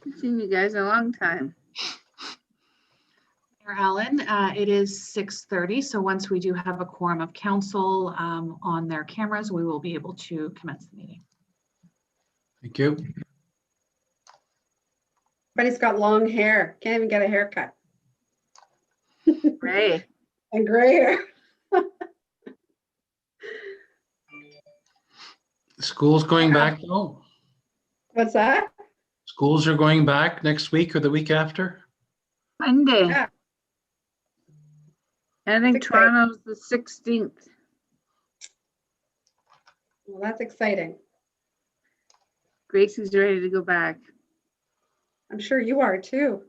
Haven't seen you guys in a long time. Mayor Allen, it is 6:30, so once we do have a quorum of council on their cameras, we will be able to commence the meeting. Thank you. Everybody's got long hair. Can't even get a haircut. Ray. And gray hair. School's going back though? What's that? Schools are going back next week or the week after? Monday. Yeah. I think That's exciting. Toronto's the 16th. Well, that's exciting. Gracie's ready to go back. I'm sure you are too.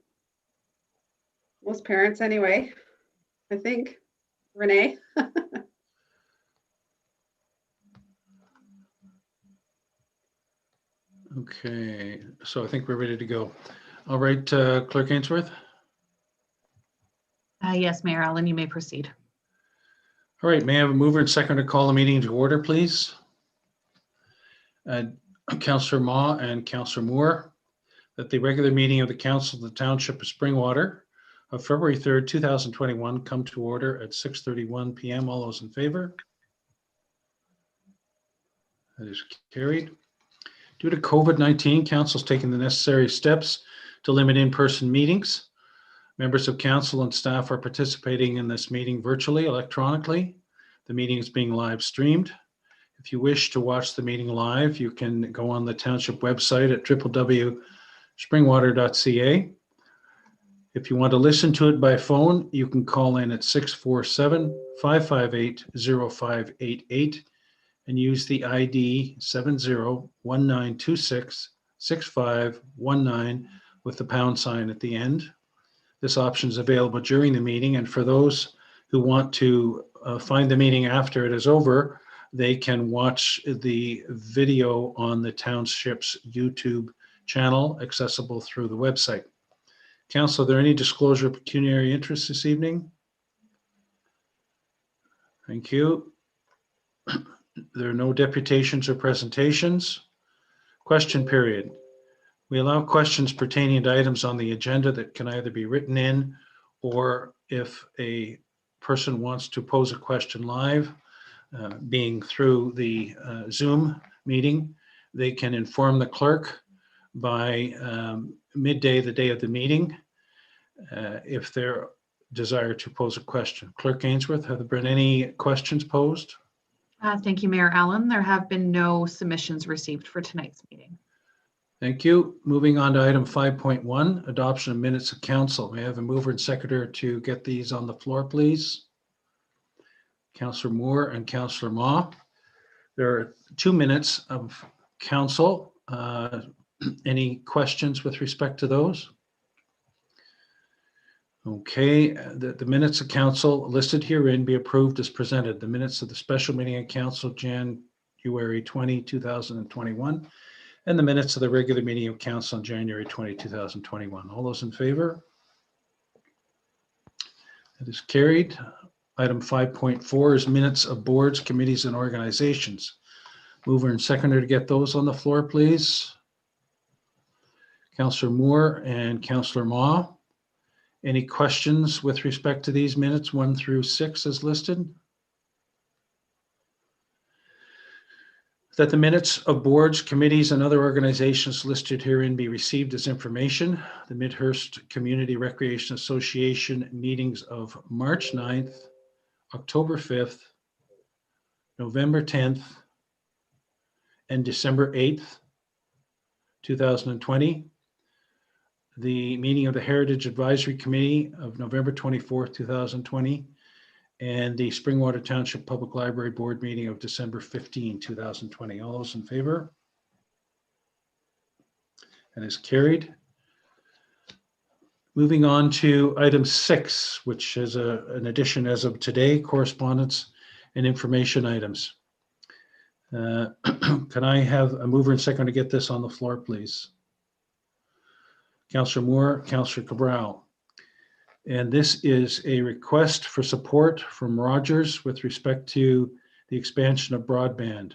Most parents anyway, I think. Renee? Okay, so I think we're ready to go. All right, Clerk Ainsworth. Yes, Mayor Allen, you may proceed. All right, may I have a mover and second to call the meeting to order, please? Councillor Ma and Councillor Moore, that the regular meeting of the Council of the Township of Springwater of February 3rd, 2021 come to order at 6:31 p.m. All those in favor? That is carried. Due to COVID-19, Council is taking the necessary steps to limit in-person meetings. Members of Council and staff are participating in this meeting virtually, electronically. The meeting is being live streamed. If you wish to watch the meeting live, you can go on the Township website at www.springwater.ca. If you want to listen to it by phone, you can call in at 647-558-0588 and use the ID 7019266519 with the pound sign at the end. This option is available during the meeting, and for those who want to find the meeting after it is over, they can watch the video on the Township's YouTube channel, accessible through the website. Council, are there any disclosure of pecuniary interest this evening? Thank you. There are no deputations or presentations. Question period. We allow questions pertaining to items on the agenda that can either be written in, or if a person wants to pose a question live, being through the Zoom meeting, they can inform the clerk by midday the day of the meeting if they're desire to pose a question. Clerk Ainsworth, have there been any questions posed? Thank you, Mayor Allen. There have been no submissions received for tonight's meeting. Thank you. Moving on to item 5.1, adoption of minutes of council. May I have a mover and seconder to get these on the floor, please? Councillor Moore and Councillor Ma. There are 2 minutes of council. Any questions with respect to those? Okay, the minutes of council listed herein be approved as presented. The minutes of the special meeting of council January 20, 2021, and the minutes of the regular meeting of council on January 20, 2021. All those in favor? That is carried. Item 5.4 is minutes of boards, committees, and organizations. Mover and seconder to get those on the floor, please. Councillor Moore and Councillor Ma. Any questions with respect to these minutes 1 through 6 as listed? That the minutes of boards, committees, and other organizations listed herein be received as information. The Midhurst Community Recreation Association meetings of March 9th, October 5th, November 10th, and December 8th, 2020. The meeting of the Heritage Advisory Committee of November 24th, 2020, and the Springwater Township Public Library Board meeting of December 15, 2020. All those in favor? That is carried. Moving on to item 6, which is an addition as of today, correspondence and information items. Can I have a mover and second to get this on the floor, please? Councillor Moore, Councillor Cabral. And this is a request for support from Rogers with respect to the expansion of broadband.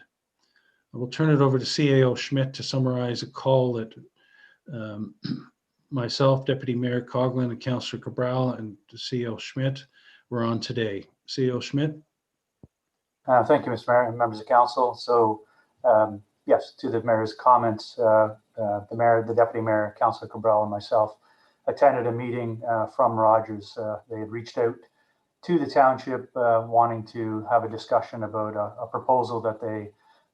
I will turn it over to CAO Schmidt to summarize a call that Myself, Deputy Mayor Coughlin, and Councillor Cabral, and CEO Schmidt were on today. CEO Schmidt? Thank you, Mr. Mayor and members of council. So, yes, to the mayor's comments, the mayor, the deputy mayor, Councillor Cabral, and myself attended a meeting from Rogers. They had reached out to the township wanting to have a discussion about a proposal that they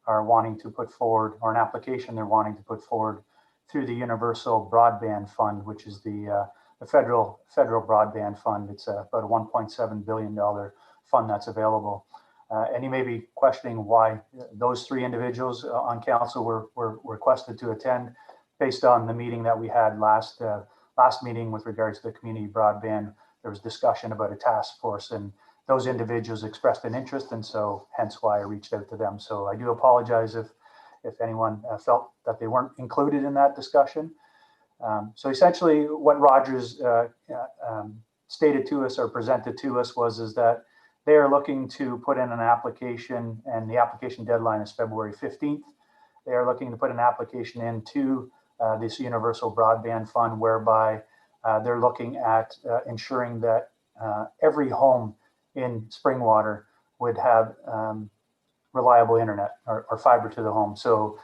are wanting to put forward, or an application they're wanting to put forward through the Universal Broadband Fund, which is the federal broadband fund. It's about a $1.7 billion fund that's available. And you may be questioning why those three individuals on council were requested to attend, based on the meeting that we had last meeting with regards to the community broadband. There was discussion about a task force, and those individuals expressed an interest, and so hence why I reached out to them. So I do apologize if anyone felt that they weren't included in that discussion. So essentially what Rogers stated to us, or presented to us, is that they are looking to put in an application, and the application deadline is February 15th. They are looking to put an application into this Universal Broadband Fund, whereby they're looking at ensuring that every home in Springwater would have reliable internet, or fiber to the home. So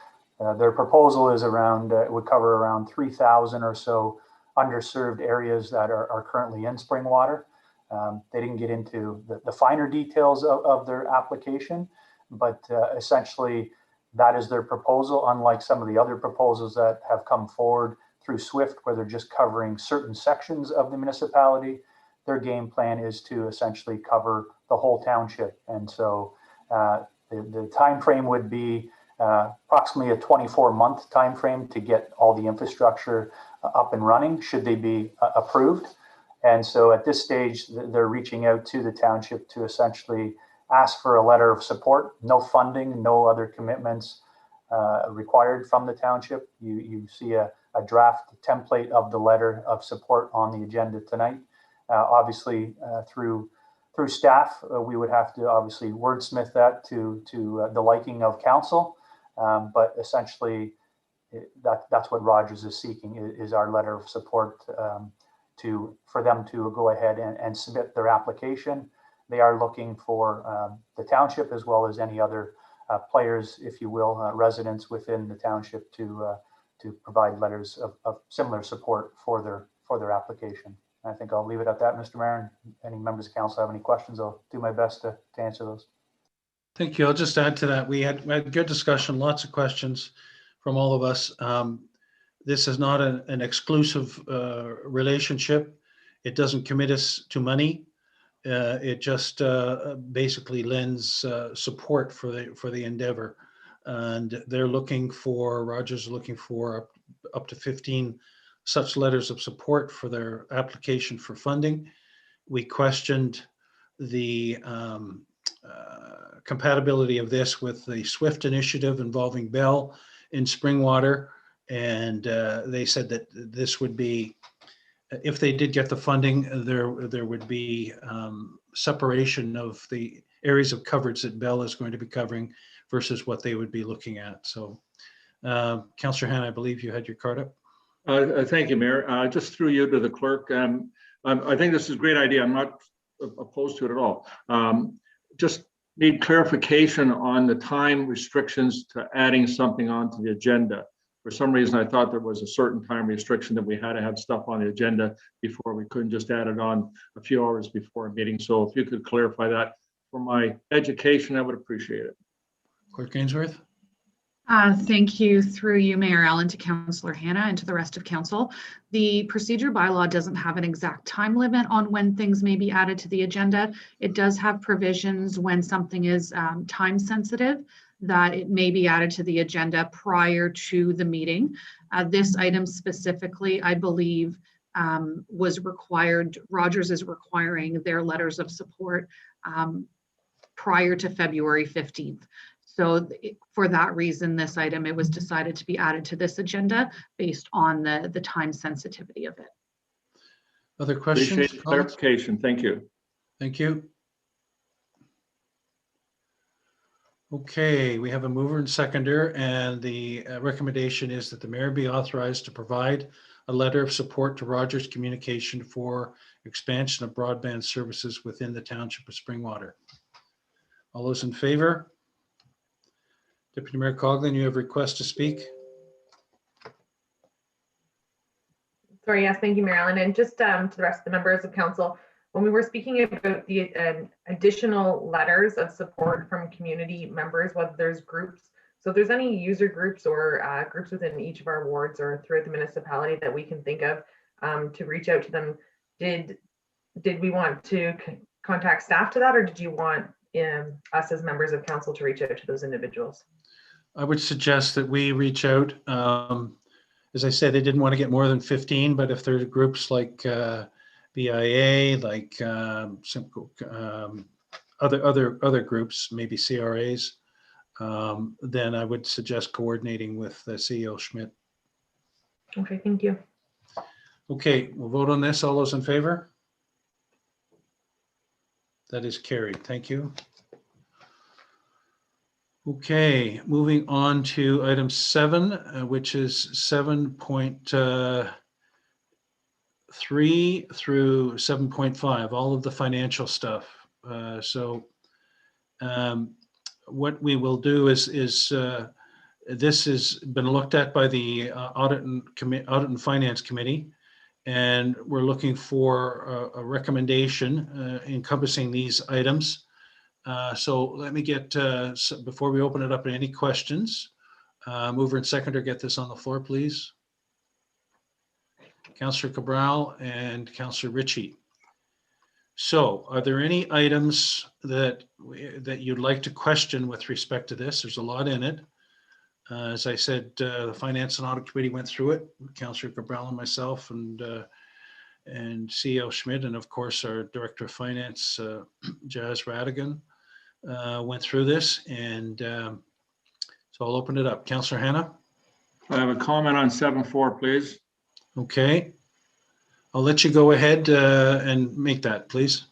their proposal is around, it would cover around 3,000 or so underserved areas that are currently in Springwater. They didn't get into the finer details of their application, but essentially that is their proposal, unlike some of the other proposals that have come forward through SWIFT, where they're just covering certain sections of the municipality. Their game plan is to essentially cover the whole township. And so the time frame would be approximately a 24-month time frame to get all the infrastructure up and running, should they be approved. And so at this stage, they're reaching out to the township to essentially ask for a letter of support. No funding, no other commitments required from the township. You see a draft template of the letter of support on the agenda tonight. Obviously, through staff, we would have to obviously wordsmith that to the liking of council. But essentially, that's what Rogers is seeking, is our letter of support for them to go ahead and submit their application. They are looking for the township, as well as any other players, if you will, residents within the township, to provide letters of similar support for their application. I think I'll leave it at that, Mr. Mayor. And any members of council have any questions, I'll do my best to answer those. Thank you. I'll just add to that. We had good discussion, lots of questions from all of us. This is not an exclusive relationship. It doesn't commit us to money. It just basically lends support for the endeavor. And they're looking for, Rogers is looking for up to 15 such letters of support for their application for funding. We questioned the compatibility of this with the SWIFT initiative involving Bell in Springwater. And they said that this would be, if they did get the funding, there would be separation of the areas of coverage that Bell is going to be covering versus what they would be looking at. So, Councillor Hanna, I believe you had your card up. Thank you, Mayor. Just through you to the clerk. I think this is a great idea. I'm not opposed to it at all. Just need clarification on the time restrictions to adding something onto the agenda. For some reason, I thought there was a certain time restriction that we had to have stuff on the agenda before. We couldn't just add it on a few hours before a meeting. So if you could clarify that for my education, I would appreciate it. Clerk Ainsworth. Thank you, through you, Mayor Allen, to Councillor Hanna and to the rest of council. The procedure bylaw doesn't have an exact time limit on when things may be added to the agenda. It does have provisions when something is time sensitive, that it may be added to the agenda prior to the meeting. This item specifically, I believe, was required, Rogers is requiring their letters of support prior to February 15th. So for that reason, this item, it was decided to be added to this agenda based on the time sensitivity of it. Other questions? Appreciate clarification. Thank you. Thank you. Okay, we have a mover and seconder, and the recommendation is that the mayor be authorized to provide a letter of support to Rogers Communication for expansion of broadband services within the township of Springwater. All those in favor? Deputy Mayor Coughlin, you have request to speak? Sorry, yes, thank you, Mary Ellen. And just to the rest of the members of council, when we were speaking about the additional letters of support from community members, whether there's groups, so if there's any user groups or groups within each of our wards or throughout the municipality that we can think of to reach out to them, did we want to contact staff to that, or did you want us as members of council to reach out to those individuals? I would suggest that we reach out. As I said, they didn't want to get more than 15, but if there's groups like BIA, like other groups, maybe CRAs, then I would suggest coordinating with the CEO Schmidt. Okay, thank you. Okay, we'll vote on this. All those in favor? That is carried. Thank you. Okay, moving on to item 7, which is 7.3 through 7.5, all of the financial stuff. What we will do is this has been looked at by the Audit and Finance Committee, and we're looking for a recommendation encompassing these items. So let me get, before we open it up to any questions, mover and seconder, get this on the floor, please. Councillor Cabral and Councillor Ritchie. So are there any items that you'd like to question with respect to this? There's a lot in it. As I said, the Finance and Audit Committee went through it, Councillor Cabral and myself, and CEO Schmidt, and of course our Director of Finance, Jazz Radigan, went through this, and so I'll open it up. Councillor Hanna? I have a comment on 7.4, please. Okay. I'll let you go ahead and make that, please.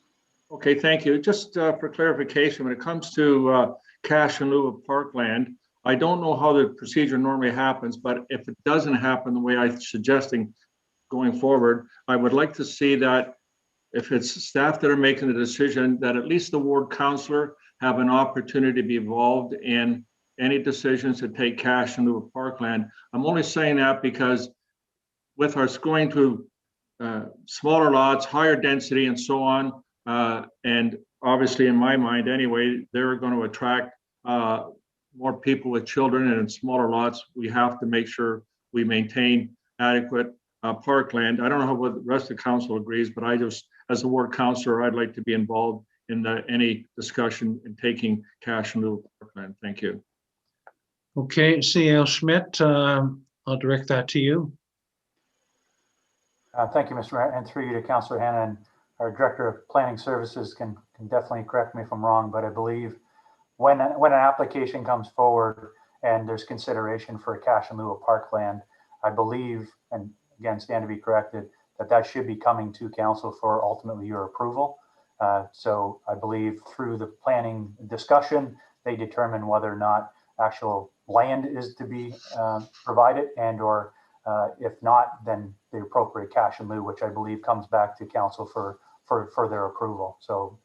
Okay, thank you. Just for clarification, when it comes to cash in lieu of parkland, I don't know how the procedure normally happens, but if it doesn't happen the way I'm suggesting going forward, I would like to see that if it's staff that are making the decision, that at least the ward councillor have an opportunity to be involved in any decisions to take cash in lieu of parkland. I'm only saying that because with us going to smaller lots, higher density and so on, and obviously in my mind anyway, they're going to attract more people with children, and in smaller lots, we have to make sure we maintain adequate parkland. I don't know how the rest of the council agrees, but I just, as a ward councillor, I'd like to be involved in any discussion in taking cash in lieu of parkland. Thank you. Okay, CEO Schmidt, I'll direct that to you. Thank you, Mr. Mayor, and through you to Councillor Hanna, and our Director of Planning Services can definitely correct me if I'm wrong, but I believe when an application comes forward and there's consideration for a cash in lieu of parkland, I believe, and again, stand to be corrected, that should be coming to council for ultimately your approval. So I believe through the planning discussion, they determine whether or not actual land is to be provided, and or if not, then the appropriate cash in lieu, which I believe comes back to council for further approval. So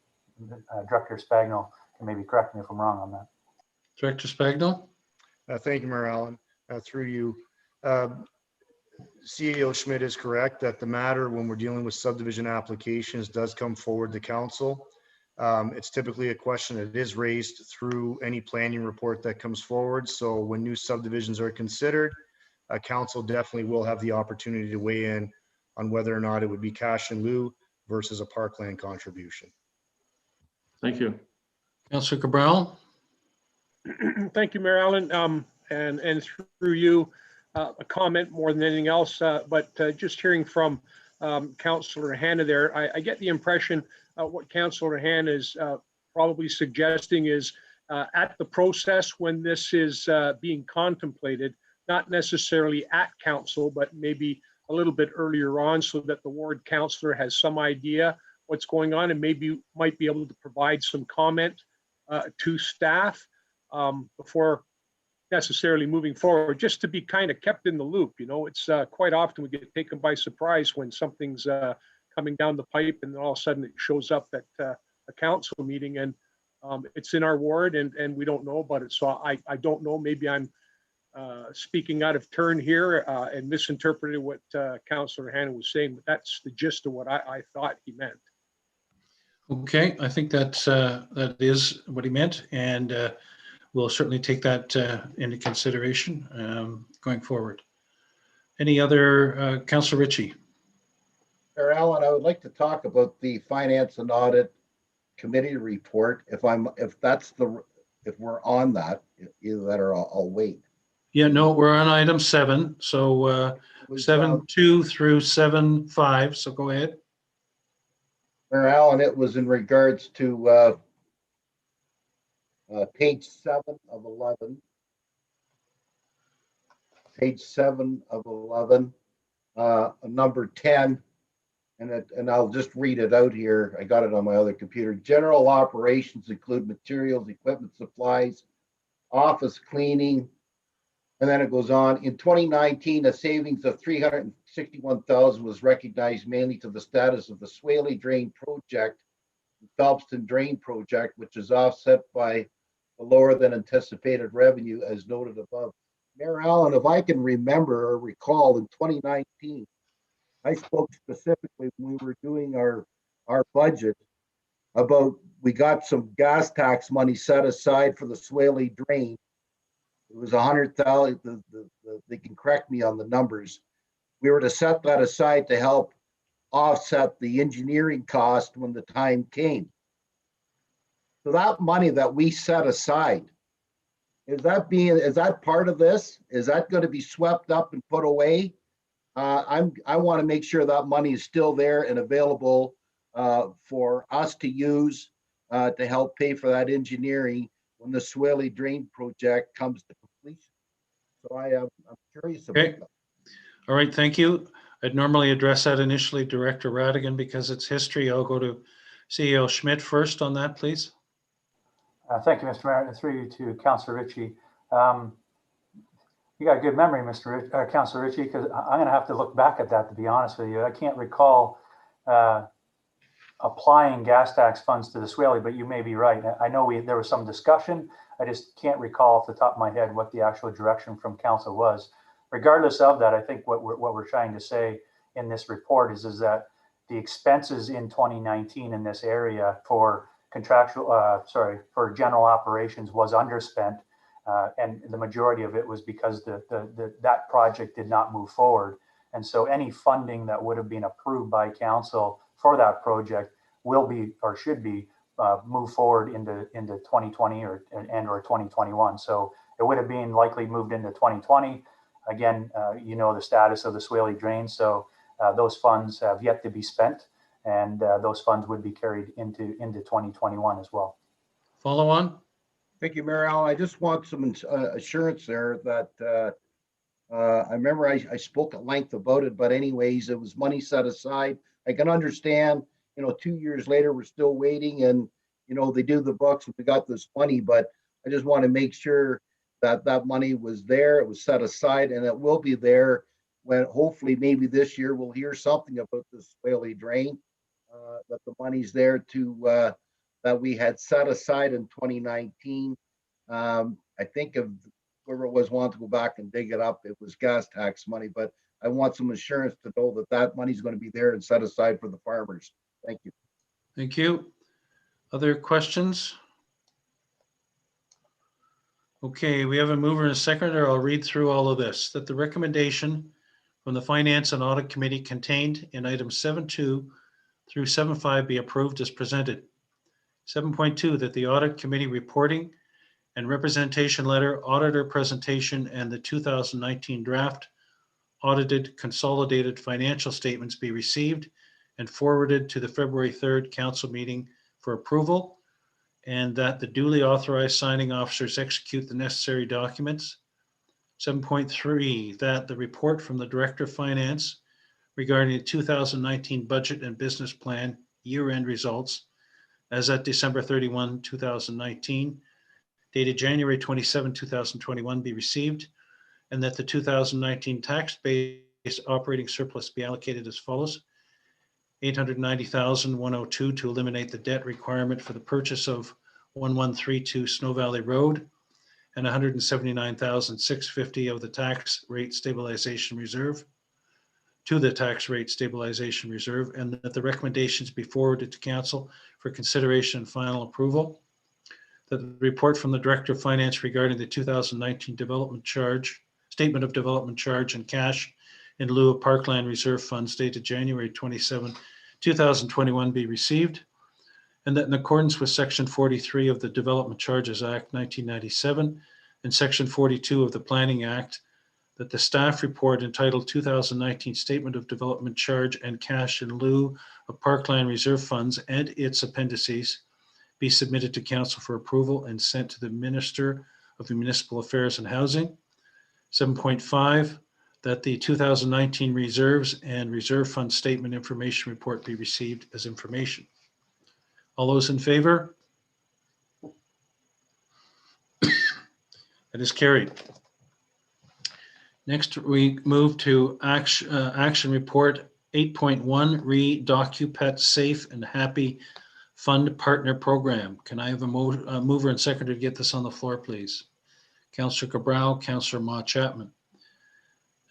Director Spagnell can maybe correct me if I'm wrong on that. Director Spagnell? Thank you, Mayor Allen. Through you, CEO Schmidt is correct that the matter, when we're dealing with subdivision applications, does come forward to council. It's typically a question that is raised through any planning report that comes forward. So when new subdivisions are considered, council definitely will have the opportunity to weigh in on whether or not it would be cash in lieu versus a parkland contribution. Thank you. Councillor Cabral? Thank you, Mayor Allen. And through you, a comment more than anything else, but just hearing from Councillor Hanna there, I get the impression what Councillor Hanna is probably suggesting is at the process when this is being contemplated, not necessarily at council, but maybe a little bit earlier on, so that the ward councillor has some idea what's going on and maybe might be able to provide some comment to staff. before necessarily moving forward, just to be kind of kept in the loop. You know, it's quite often we get taken by surprise when something's coming down the pipe, and then all of a sudden it shows up at a council meeting, and it's in our ward, and we don't know about it. So I don't know, maybe I'm speaking out of turn here and misinterpreted what Councillor Hanna was saying, but that's the gist of what I thought he meant. Okay, I think that is what he meant, and we'll certainly take that into consideration going forward. Any other, Councillor Ritchie? Mayor Allen, I would like to talk about the Finance and Audit Committee report. If we're on that, either that or I'll wait. Yeah, no, we're on item 7. So 7.2 through 7.5. So go ahead. Mayor Allen, it was in regards to page 7 of 11. Page 7 of 11, number 10, and I'll just read it out here. I got it on my other computer. General operations include materials, equipment, supplies, office cleaning, and then it goes on. In 2019, a savings of $361,000 was recognized mainly to the status of the Swaley Drain Project, the Phelpston Drain Project, which is offset by the lower than anticipated revenue as noted above. Mayor Allen, if I can remember or recall, in 2019, I spoke specifically when we were doing our budget about we got some gas tax money set aside for the Swaley Drain. It was $100,000. They can correct me on the numbers. We were to set that aside to help offset the engineering cost when the time came. So that money that we set aside, is that part of this? Is that going to be swept up and put away? I want to make sure that money is still there and available for us to use to help pay for that engineering when the Swaley Drain Project comes to completion. So I'm curious about that. All right, thank you. I'd normally address that initially, Director Radigan, because it's history. I'll go to CEO Schmidt first on that, please. Thank you, Mr. Mayor. Through you to Councillor Ritchie. You got a good memory, Councillor Ritchie, because I'm going to have to look back at that, to be honest with you. I can't recall applying gas tax funds to the Swaley, but you may be right. I know there was some discussion. I just can't recall off the top of my head what the actual direction from council was. Regardless of that, I think what we're trying to say in this report is that the expenses in 2019 in this area for for general operations was underspent, and the majority of it was because that project did not move forward. And so any funding that would have been approved by council for that project will be or should be moved forward into 2020 or 2021. So it would have been likely moved into 2020. Again, you know the status of the Swaley Drain, so those funds have yet to be spent, and those funds would be carried into 2021 as well. Follow on. Thank you, Mayor Allen. I just want some assurance there that I remember I spoke at length about it, but anyways, it was money set aside. I can understand, 2 years later, we're still waiting and, they do the books, we got this money, but I just want to make sure that money was there, it was set aside, and it will be there when hopefully maybe this year we'll hear something about this Swaley Drain, that the money's there to, that we had set aside in 2019. I think of whoever it was wanted to go back and dig it up. It was gas tax money, but I want some assurance to know that money's going to be there and set aside for the farmers. Thank you. Thank you. Other questions? Okay, we have a mover and a seconder. I'll read through all of this. That the recommendation from the Finance and Audit Committee contained in items 7.2 through 7.5 be approved as presented. 7.2, that the Audit Committee reporting and representation letter, auditor presentation, and the 2019 draft audited consolidated financial statements be received and forwarded to the February 3rd council meeting for approval, and that the duly authorized signing officers execute the necessary documents. 7.3, that the report from the Director of Finance regarding the 2019 budget and business plan year-end results as at December 31, 2019, dated January 27, 2021 be received, and that the 2019 tax-based operating surplus be allocated as follows: 890,102 to eliminate the debt requirement for the purchase of 1132 Snow Valley Road, and 179,650 of the tax rate stabilization reserve to the tax rate stabilization reserve, and that the recommendations be forwarded to council for consideration and final approval. That the report from the Director of Finance regarding the 2019 development charge, statement of development charge and cash in lieu of Parkland Reserve Funds dated January 27, 2021 be received, and that in accordance with Section 43 of the Development Charges Act 1997 and Section 42 of the Planning Act, that the staff report entitled 2019 Statement of Development Charge and Cash in lieu of Parkland Reserve Funds and its appendices be submitted to council for approval and sent to the Minister of Municipal Affairs and Housing. 7.5, that the 2019 reserves and reserve fund statement information report be received as information. All those in favor? That is carried. Next, we move to action report 8.1, Re-DocuPet Safe and Happy Fund Partner Program. Can I have a mover and seconder to get this on the floor, please? Councillor Cabral, Councillor Ma Chapman.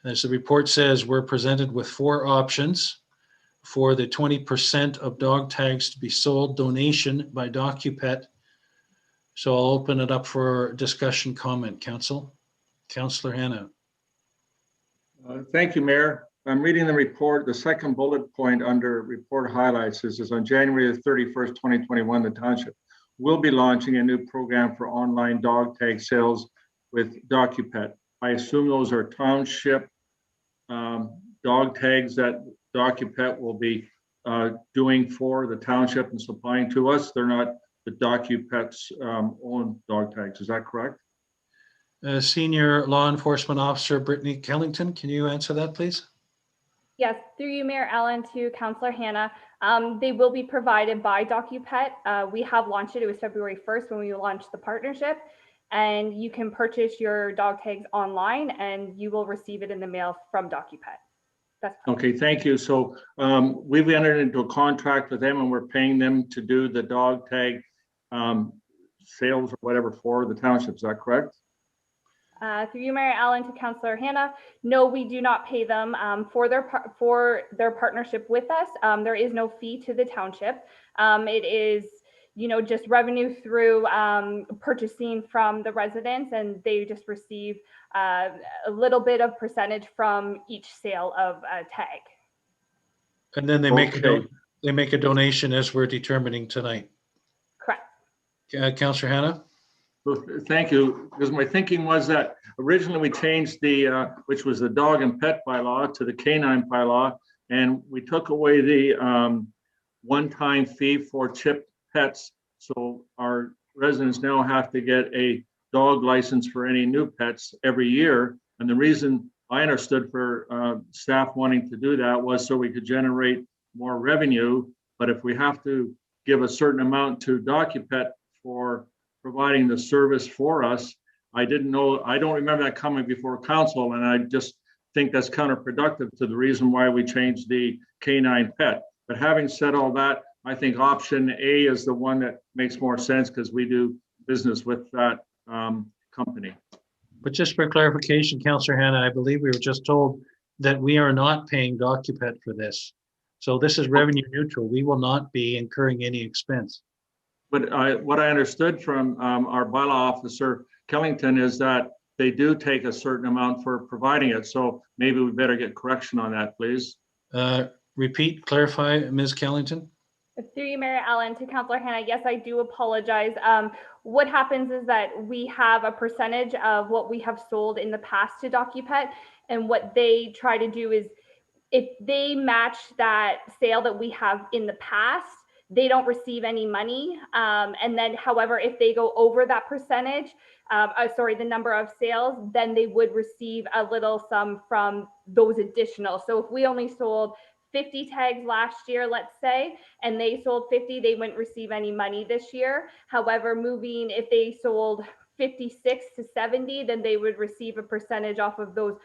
As the report says, we're presented with 4 options for the 20% of dog tags to be sold donation by DocuPet. So I'll open it up for discussion, comment. Councillor Hanna. Thank you, Mayor. I'm reading the report. The second bullet point under report highlights is on January 31st, 2021, the township will be launching a new program for online dog tag sales with DocuPet. I assume those are township dog tags that DocuPet will be doing for the township and supplying to us. They're not the DocuPet's own dog tags. Is that correct? Senior Law Enforcement Officer Brittany Kellington, can you answer that, please? Yes, through you, Mayor Allen, to Councillor Hanna. They will be provided by DocuPet. We have launched it. It was February 1st when we launched the partnership, and you can purchase your dog tags online and you will receive it in the mail from DocuPet. That's okay, thank you. So we've entered into a contract with them and we're paying them to do the dog tag sales or whatever for the township. Is that correct? Through you, Mayor Allen, to Councillor Hanna. No, we do not pay them for their partnership with us. There is no fee to the township. It is, just revenue through purchasing from the residents, and they just receive a little bit of percentage from each sale of a tag. And then they make a donation as we're determining tonight. Correct. Councillor Hanna. Well, thank you, because my thinking was that originally we changed the, which was the dog and pet bylaw, to the canine bylaw, and we took away the one-time fee for chipped pets. So our residents now have to get a dog license for any new pets every year. And the reason I understood for staff wanting to do that was so we could generate more revenue. But if we have to give a certain amount to DocuPet for providing the service for us, I don't remember that coming before council, and I just think that's counterproductive to the reason why we changed the canine pet. But having said all that, I think option A is the one that makes more sense because we do business with that company. But just for clarification, Councillor Hanna, I believe we were just told that we are not paying DocuPet for this. So this is revenue neutral. We will not be incurring any expense. But what I understood from our bylaw officer, Kellington, is that they do take a certain amount for providing it. So maybe we better get correction on that, please. Repeat, clarify, Ms. Kellington. Through you, Mayor Allen, to Councillor Hanna, yes, I do apologize. What happens is that we have a percentage of what we have sold in the past to DocuPet, and what they try to do is if they match that sale that we have in the past, they don't receive any money. And then, however, if they go over that percentage, the number of sales, then they would receive a little sum from those additional. So if we only sold 50 tags last year, let's say, and they sold 50, they wouldn't receive any money this year. However, if they sold 56 to 70, then they would receive a percentage off of those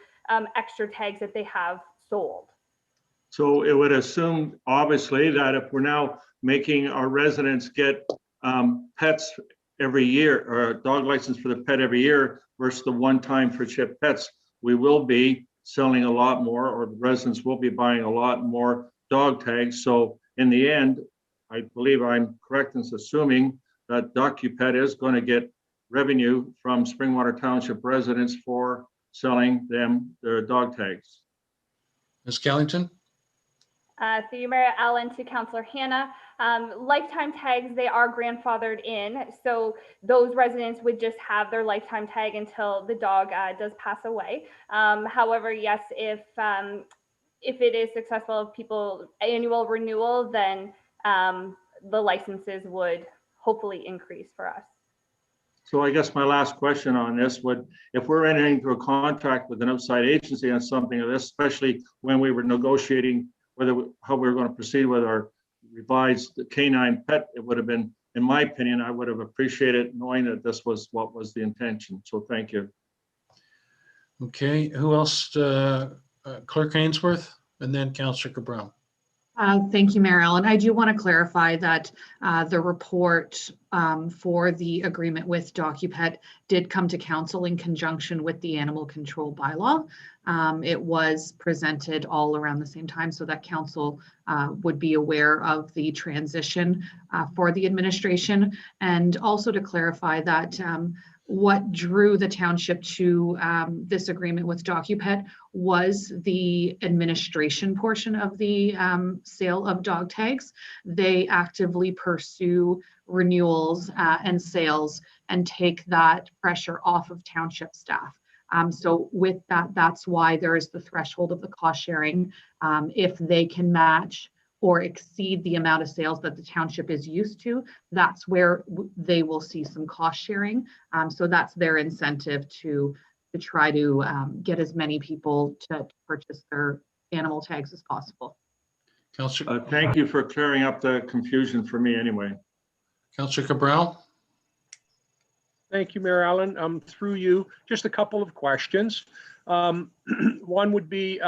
extra tags that they have sold. So it would assume, obviously, that if we're now making our residents get pets every year, or a dog license for the pet every year versus the one time for chip pets, we will be selling a lot more, or the residents will be buying a lot more dog tags. So in the end, I believe I'm correct in assuming that DocuPet is going to get revenue from Springwater Township residents for selling them their dog tags. Ms. Kellington? Through you, Mayor Allen, to Councillor Hannah. Lifetime tags, they are grandfathered in. So those residents would just have their lifetime tag until the dog does pass away. However, yes, if it is successful, of people annual renewal, then the licenses would hopefully increase for us. So I guess my last question on this would, if we're entering into a contract with an outside agency on something of this, especially when we were negotiating how we were going to proceed with our revised canine pet, it would have been, in my opinion, I would have appreciated knowing that this was what was the intention. So thank you. Okay, who else? Clerk Ainsworth, and then Councillor Cabral. Thank you, Mayor Allen. I do want to clarify that the report for the agreement with DocuPet did come to council in conjunction with the animal control bylaw. It was presented all around the same time so that council would be aware of the transition for the administration. And also to clarify that what drew the township to this agreement with DocuPet was the administration portion of the sale of dog tags. They actively pursue renewals and sales and take that pressure off of township staff. So with that, that's why there is the threshold of the cost sharing. If they can match or exceed the amount of sales that the township is used to, that's where they will see some cost sharing. So that's their incentive to try to get as many people to purchase their animal tags as possible. Councillor. Thank you for clearing up the confusion for me anyway. Councillor Cabral. Thank you, Mayor Allen. Through you, just a couple of questions. One would be,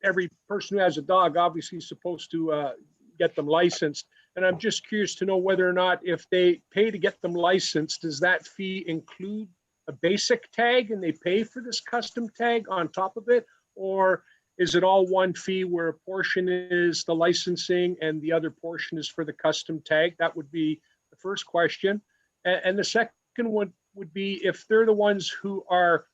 every person who has a dog obviously is supposed to get them licensed. And I'm just curious to know whether or not, if they pay to get them licensed, does that fee include a basic tag and they pay for this custom tag on top of it? Or is it all one fee where a portion is the licensing and the other portion is for the custom tag? That would be the first question. And the second one would be, if they're the ones who are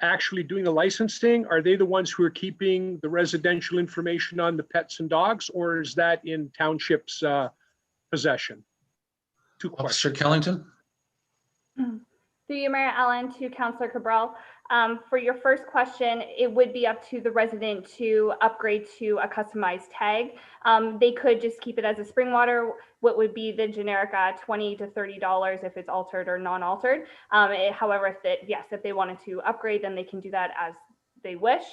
actually doing the licensing, are they the ones who are keeping the residential information on the pets and dogs, or is that in township's possession? Two questions. Officer Kellington. Through you, Mayor Allen, to Councillor Cabral. For your first question, it would be up to the resident to upgrade to a customized tag. They could just keep it as a Springwater, what would be the generic $20 to $30 if it's altered or non-altered. However, if they wanted to upgrade, then they can do that as they wish.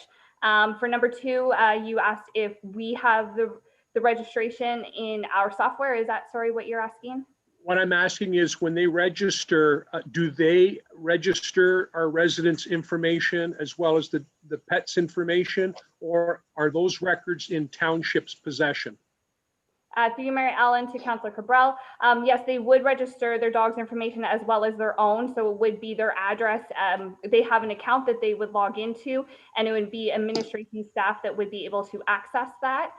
For number two, you asked if we have the registration in our software. Is that, sorry, what you're asking? What I'm asking is, when they register, do they register our residents' information as well as the pets' information, or are those records in township's possession? Through you, Mayor Allen, to Councillor Cabral. Yes, they would register their dog's information as well as their own. So it would be their address. They have an account that they would log into, and it would be administration staff that would be able to access that.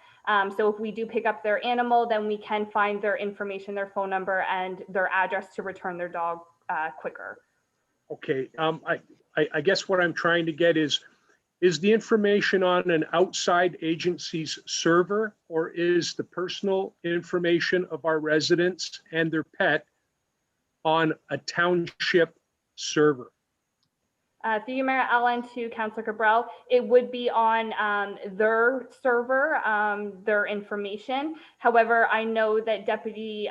So if we do pick up their animal, then we can find their information, their phone number, and their address to return their dog quicker. Okay, I guess what I'm trying to get is the information on an outside agency's server, or is the personal information of our residents and their pet on a township server? Through you, Mayor Allen, to Councillor Cabral, it would be on their server, their information. However, I know that Deputy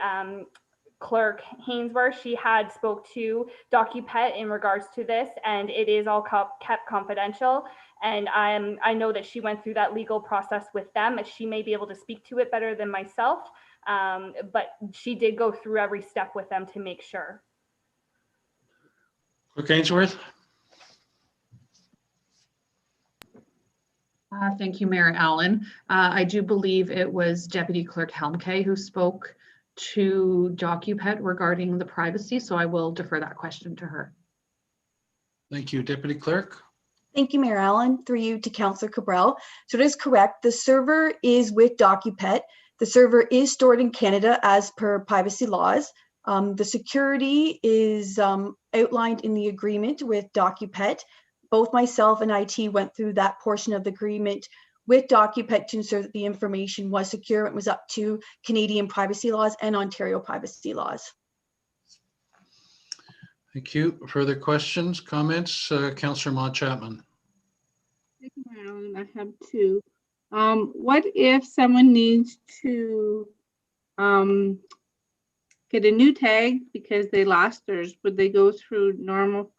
Clerk Hainsworth, she had spoke to DocuPet in regards to this, and it is all kept confidential. And I know that she went through that legal process with them. She may be able to speak to it better than myself, but she did go through every step with them to make sure. Clerk Ainsworth? Thank you, Mayor Allen. I do believe it was Deputy Clerk Helmke who spoke to DocuPet regarding the privacy, so I will defer that question to her. Thank you, Deputy Clerk. Thank you, Mayor Allen. Through you to Councillor Cabral. So it is correct. The server is with DocuPet. The server is stored in Canada as per privacy laws. The security is outlined in the agreement with DocuPet. Both myself and IT went through that portion of the agreement with DocuPet to ensure that the information was secure. It was up to Canadian privacy laws and Ontario privacy laws. Thank you. Further questions, comments? Councillor Maude Chapman. Thank you, Marilyn. I have two. What if someone needs to get a new tag because they lost theirs? Would they go through normal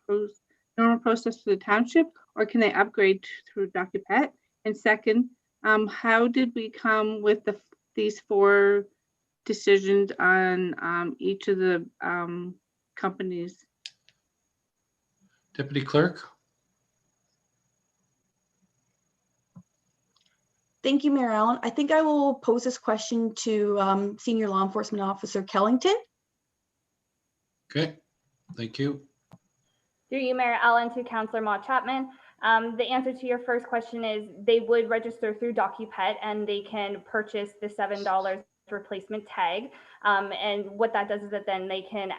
process for the township, or can they upgrade through DocuPet? And second, how did we come with these 4 decisions on each of the companies? Deputy Clerk. Thank you, Mayor Allen. I think I will pose this question to Senior Law Enforcement Officer Kellington. Okay, thank you. Through you, Mayor Allen, to Councillor Maude Chapman. The answer to your first question is they would register through DocuPet and they can purchase the $7 replacement tag. And what that does is that then they can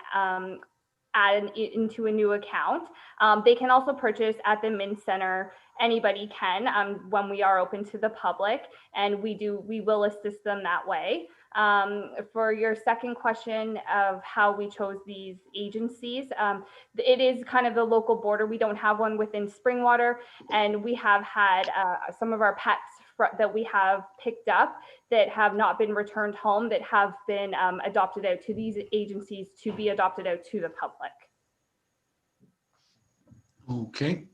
add into a new account. They can also purchase at the Min Center. Anybody can when we are open to the public, and we will assist them that way. For your second question of how we chose these agencies, it is kind of the local border. We don't have one within Springwater, and we have had some of our pets that we have picked up that have not been returned home, that have been adopted out to these agencies to be adopted out to the public. Okay.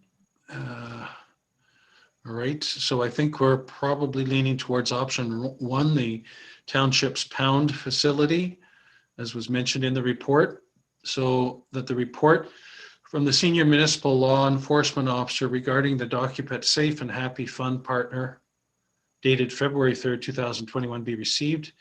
All right, so I think we're probably leaning towards option 1, the township's pound facility, as was mentioned in the report. So that the report from the Senior Municipal Law Enforcement Officer regarding the DocuPet Safe and Happy Fund Partner dated February 3rd, 2021 be received,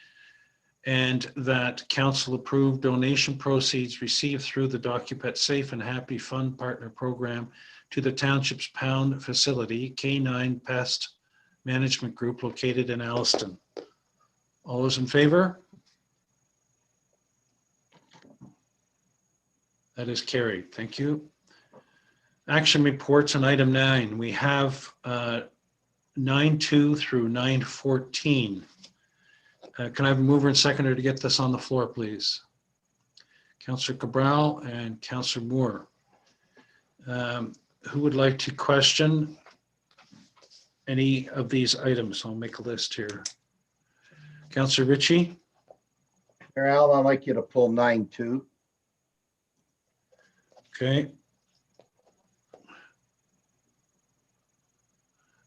and that council approved donation proceeds received through the DocuPet Safe and Happy Fund Partner Program to the township's pound facility, K9 Pest Management Group, located in Alliston. All those in favor? That is carried. Thank you. Action reports on item 9. We have 9.2 through 9.14. Can I have a mover and seconder to get this on the floor, please? Councillor Cabral and Councillor Moore. Who would like to question any of these items? I'll make a list here. Councillor Ritchie. Mayor Allen, I'd like you to pull 9.2. Okay.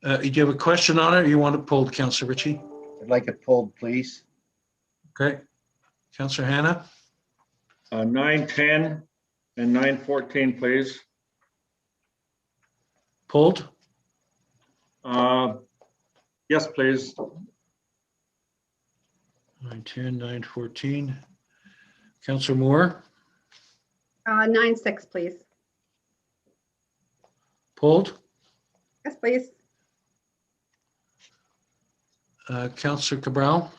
Do you have a question on it, or you want it pulled, Councillor Ritchie? I'd like it pulled, please. Okay. Councillor Hannah. 9.10 and 9.14, please. Pulled. Yes, please. 9.10, 9.14. Councillor Moore. 9.6, please. Pulled. Yes, please. Councillor Cabral.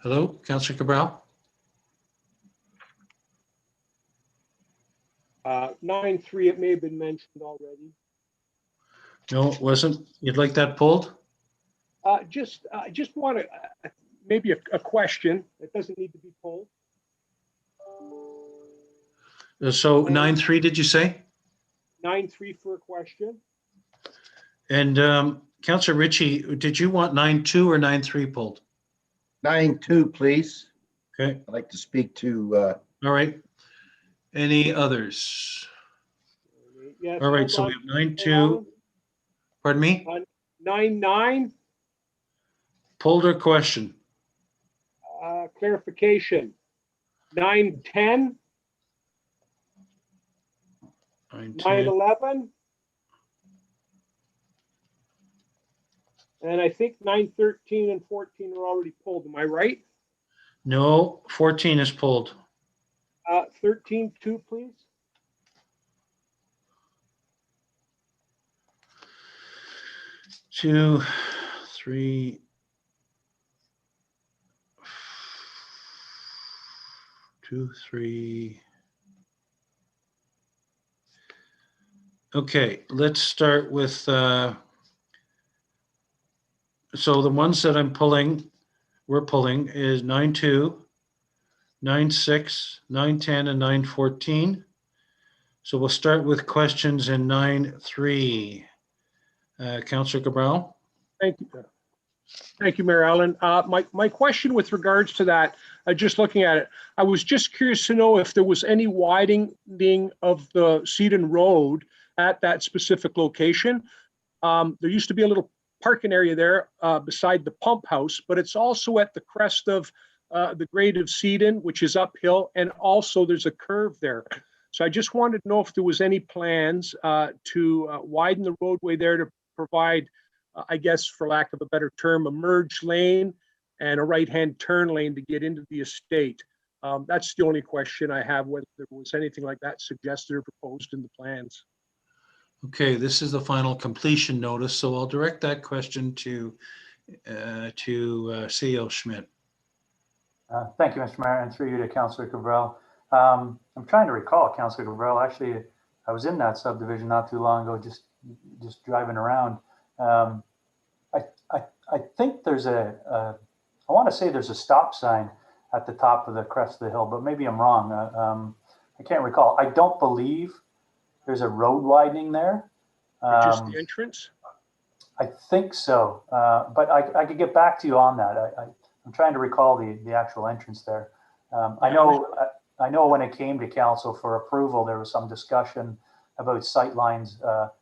Hello, Councillor Cabral. 9.3, it may have been mentioned already. No, it wasn't. You'd like that pulled? Just want to, maybe a question. It doesn't need to be pulled. So 9.3, did you say? 9.3 for a question. And Councillor Ritchie, did you want 9.2 or 9.3 pulled? 9.2, please. Okay, I'd like to speak to, all right. Any others? Yes. All right, hold so on, we have 9-2, Alan. pardon me, 9-9, pulled or question? clarification. 9-10, 9-10, 9-11. And I think 9-13 and 14 are already pulled. Am I right? no, 14 is pulled. 13, 2, please. 2, 3, 2, 3. Okay, let's start with, so the ones that we're pulling is 9-2, 9-6, 9-10, and 9-14. So we'll start with questions in 9-3. Councillor Cabral? Thank you. Thank you, Mayor Allen. My question with regards to that, just looking at it, I was just curious to know if there was any widening of the Seaton Road at that specific location. There used to be a little parking area there beside the pump house, but it's also at the crest of the grade of Seaton, which is uphill, and also there's a curve there. So I just wanted to know if there was any plans to widen the roadway there to provide, I guess, for lack of a better term, a merge lane and a right-hand turn lane to get into the estate. That's the only question I have, whether there was anything like that suggested or proposed in the plans. Okay, this is the final completion notice, so I'll direct that question to CEO Schmidt. Thank you, Mr. Mayor, and through you to Councillor Cabral. I'm trying to recall, Councillor Cabral, actually, I was in that subdivision not too long ago, just driving around. I think there's I want to say there's a stop sign at the top of the crest of the hill, but maybe I'm wrong. I can't recall. I don't believe there's a road widening there. Just the entrance? I think so, but I could get back to you on that. I'm trying to recall the actual entrance there. I know when it came to council for approval, there was some discussion about sight lines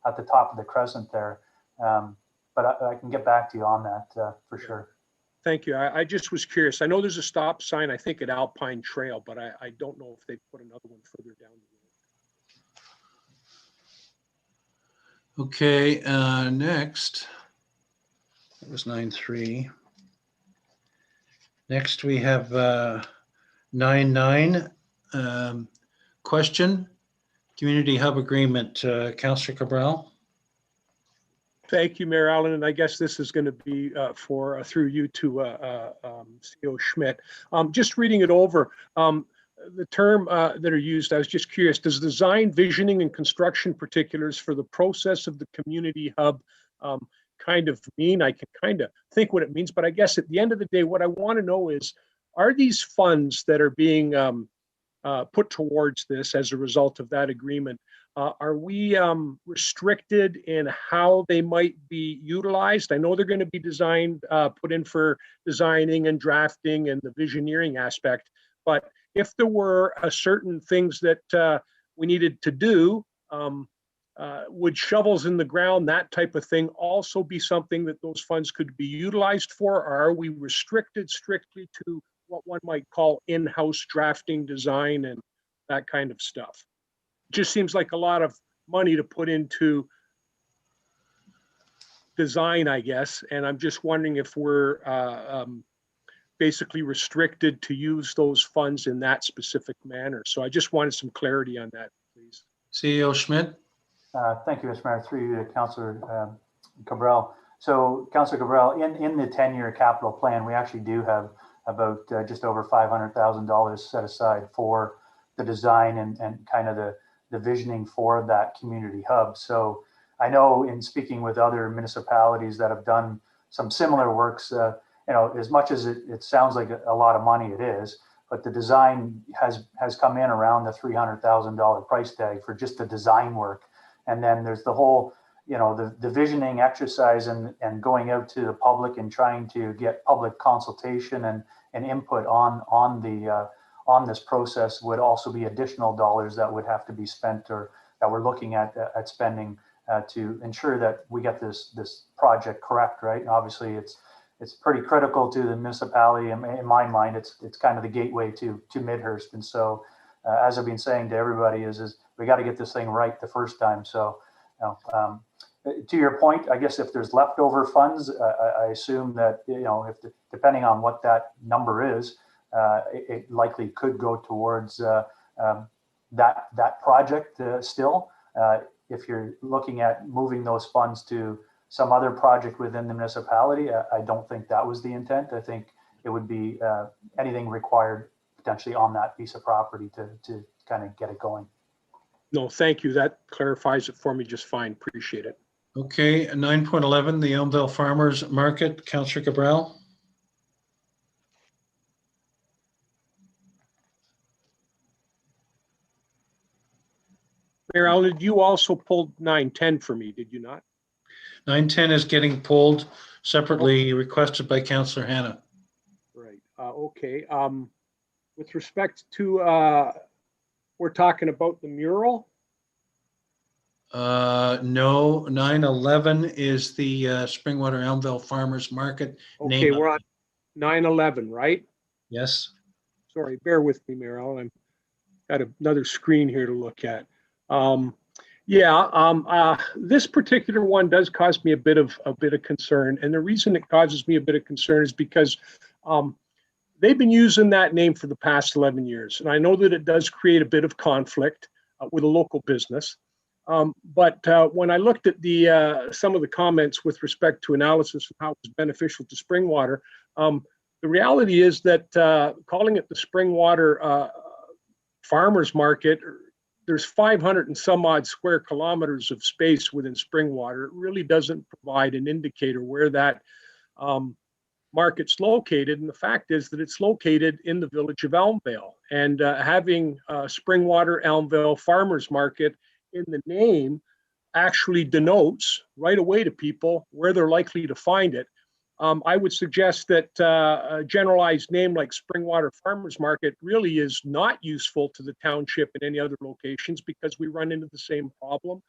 at the top of the crescent there. But I can get back to you on that for sure. Thank you. I just was curious. I know there's a stop sign, I think, at Alpine Trail, but I don't know if they put another one further down the road. Okay, next, that was 9-3. Next, we have 9-9. Question, Community Hub Agreement, Councillor Cabral. Thank you, Mayor Allen, and I guess this is going to be through you to CEO Schmidt. Just reading it over, the term that are used, I was just curious, does design, visioning, and construction particulars for the process of the community hub kind of mean? I can kind of think what it means, but I guess at the end of the day, what I want to know is, are these funds that are being put towards this as a result of that agreement, are we restricted in how they might be utilized? I know they're going to be designed, put in for designing and drafting and the visioneering aspect, but if there were certain things that we needed to do, would shovels in the ground, that type of thing, also be something that those funds could be utilized for? Or are we restricted strictly to what one might call in-house drafting, design, and that kind of stuff? It just seems like a lot of money to put into design, I guess. And I'm just wondering if we're basically restricted to use those funds in that specific manner. So I just wanted some clarity on that, please. CEO Schmidt. Thank you, Mr. Mayor. Through you to Councillor Cabral. So, Councillor Cabral, in the 10-year capital plan, we actually do have about just over $500,000 set aside for the design and kind of the visioning for that community hub. So I know in speaking with other municipalities that have done some similar works, as much as it sounds like a lot of money, it is, but the design has come in around the $300,000 price tag for just the design work. And then there's the whole, the visioning exercise and going out to the public and trying to get public consultation and input on this process would also be additional dollars that would have to be spent, or that we're looking at spending to ensure that we get this project correct, right? And obviously, it's pretty critical to the municipality. In my mind, it's kind of the gateway to Midhurst. And so, as I've been saying to everybody, is we got to get this thing right the first time. So, to your point, I guess if there's leftover funds, I assume that if depending on what that number is, it likely could go towards that project still. If you're looking at moving those funds to some other project within the municipality, I don't think that was the intent. I think it would be anything required potentially on that piece of property to kind of get it going. No, thank you. That clarifies it for me just fine. Appreciate it. Okay, 9.11, the Elmdale Farmers Market, Councillor Cabral. Mayor Allen, you also pulled 9.10 for me, did you not? 9.10 is getting pulled separately, requested by Councillor Hannah. Right. Okay. With respect to, we're talking about the mural. No, 9.11 is the Springwater Elmdale Farmers Market. Okay, Name we're of on 9.11, right? Yes. Sorry, bear with me, Mayor Allen. I've got another screen here to look at. This particular one does cause me a bit of concern, and the reason it causes me a bit of concern is because they've been using that name for the past 11 years, and I know that it does create a bit of conflict with a local business. But when I looked at some of the comments with respect to analysis of how it's beneficial to Springwater, the reality is that calling it the Springwater Farmers Market, there's 500 and some odd square kilometers of space within Springwater. It really doesn't provide an indicator where that market's located. And the fact is that it's located in the village of Elmdale. And having Springwater Elmdale Farmers Market in the name actually denotes right away to people where they're likely to find it. I would suggest that a generalized name like Springwater Farmers Market really is not useful to the township in any other locations, because we run into the same problem.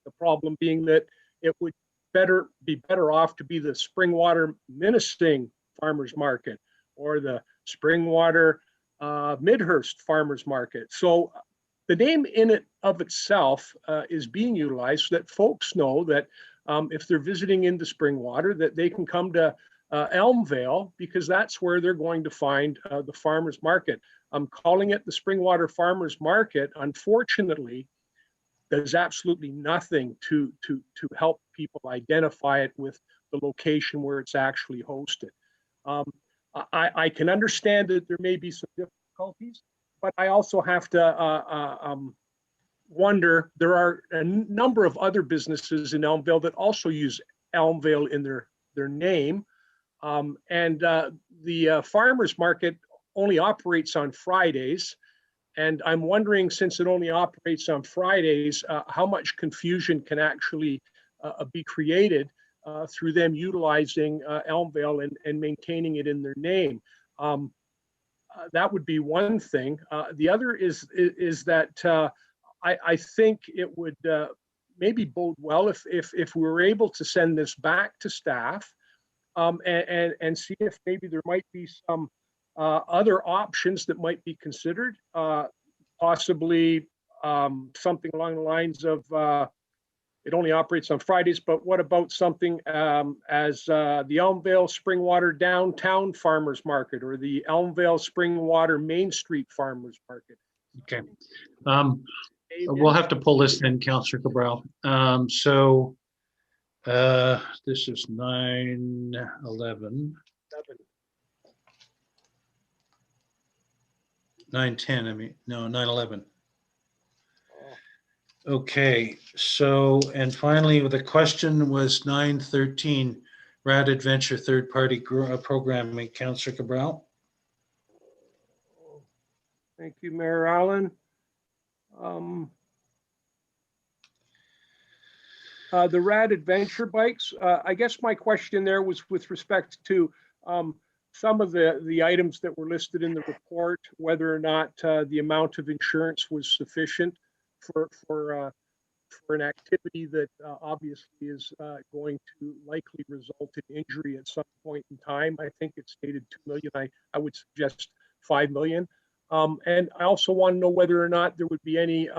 The problem being that it would be better off to be the Springwater Minnesting Farmers Market or the Springwater Midhurst Farmers Market. So the name in it of itself is being utilized so that folks know that if they're visiting into Springwater, that they can come to Elmdale, because that's where they're going to find the farmers market. Calling it the Springwater Farmers Market, unfortunately, does absolutely nothing to help people identify it with the location where it's actually hosted. I can understand that there may be some difficulties, but I also have to wonder, there are a number of other businesses in Elmdale that also use Elmdale in their name. The farmers market only operates on Fridays. And I'm wondering, since it only operates on Fridays, how much confusion can actually be created through them utilizing Elmdale and maintaining it in their name. That would be one thing. The other is that I think it would maybe bode well if we were able to send this back to staff and see if maybe there might be some other options that might be considered, possibly something along the lines of it only operates on Fridays, but what about something as the Elmdale Springwater Downtown Farmers Market or the Elmdale Springwater Main Street Farmers Market? Okay. We'll have to pull this in, Councillor Cabral. This is 9/11. 9/10, I mean, no, 9/11. Okay, so, and finally, the question was 9/13, Rad Adventure third-party programming, Councillor Cabral. Thank you, Mayor Allen. the RAD adventure bikes. I guess my question there was with respect to some of the items that were listed in the report, whether or not the amount of insurance was sufficient for an activity that obviously is going to likely result in injury at some point in time. I think it's stated 2 million. I would suggest 5 million. And I also want to know whether or not there would be any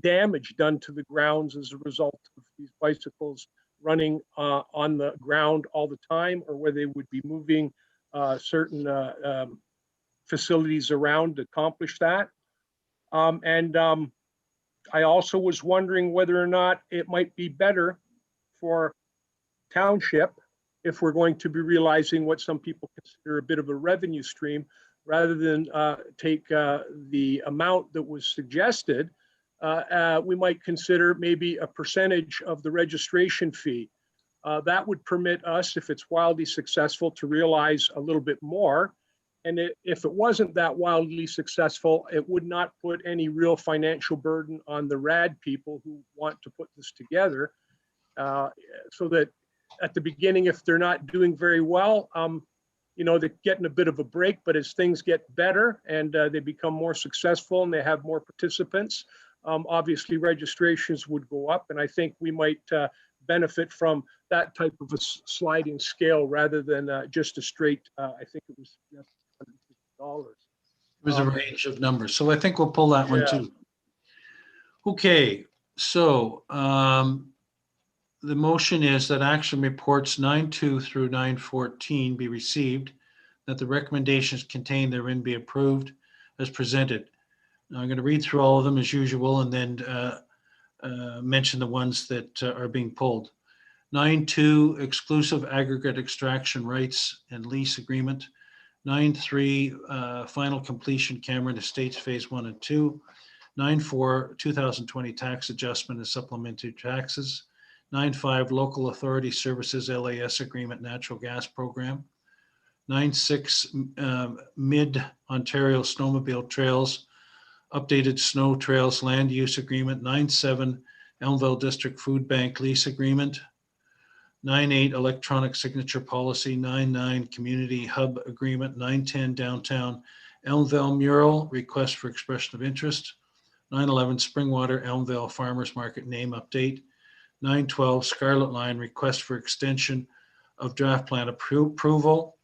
damage done to the grounds as a result of these bicycles running on the ground all the time, or whether they would be moving certain facilities around to accomplish that. I also was wondering whether or not it might be better for township, if we're going to be realizing what some people consider a bit of a revenue stream, rather than take the amount that was suggested, we might consider maybe a percentage of the registration fee. That would permit us, if it's wildly successful, to realize a little bit more. And if it wasn't that wildly successful, it would not put any real financial burden on the RAD people who want to put this together. So that at the beginning, if they're not doing very well, you know, they're getting a bit of a break, but as things get better and they become more successful and they have more participants, obviously registrations would go up. And I think we might benefit from that type of a sliding scale rather than just a straight, I think it was $150. There's a range of numbers. So I think we'll pull that one too. Okay, so the motion is that action reports 9.2 through 9.14 be received, that the recommendations contained therein be approved as presented. Now I'm going to read through all of them as usual and then mention the ones that are being pulled. 9.2, exclusive aggregate extraction rights and lease agreement. 9.3, final completion Cameron Estates Phase 1 and 2. 9.4, 2020 tax adjustment and supplementary taxes. 9.5, local authority services LAS agreement natural gas program. 9.6, mid Ontario snowmobile trails, updated snow trails land use agreement. 9.7, Elmdale District Food Bank lease agreement. 9.8, electronic signature policy. 9.9, community hub agreement. 9.10, downtown Elmdale mural request for expression of interest. 9.11, Springwater Elmdale Farmers Market name update. 9.12, Scarlet Line request for extension of draft plan approval.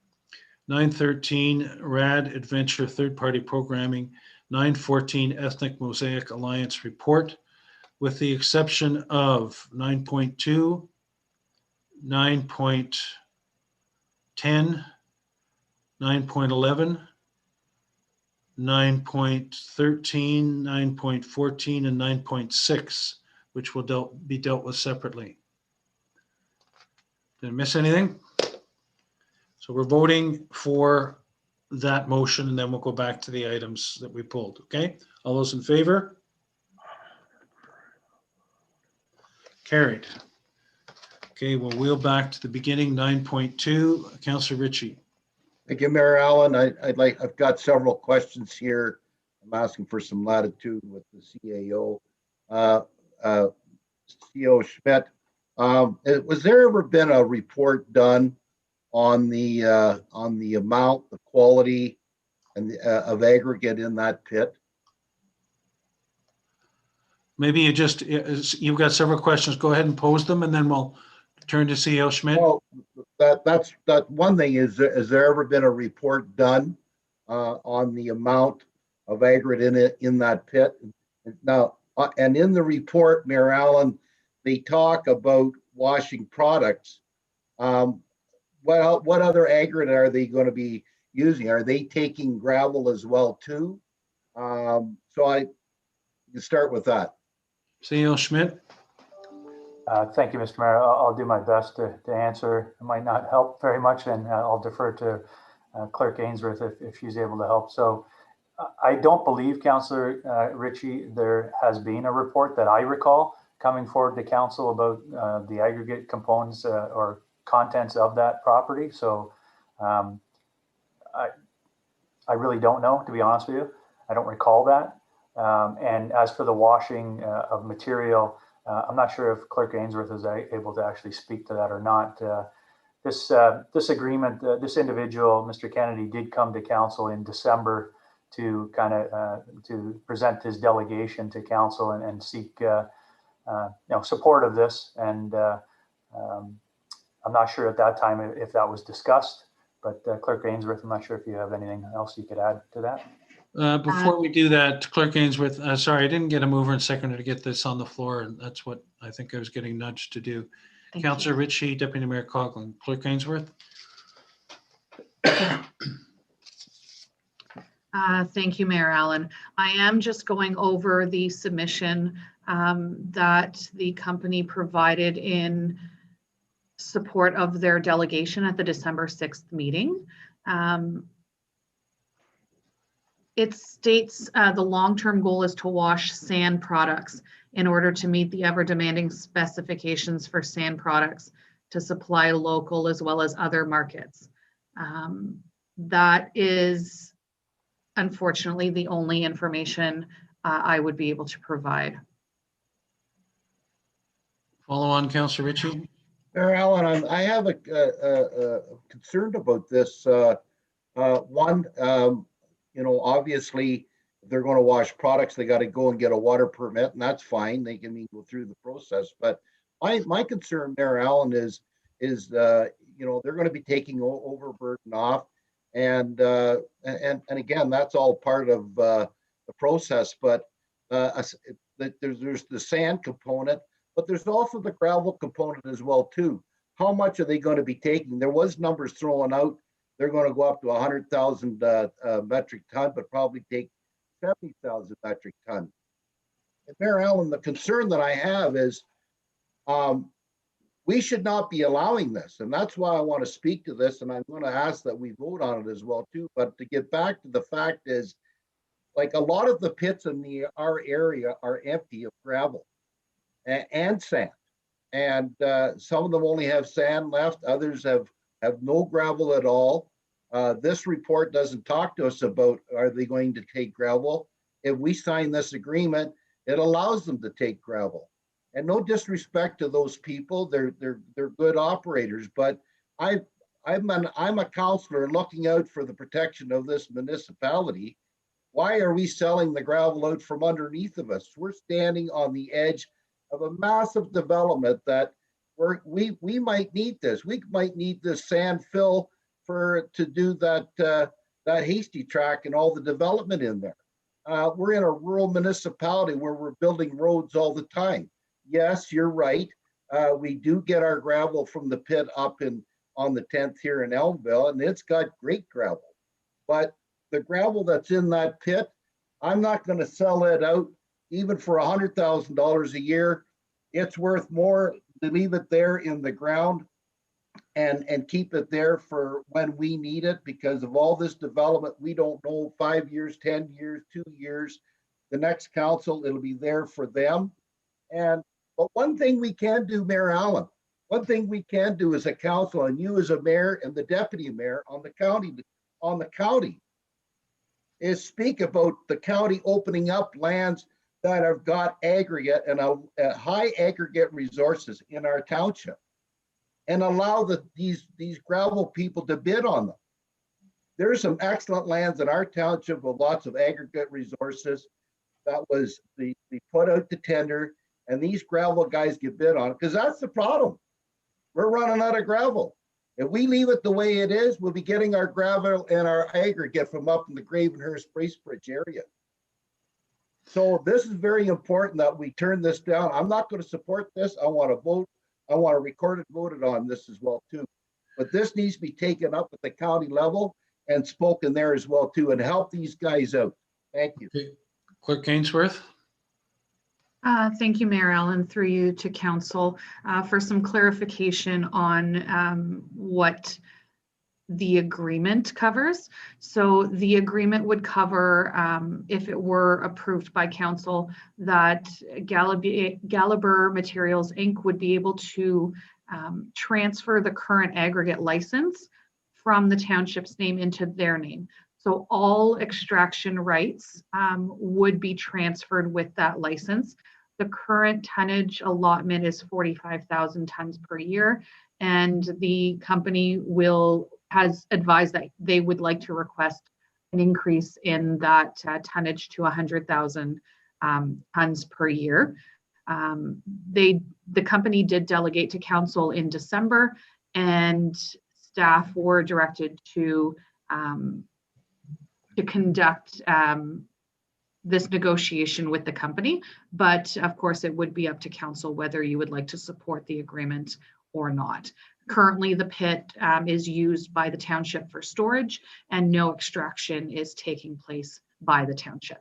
9.13, RAD Adventure third-party programming. 9.14, Ethnic Mosaic Alliance report, with the exception of 9.2, 9.10, 9.11, 9.13, 9.14, and 9.6, which will be dealt with separately. Did I miss anything? So we're voting for that motion, and then we'll go back to the items that we pulled, okay? All those in favor? Carried. Okay, we'll wheel back to the beginning, 9.2, Councillor Ritchie. Thank you, Mayor Allen. I've got several questions here. I'm asking for some latitude with the CAO. CO Schmidt, was there ever been a report done on the amount, the quality, and of aggregate in that pit? Maybe you've got several questions. Go ahead and pose them, and then we'll turn to CEO Schmidt. Well, that's one thing. Is there ever been a report done on the amount of aggregate in that pit? Now, and in the report, Mayor Allen, they talk about washing products. What other aggregate are they going to be using? Are they taking gravel as well too? So you start with that. CEO Schmidt. Thank you, Mr. Mayor. I'll do my best to answer. It might not help very much, and I'll defer to Clerk Ainsworth if she's able to help. So I don't believe, Councillor Ritchie, there has been a report that I recall coming forward to council about the aggregate components or contents of that property. So I really don't know, to be honest with you. I don't recall that. And as for the washing of material, I'm not sure if Clerk Ainsworth is able to actually speak to that or not. This agreement, this individual, Mr. Kennedy, did come to council in December to kind of to present his delegation to council and seek support of this. And I'm not sure at that time if that was discussed, but Clerk Ainsworth, I'm not sure if you have anything else you could add to that. Before we do that, Clerk Ainsworth, sorry, I didn't get a mover and seconder to get this on the floor, and that's what I think I was getting nudged to do. Councillor Ritchie, Deputy Mayor Coughlin. Clerk Ainsworth. Thank you, Mayor Allen. I am just going over the submission that the company provided in support of their delegation at the December 6th meeting. It states the long-term goal is to wash sand products in order to meet the ever-demanding specifications for sand products to supply local as well as other markets. That is unfortunately the only information I would be able to provide. Follow on, Councillor Ritchie. Mayor Allen, I have a concern about this. One, obviously, if they're going to wash products, they got to go and get a water permit, and that's fine. They can go through the process. But my concern, Mayor Allen, is they're going to be taking overburden off, and again, that's all part of the process. But there's the sand component. But there's also the gravel component as well, too. How much are they going to be taking? There was numbers thrown out. They're going to go up to 100,000 metric ton, but probably take 70,000 metric ton. And Mayor Allen, the concern that I have is we should not be allowing this. And that's why I want to speak to this. And I'm going to ask that we vote on it as well, too. But to get back to the fact is, like, a lot of the pits in our area are empty of gravel and sand, and some of them only have sand left. Others have no gravel at all. This report doesn't talk to us about are they going to take gravel. If we sign this agreement, it allows them to take gravel. And no disrespect to those people, they're good operators. But I'm a councillor looking out for the protection of this municipality. Why are we selling the gravel out from underneath of us? We're standing on the edge of a massive development that we might need this. We might need this sand fill to do that hasty track and all the development in there. We're in a rural municipality where we're building roads all the time. Yes, you're right. We do get our gravel from the pit up on the 10th here in Elmdale, and it's got great gravel. But the gravel that's in that pit, I'm not going to sell it out even for $100,000 a year. It's worth more to leave it there in the ground and keep it there for when we need it, because of all this development. We don't know 5 years, 10 years, 2 years. The next council, it'll be there for them. But one thing we can do, Mayor Allen, one thing we can do as a council, and you as a mayor and the deputy mayor on the county, is speak about the county opening up lands that have got aggregate and a high aggregate resources in our township, and allow these gravel people to bid on them. There's some excellent lands in our township with lots of aggregate resources that was they put out to tender, and these gravel guys get bid on it, because that's the problem. We're running out of gravel. If we leave it the way it is, we'll be getting our gravel and our aggregate from up in the Gravenhurst Bracebridge area. So this is very important that we turn this down. I'm not going to support this. I want to vote. I want to record it, voted on this as well too. But this needs to be taken up at the county level and spoken there as well too, and help these guys out. Thank you. Okay. Clerk Ainsworth. Thank you, Mayor Allen, through you to council for some clarification on what the agreement covers. So the agreement would cover, if it were approved by council, that Gallagher Materials Inc. would be able to transfer the current aggregate license from the township's name into their name. So all extraction rights would be transferred with that license. The current tonnage allotment is 45,000 tons per year, and the company has advised that they would like to request an increase in that tonnage to 100,000 tons per year. The company did delegate to council in December, and staff were directed to conduct this negotiation with the company, but of course it would be up to council whether you would like to support the agreement or not. Currently, the pit is used by the township for storage, and no extraction is taking place by the township.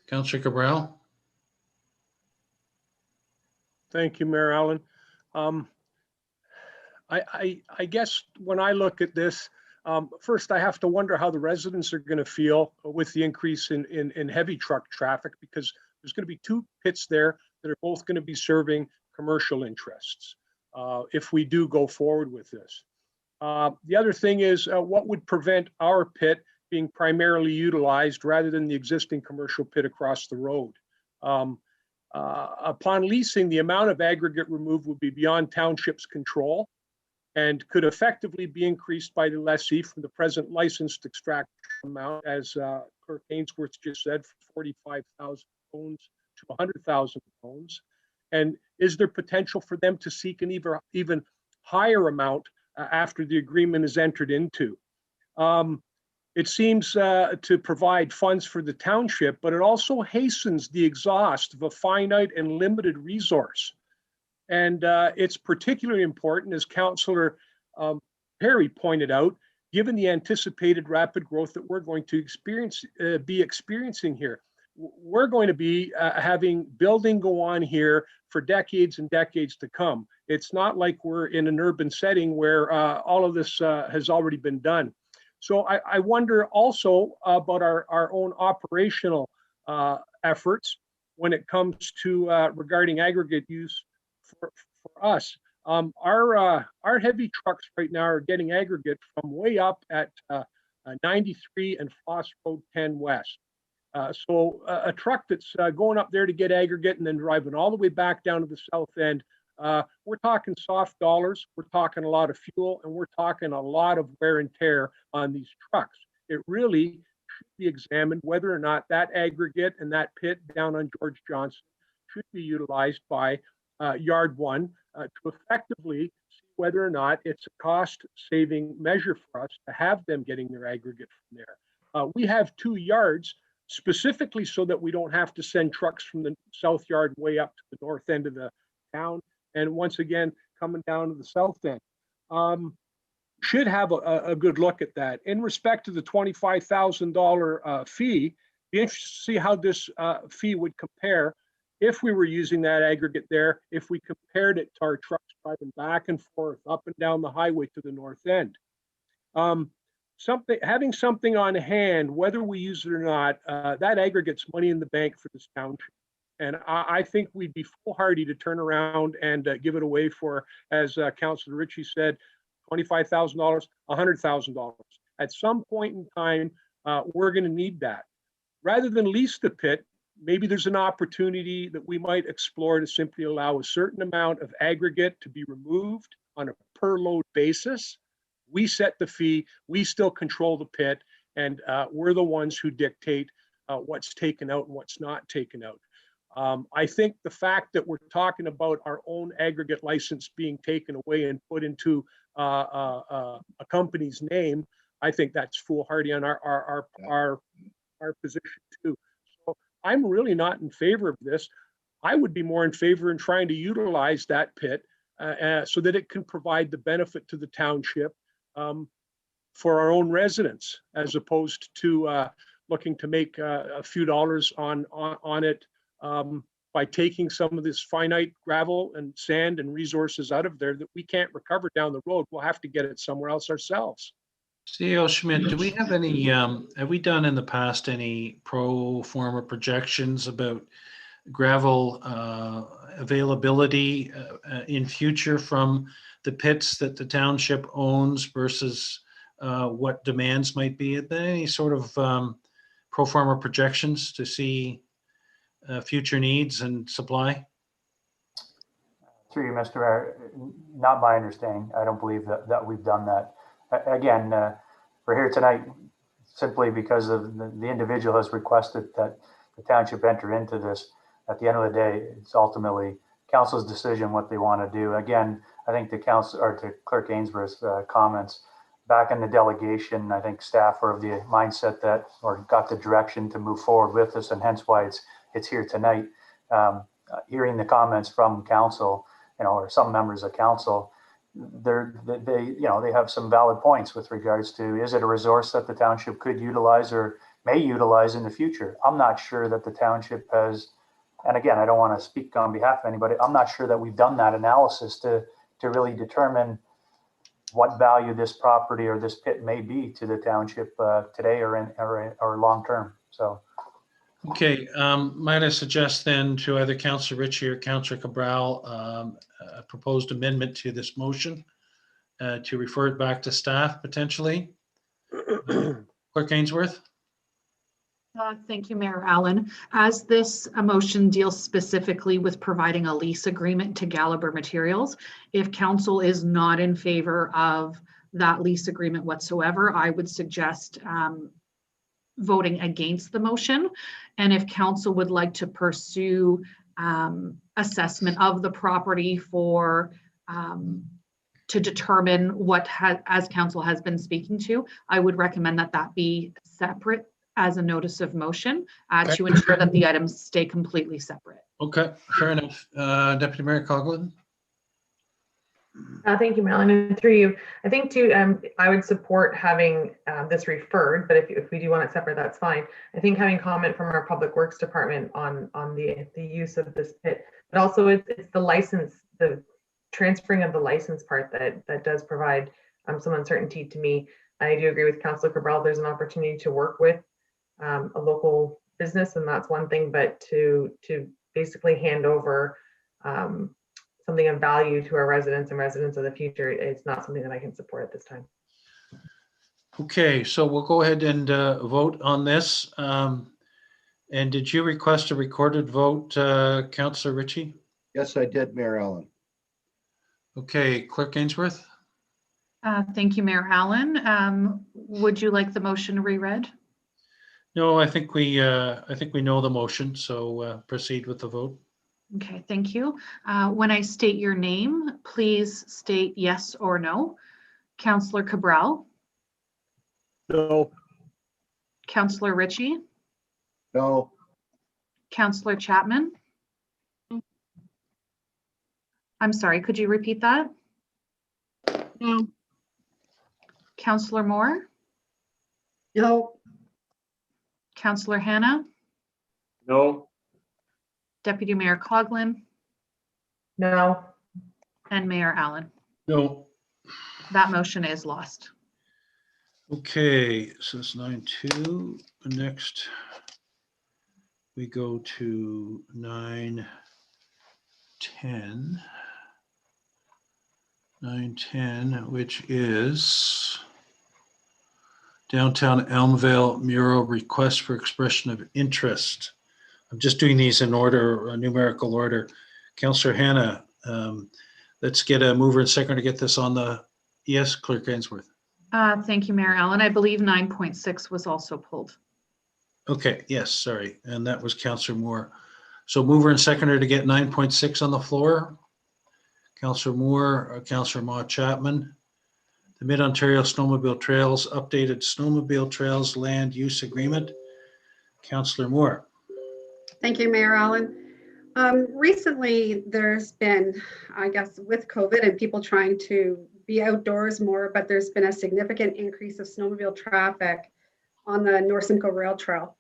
Councillor Cabral? Thank you, Mayor Allen. I guess when I look at this, first I have to wonder how the residents are going to feel with the increase in heavy truck traffic, because there's going to be two pits there that are both going to be serving commercial interests if we do go forward with this. The other thing is what would prevent our pit being primarily utilized rather than the existing commercial pit across the road? Upon leasing, the amount of aggregate removed would be beyond township's control and could effectively be increased by the lessee from the present licensed extraction amount, as Clerk Ainsworth just said, from 45,000 tons to 100,000 tons. And is there potential for them to seek an even higher amount after the agreement is entered into? It seems to provide funds for the township, but it also hastens the exhaust of a finite and limited resource. And it's particularly important, as Councillor Perry pointed out, given the anticipated rapid growth that we're going to be experiencing here. We're going to be having building go on here for decades and decades to come. It's not like we're in an urban setting where all of this has already been done. So I wonder also about our own operational efforts when it comes to regarding aggregate use for us. Our heavy trucks right now are getting aggregate from way up at 93 and Foss Road 10 West. So a truck that's going up there to get aggregate and then driving all the way back down to the south end, we're talking soft dollars, we're talking a lot of fuel, and we're talking a lot of wear and tear on these trucks. It really should be examined whether or not that aggregate and that pit down on George Johnson should be utilized by Yard 1 to effectively see whether or not it's a cost-saving measure for us to have them getting their aggregate from there. We have 2 yards specifically so that we don't have to send trucks from the south yard way up to the north end of the town, and once again coming down to the south end. Should have a good look at that. In respect to the $25,000 fee, be interested to see how this fee would compare if we were using that aggregate there, if we compared it to our trucks driving back and forth up and down the highway to the north end. Having something on hand, whether we use it or not, that aggregates money in the bank for this township. And I think we'd be foolhardy to turn around and give it away for, as Councillor Ritchie said, $25,000, $100,000. At some point in time, we're going to need that. Rather than lease the pit, maybe there's an opportunity that we might explore to simply allow a certain amount of aggregate to be removed on a per load basis. We set the fee, we still control the pit, and we're the ones who dictate what's taken out and what's not taken out. I think the fact that we're talking about our own aggregate license being taken away and put into a company's name, I think that's foolhardy on our position too. So I'm really not in favor of this. I would be more in favor in trying to utilize that pit so that it can provide the benefit to the township for our own residents, as opposed to looking to make a few dollars on it by taking some of this finite gravel and sand and resources out of there that we can't recover down the road. We'll have to get it somewhere else ourselves. CEO Schmidt, do we have any, have we done in the past any pro forma projections about gravel availability in future from the pits that the township owns versus what demands might be? Are there any sort of pro forma projections to see future needs and supply? Through you, Mr. Mayor, not my understanding. I don't believe that we've done that. Again, we're here tonight simply because of the individual has requested that the township enter into this. At the end of the day, it's ultimately council's decision what they want to do. Again, I think to council or to Clerk Ainsworth's comments, back in the delegation, I think staff are of the mindset that, or got the direction to move forward with this, and hence why it's here tonight. Hearing the comments from council, or some members of council, they have some valid points with regards to, is it a resource that the township could utilize or may utilize in the future? I'm not sure that the township has, and again, I don't want to speak on behalf of anybody, I'm not sure that we've done that analysis to really determine what value this property or this pit may be to the township today or long term. So. Okay, might I suggest then to either Councillor Ritchie or Councillor Cabral a proposed amendment to this motion to refer it back to staff potentially? Clerk Ainsworth? Thank you, Mayor Allen. As this motion deals specifically with providing a lease agreement to Gallagher Materials, if council is not in favor of that lease agreement whatsoever, I would suggest voting against the motion. And if council would like to pursue assessment of the property for to determine what as council has been speaking to, I would recommend that be separate as a notice of motion to ensure that the items stay completely separate. Okay, fair enough. Deputy Mayor Coughlin? Thank you, Marilyn. And through you, I think too, I would support having this referred, but if we do want it separate, that's fine. I think having comment from our Public Works Department on the use of this pit, but also it's the license, the transferring of the license part that does provide some uncertainty to me. I do agree with Councillor Cabral. There's an opportunity to work with a local business, and that's one thing, but to basically hand over something of value to our residents and residents of the future, it's not something that I can support at this time. Okay, so we'll go ahead and vote on this. And did you request a recorded vote, Councillor Ritchie? Yes, I did, Mayor Allen. Okay, Clerk Ainsworth? Thank you, Mayor Allen. Would you like the motion reread? No, I think we know the motion, so proceed with the vote. Okay, thank you. When I state your name, please state yes or no. Councillor Cabral? No. Councillor Ritchie? No. Councillor Chapman? I'm sorry, could you repeat that? No. Councillor Moore? No. Councillor Hannah? No. Deputy Mayor Coughlin? No. And Mayor Allen? No. That motion is lost. Okay, so it's 9-2. Next, we go to 9-10. 9-10, which is Downtown Elmdale mural request for expression of interest. I'm just doing these in order, numerical order. Councillor Hannah, let's get a mover and second to get this on the, yes, Clerk Ainsworth. Thank you, Mayor Allen. I believe 9.6 was also pulled. Okay, yes, sorry. And that was Councillor Moore. So mover and seconder to get 9.6 on the floor. Councillor Moore, Councillor Ma Chapman. The Mid-Ontario Snowmobile Trails Updated Snowmobile Trails Land Use Agreement. Councillor Moore. Thank you, Mayor Allen. Recently, there's been, I guess, with COVID and people trying to be outdoors more, but there's been a significant increase of snowmobile traffic on the North Simcoe Rail Trail.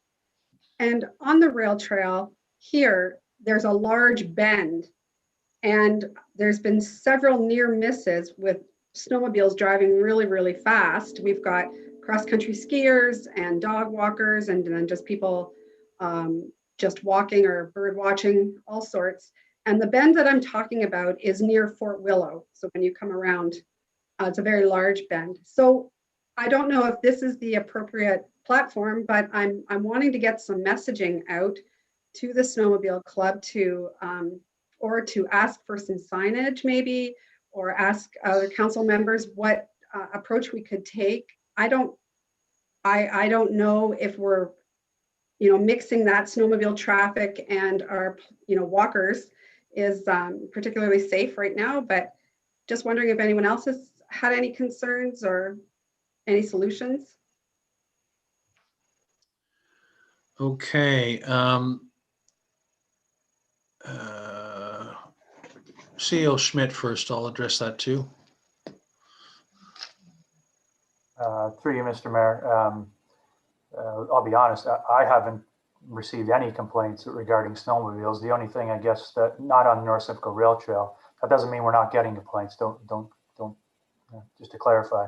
And on the rail trail here, there's a large bend, and there's been several near misses with snowmobiles driving really, really fast. We've got cross-country skiers and dog walkers, and then just people just walking or bird watching, all sorts. And the bend that I'm talking about is near Fort Willow. So when you come around, it's a very large bend. So I don't know if this is the appropriate platform, but I'm wanting to get some messaging out to the snowmobile club to, or to ask for some signage maybe, or ask other council members what approach we could take. I don't know if we're, mixing that snowmobile traffic and our, walkers is particularly safe right now, but just wondering if anyone else has had any concerns or any solutions. Okay. CEO Schmidt first, I'll address that too. Through you, Mr. Mayor, I'll be honest, I haven't received any complaints regarding snowmobiles. The only thing, I guess, that not on North Simcoe Rail Trail. That doesn't mean we're not getting complaints. Don't. Just to clarify,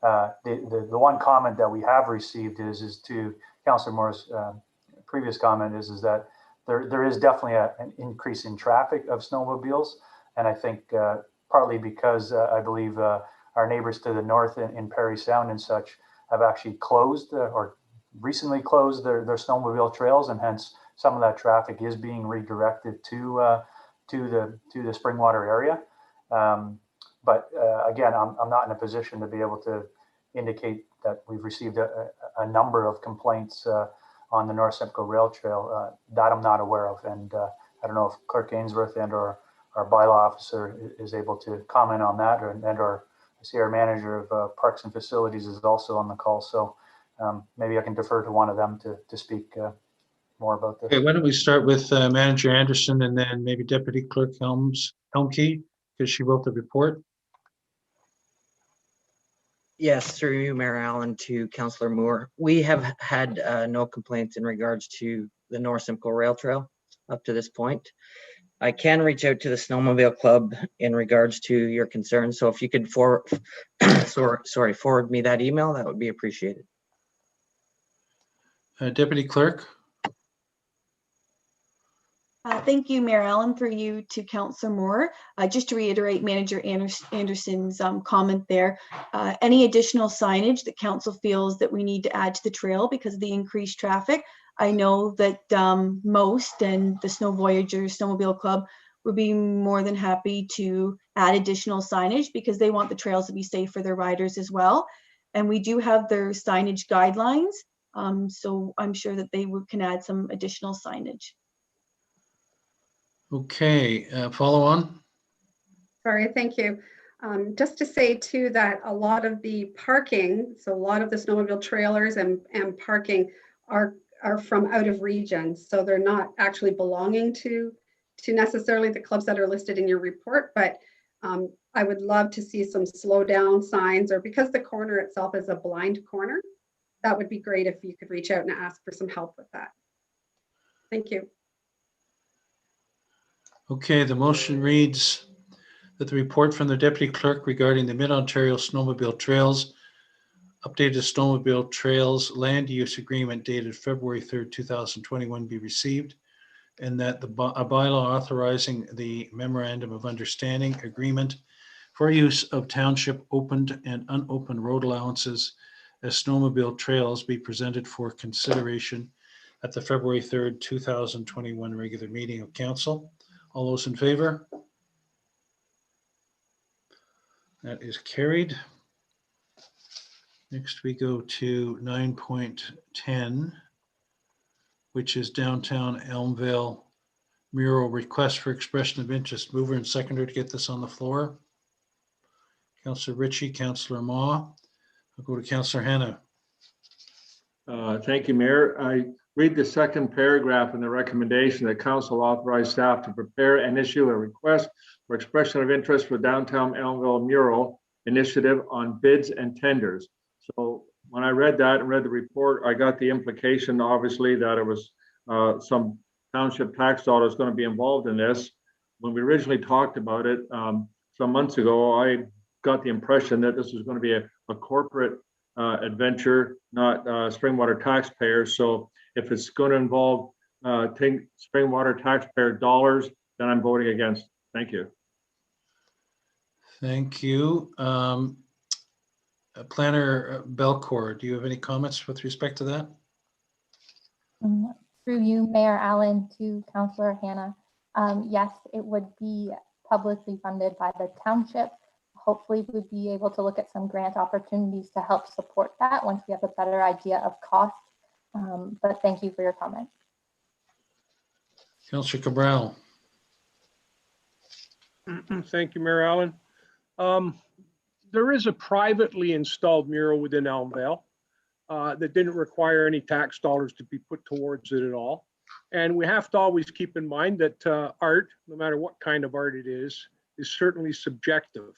the one comment that we have received is to Councillor Moore's previous comment is that there is definitely an increase in traffic of snowmobiles, and I think partly because I believe our neighbors to the north in Perry Sound and such have actually closed or recently closed their snowmobile trails, and hence some of that traffic is being redirected to the Springwater area. But again, I'm not in a position to be able to indicate that we've received a number of complaints on the North Simcoe Rail Trail that I'm not aware of, and I don't know if Clerk Ainsworth and or our bylaw officer is able to comment on that, or I see our manager of Parks and Facilities is also on the call, so maybe I can defer to one of them to speak more about this. Okay, why don't we start with Manager Anderson and then maybe Deputy Clerk Helmke, because she wrote the report. Yes, through you, Mayor Allen, to Councillor Moore. We have had no complaints in regards to the North Simcoe Rail Trail up to this point. I can reach out to the Snowmobile Club in regards to your concerns. So if you could forward me that email, that would be appreciated. Deputy Clerk. Thank you, Mayor Allen, through you to Councillor Moore. Just to reiterate Manager Anderson's comment there, any additional signage that council feels that we need to add to the trail because of the increased traffic, I know that most and the Snow Voyagers Snowmobile Club would be more than happy to add additional signage because they want the trails to be safe for their riders as well. And we do have their signage guidelines, so I'm sure that they can add some additional signage. Okay, follow on. Sorry, thank you. Just to say too that a lot of the parking, so a lot of the snowmobile trailers and parking are from out of region, so they're not actually belonging to necessarily the clubs that are listed in your report, but I would love to see some slow down signs, or because the corner itself is a blind corner, that would be great if you could reach out and ask for some help with that. Thank you. Okay, the motion reads that the report from the Deputy Clerk regarding the Mid-Ontario Snowmobile Trails, updated Snowmobile Trails Land Use Agreement dated February 3rd, 2021 be received, and that a bylaw authorizing the Memorandum of Understanding Agreement for use of township opened and unopened road allowances as snowmobile trails be presented for consideration at the February 3rd, 2021 regular meeting of Council. All those in favor? That is carried. Next, we go to 9.10, which is downtown Elmdale mural request for expression of interest. Mover and seconder to get this on the floor. Councillor Ritchie, Councillor Ma. I'll go to Councillor Hanna. Thank you, Mayor. I read the second paragraph in the recommendation that council authorize staff to prepare and issue a request for expression of interest for downtown Elmdale mural initiative on bids and tenders. So when I read that and read the report, I got the implication, obviously, that it was some township tax dollars going to be involved in this. When we originally talked about it some months ago, I got the impression that this was going to be a corporate adventure, not Springwater taxpayers. So if it's going to involve Springwater taxpayer dollars, then I'm voting against. Thank you. Thank you. Planner Belcourt, do you have any comments with respect to that? Through through you, Mayor Allen, to Councillor Hannah. Yes, it would be publicly funded by the township. Hopefully we'd be able to look at some grant opportunities to help support that once we have a better idea of cost. But thank you for your comment. Councillor Cabral. Thank you, Mayor Allen. There is a privately installed mural within Elmdale that didn't require any tax dollars to be put towards it at all. And we have to always keep in mind that art, no matter what kind of art it is certainly subjective.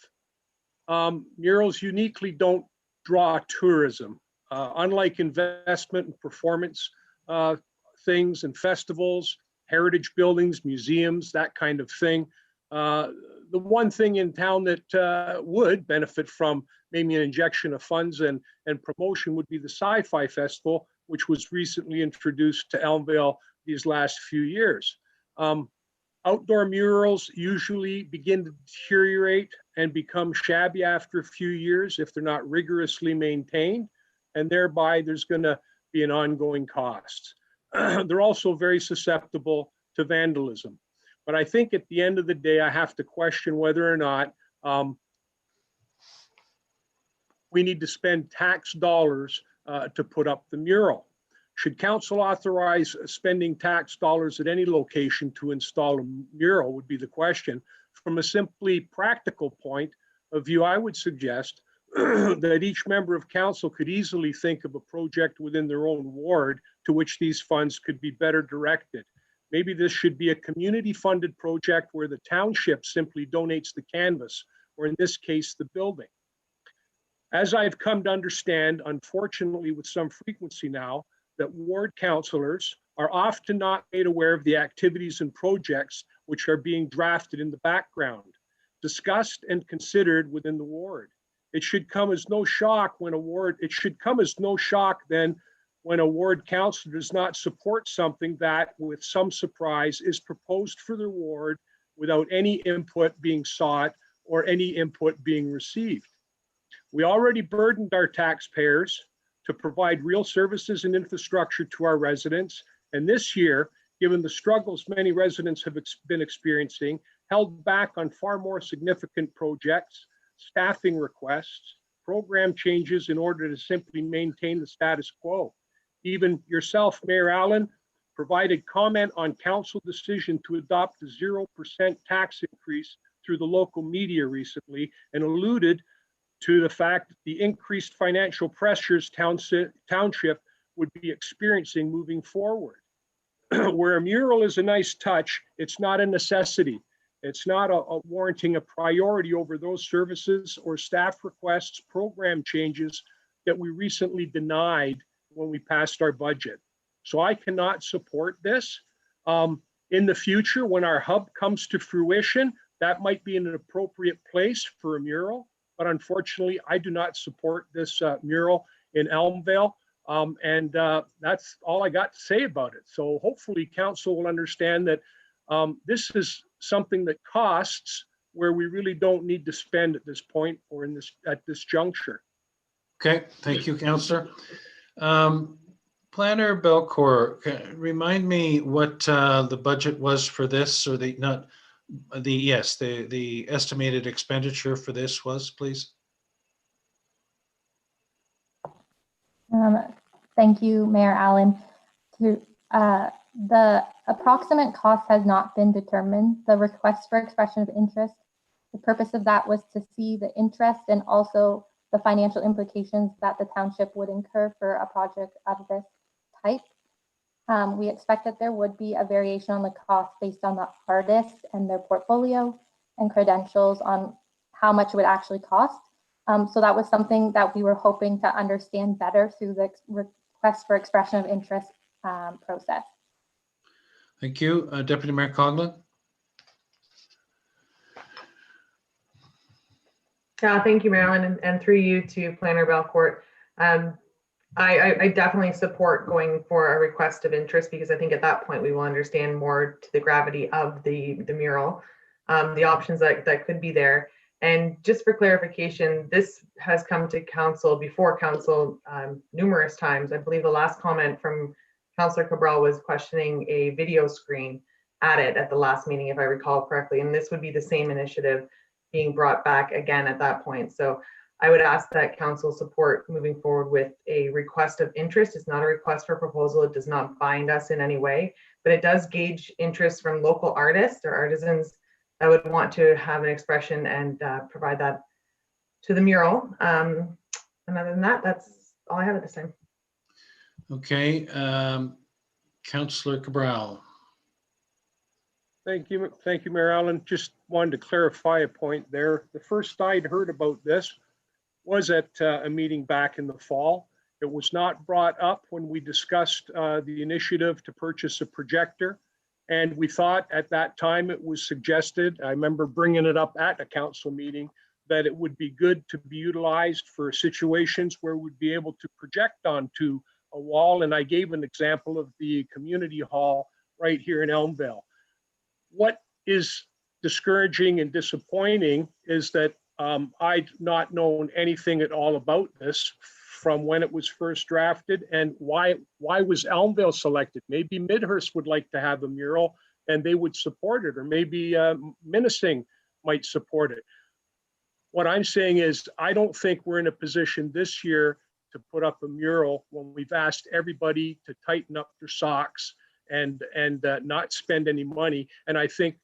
Murals uniquely don't draw tourism. Unlike investment and performance things and festivals, heritage buildings, museums, that kind of thing, the one thing in town that would benefit from maybe an injection of funds and promotion would be the Sci-Fi Festival, which was recently introduced to Elmdale these last few years. Outdoor murals usually begin to deteriorate and become shabby after a few years if they're not rigorously maintained, and thereby there's going to be an ongoing cost. They're also very susceptible to vandalism. But I think at the end of the day, I have to question whether or not we need to spend tax dollars to put up the mural. Should council authorize spending tax dollars at any location to install a mural would be the question. From a simply practical point of view, I would suggest that each member of council could easily think of a project within their own ward to which these funds could be better directed. Maybe this should be a community-funded project where the township simply donates the canvas, or in this case, the building. As I've come to understand, unfortunately with some frequency now, that ward councillors are often not made aware of the activities and projects which are being drafted in the background, discussed and considered within the ward. It should come as no shock when when a ward councillor does not support something that, with some surprise, is proposed for their ward without any input being sought or any input being received. We already burdened our taxpayers to provide real services and infrastructure to our residents. And this year, given the struggles many residents have been experiencing, held back on far more significant projects, staffing requests, program changes in order to simply maintain the status quo. Even yourself, Mayor Allen, provided comment on council decision to adopt a 0% tax increase through the local media recently and alluded to the fact that the increased financial pressures township would be experiencing moving forward. Where a mural is a nice touch, it's not a necessity. It's not warranting a priority over those services or staff requests, program changes that we recently denied when we passed our budget. So I cannot support this. In the future, when our hub comes to fruition, that might be an appropriate place for a mural. But unfortunately, I do not support this mural in Elmdale. And that's all I got to say about it. So hopefully council will understand that this is something that costs where we really don't need to spend at this point or at this juncture. Okay, thank you, Councillor. Planner Belcourt, remind me what the budget was for this, or the estimated expenditure for this was, please. Thank you, Mayor Allen. The approximate cost has not been determined. The request for expression of interest, the purpose of that was to see the interest and also the financial implications that the township would incur for a project of this type. We expect that there would be a variation on the cost based on the artist and their portfolio and credentials on how much it would actually cost. So that was something that we were hoping to understand better through the request for expression of interest process. Thank you. Deputy Mayor Coughlin. Thank you, Marilyn, and through you to Planner Belcourt. I definitely support going for a request of interest, because I think at that point we will understand more to the gravity of the mural, the options that could be there. And just for clarification, this has come to council, before council, numerous times. I believe the last comment from Councillor Cabral was questioning a video screen added at the last meeting, if I recall correctly, and this would be the same initiative being brought back again at that point. So I would ask that council support moving forward with a request of interest. It's not a request for proposal. It does not bind us in any way, but it does gauge interest from local artists or artisans that would want to have an expression and provide that to the mural. And other than that, that's all I have at this time. Okay, Councillor Cabral. Thank you, Mayor Allen. Just wanted to clarify a point there. The first I'd heard about this was at a meeting back in the fall. It was not brought up when we discussed the initiative to purchase a projector. And we thought at that time it was suggested, I remember bringing it up at a council meeting, that it would be good to be utilized for situations where we'd be able to project onto a wall. And I gave an example of the community hall right here in Elmdale. What is discouraging and disappointing is that I'd not known anything at all about this from when it was first drafted. And why was Elmdale selected? Maybe Midhurst would like to have a mural and they would support it, or maybe Minising might support it. What I'm saying is, I don't think we're in a position this year to put up a mural when we've asked everybody to tighten up their socks and not spend any money. And I think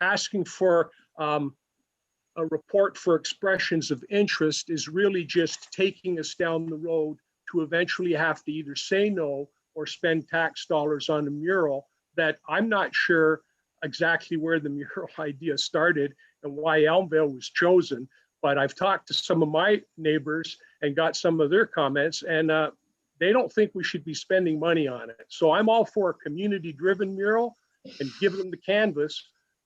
asking for a report for expressions of interest is really just taking us down the road to eventually have to either say no or spend tax dollars on a mural that I'm not sure exactly where the mural idea started and why Elmdale was chosen. But I've talked to some of my neighbors and got some of their comments, and they don't think we should be spending money on it. So I'm all for a community-driven mural and give them the canvas,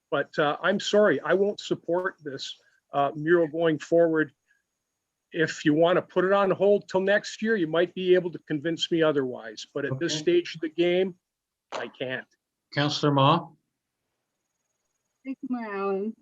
but I'm sorry, I won't support this mural going forward. If you want to put it on hold till next year, you might be able to convince me otherwise. But at this stage of the game, I can't. Councillor Ma. Thank you, Mayor Allen.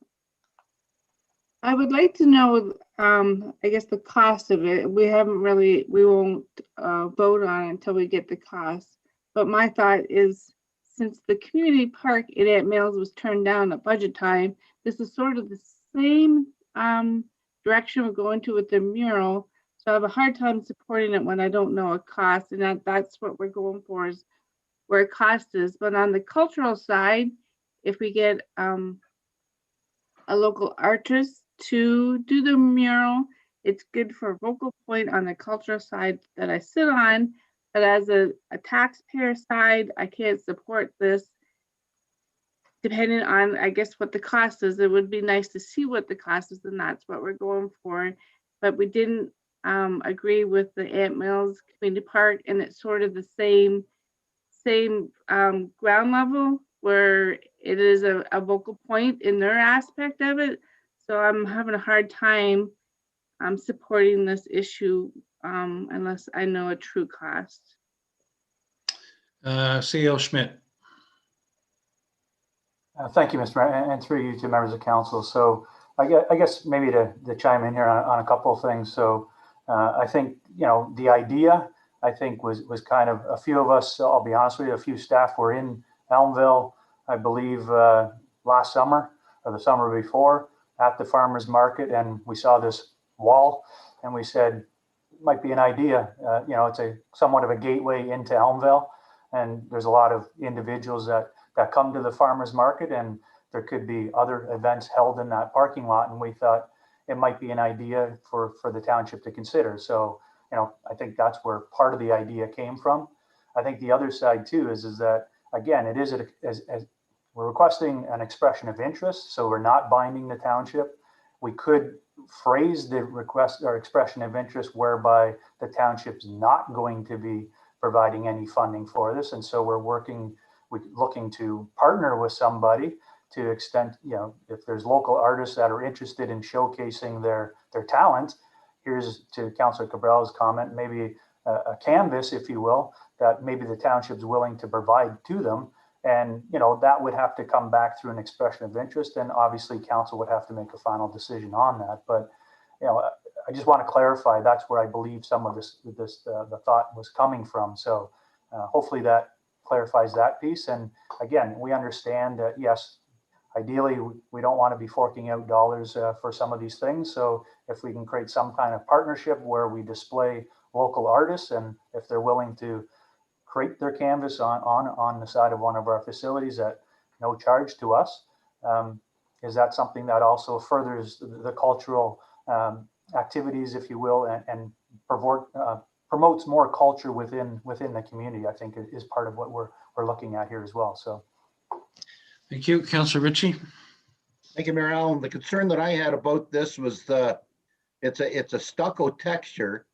I would like to know, I guess, the cost of it. We won't vote on it until we get the cost. But my thought is, since the community park in Aunt Mills was turned down at budget time, this is sort of the same direction we're going to with the mural. So I have a hard time supporting it when I don't know a cost, and that's what we're going for, is where cost is. But on the cultural side, if we get a local artist to do the mural, it's good for a focal point on the cultural side that I sit on. But as a taxpayer side, I can't support this. Depending on, I guess, what the cost is, it would be nice to see what the cost is, and that's what we're going for. But we didn't agree with the Aunt Mills Community Park, and it's sort of the same ground level where it is a vocal point in their aspect of it. So I'm having a hard time supporting this issue unless I know a true cost. C.L. Schmidt. Thank you, Mr. Mayor, and through you to members of council. So I guess maybe to chime in here on a couple of things. So I think, the idea, I think, was kind of, a few of us, I'll be honest with you, a few staff were in Elmdale, I believe, last summer or the summer before at the farmers market, and we saw this wall and we said, it might be an idea. It's a somewhat of a gateway into Elmdale, and there's a lot of individuals that come to the farmers market, and there could be other events held in that parking lot, and we thought it might be an idea for the township to consider. So, I think that's where part of the idea came from. I think the other side too is that, again, it is as we're requesting an expression of interest, so we're not binding the township. We could phrase the request or expression of interest whereby the township's not going to be providing any funding for this, and so we're looking to partner with somebody to extend, if there's local artists that are interested in showcasing their talent. Here's to Councillor Cabral's comment, maybe a canvas, if you will, that maybe the township's willing to provide to them. And, that would have to come back through an expression of interest, and obviously council would have to make a final decision on that. But, I just want to clarify, that's where I believe some of the thought was coming from. So hopefully that clarifies that piece. And again, we understand that, yes, ideally, we don't want to be forking out dollars for some of these things. So if we can create some kind of partnership where we display local artists, and if they're willing to create their canvas on the side of one of our facilities at no charge to us, is that something that also furthers the cultural activities, if you will, and promotes more culture within the community, I think is part of what we're looking at here as well. So. Thank you. Councillor Ritchie. Thank you, Mayor Allen. The concern that I had about this was it's a stucco texture,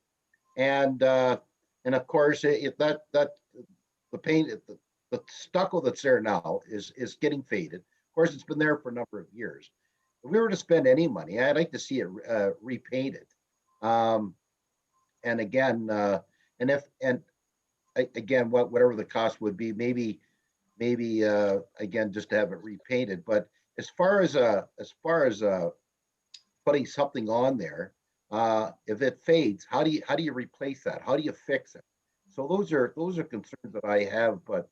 and of course the paint, the stucco that's there now is getting faded. Of course, it's been there for a number of years. If we were to spend any money, I'd like to see it repainted. And again, again, whatever the cost would be, maybe again, just to have it repainted. But as far as putting something on there, if it fades, how do you replace that? How do you fix it? So those are concerns that I have. But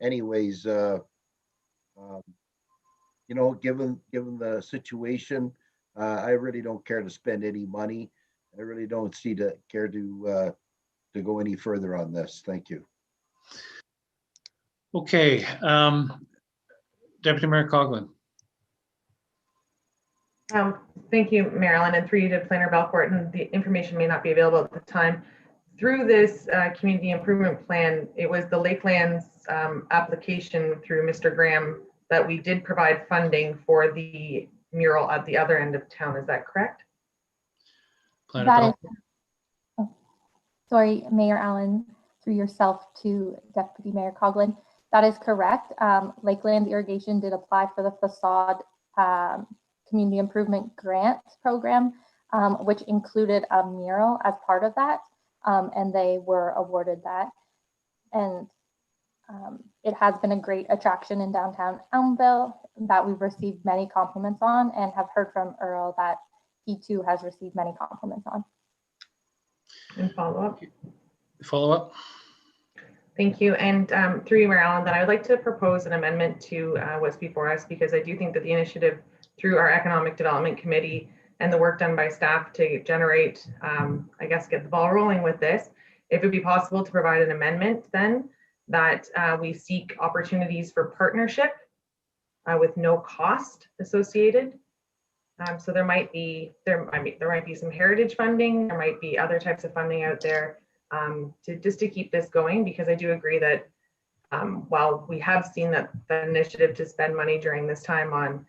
anyways, you know, given the situation, I really don't care to spend any money. I really don't care to go any further on this. Thank you. Okay, Deputy Mayor Coughlin. Thank you, Mayor Allen, and through you to Planner Belcourt, and the information may not be available at the time. Through this community improvement plan, it was the Lakelands application through Mr. Graham that we did provide funding for the mural at the other end of town. Is that correct? That is, sorry, Mayor Allen, through yourself to Deputy Mayor Coughlin. That is correct. Lakeland Irrigation did apply for the facade community improvement grant program, which included a mural as part of that, and they were awarded that. And it has been a great attraction in downtown Elmdale that we've received many compliments on, and have heard from Earl that he too has received many compliments on. And follow up. Follow up. Thank you. And through you, Mayor Allen, that I would like to propose an amendment to what's before us, because I do think that the initiative through our Economic Development Committee and the work done by staff to generate, I guess, get the ball rolling with this, if it would be possible to provide an amendment then that we seek opportunities for partnership with no cost associated. So there might be some heritage funding, there might be other types of funding out there to keep this going, because I do agree that while we have seen that the initiative to spend money during this time on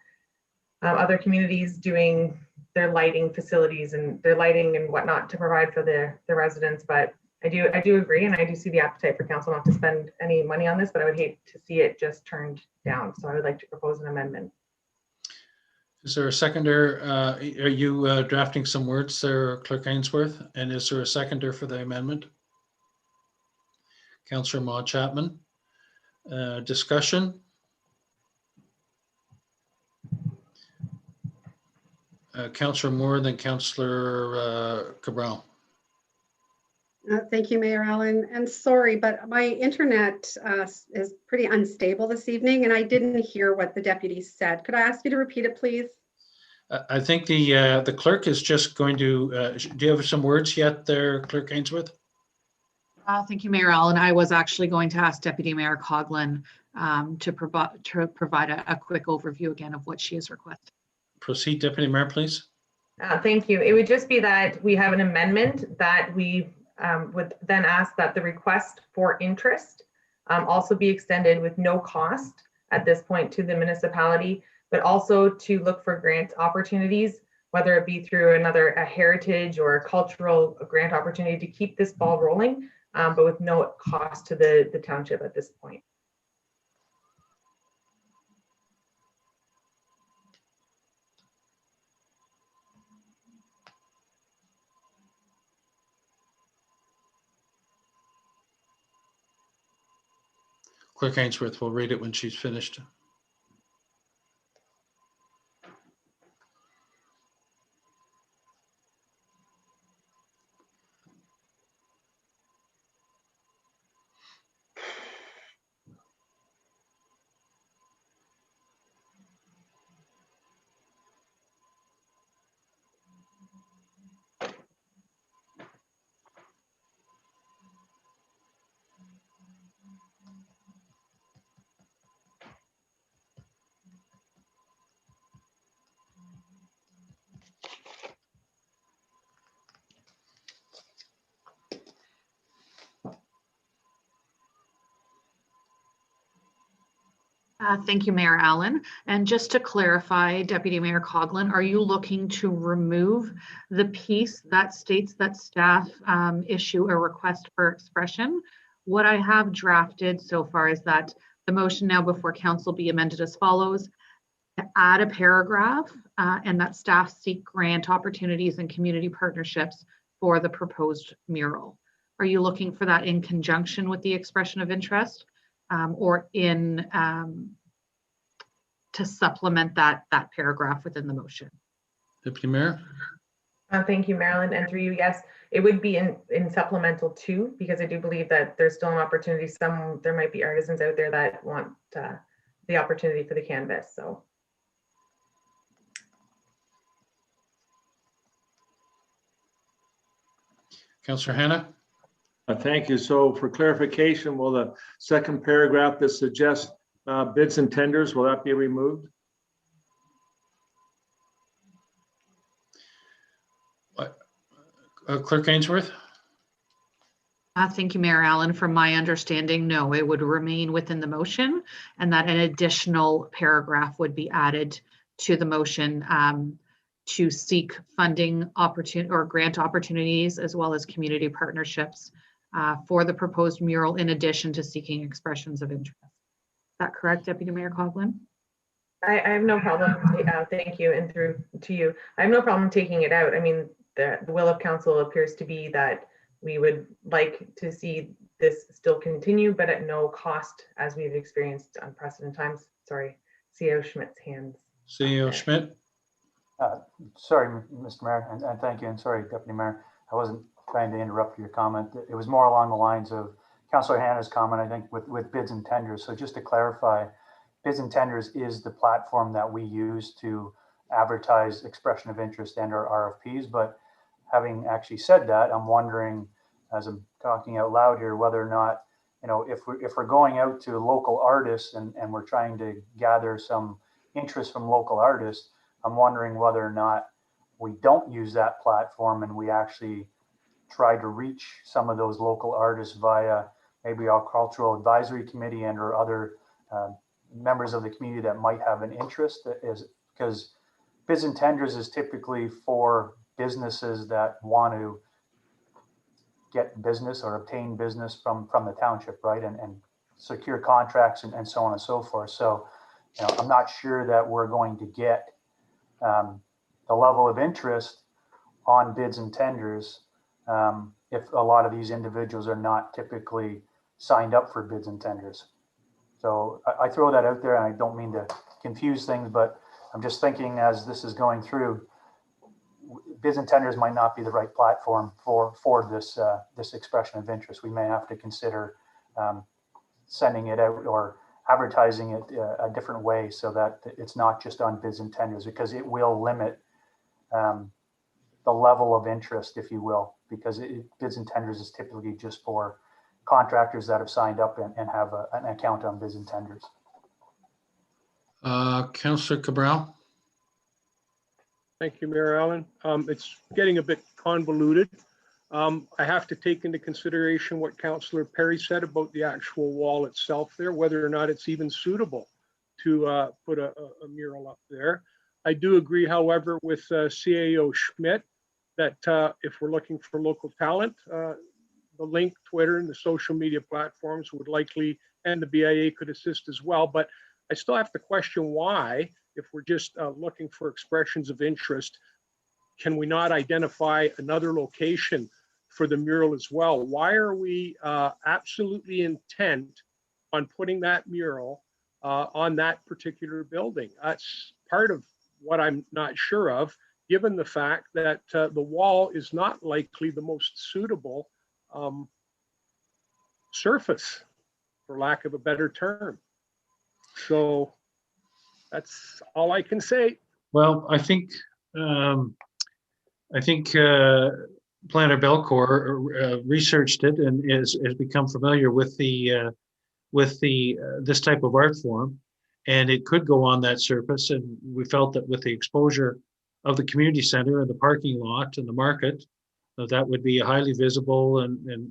other communities doing their lighting facilities and their lighting and whatnot to provide for the residents, but I do agree, and I do see the appetite for council not to spend any money on this, but I would hate to see it just turned down. So I would like to propose an amendment. Is there a seconder? Are you drafting some words there, Clerk Ainsworth? And is there a seconder for the amendment? Councillor Maud Chapman. Discussion? Councillor Moore, then Councillor Cabral. Thank you, Mayor Allen. And sorry, but my internet is pretty unstable this evening, and I didn't hear what the deputy said. Could I ask you to repeat it, please? I think the clerk is just going to, do you have some words yet there, Clerk Ainsworth? Thank you, Mayor Allen. I was actually going to ask Deputy Mayor Coughlin to provide a quick overview again of what she has requested. Proceed, Deputy Mayor, please. Thank you. It would just be that we have an amendment that we would then ask that the request for interest also be extended with no cost at this point to the municipality, but also to look for grant opportunities, whether it be through a heritage or a cultural grant opportunity, to keep this ball rolling, but with no cost to the township at this point. Clerk Ainsworth will read it when she's finished. Thank you, Mayor Allen. And just to clarify, Deputy Mayor Coughlin, are you looking to remove the piece that states that staff issue a request for expression? What I have drafted so far is that the motion now before council be amended as follows: to add a paragraph and that staff seek grant opportunities and community partnerships for the proposed mural. Are you looking for that in conjunction with the expression of interest or in to supplement that paragraph within the motion? Deputy Mayor? Thank you, Marilyn. And through you, yes, it would be in supplemental too, because I do believe that there's still an opportunity. There might be artisans out there that want the opportunity for the canvas. So. Councillor Hannah? Thank you. So for clarification, will the second paragraph that suggests bids and tenders, will that be removed? Clerk Ainsworth? Thank you, Mayor Allen. From my understanding, no, it would remain within the motion and that an additional paragraph would be added to the motion to seek funding opportunity or grant opportunities as well as community partnerships for the proposed mural in addition to seeking expressions of interest. Is that correct, Deputy Mayor Coughlin? I have no problem. Thank you. And through to you, I have no problem taking it out. I mean, the will of council appears to be that we would like to see this still continue, but at no cost, as we've experienced unprecedented times. Sorry, CEO Schmidt's hands. CEO Schmidt? Sorry, Mr. Mayor, and thank you, and sorry, Deputy Mayor. I wasn't trying to interrupt your comment. It was more along the lines of Councillor Hannah's comment, I think, with bids and tenders. So just to clarify, bids and tenders is the platform that we use to advertise expression of interest and our RFPs. But having actually said that, I'm wondering, as I'm talking out loud here, whether or not, if we're going out to local artists and we're trying to gather some interest from local artists, I'm wondering whether or not we don't use that platform and we actually try to reach some of those local artists via maybe our cultural advisory committee and or other members of the community that might have an interest, because bids and tenders is typically for businesses that want to get business or obtain business from the township, right? And secure contracts and so on and so forth. So, I'm not sure that we're going to get the level of interest on bids and tenders if a lot of these individuals are not typically signed up for bids and tenders. So I throw that out there, and I don't mean to confuse things, but I'm just thinking as this is going through, bids and tenders might not be the right platform for this expression of interest. We may have to consider sending it out or advertising it a different way so that it's not just on bids and tenders, because it will limit the level of interest, if you will, because bids and tenders is typically just for contractors that have signed up and have an account on bids and tenders. Councillor Cabral? Thank you, Mayor Allen. It's getting a bit convoluted. I have to take into consideration what Councillor Perry said about the actual wall itself there, whether or not it's even suitable to put a mural up there. I do agree, however, with CAO Schmidt that if we're looking for local talent, the link, Twitter, and the social media platforms would likely, and the BIA could assist as well. But I still have to question why, if we're just looking for expressions of interest, can we not identify another location for the mural as well? Why are we absolutely intent on putting that mural on that particular building? That's part of what I'm not sure of, given the fact that the wall is not likely the most suitable surface, for lack of a better term. So that's all I can say. Well, I think Planner Belcourt researched it and has become familiar with this type of art form, and it could go on that surface. And we felt that with the exposure of the community center and the parking lot and the market, that would be a highly visible and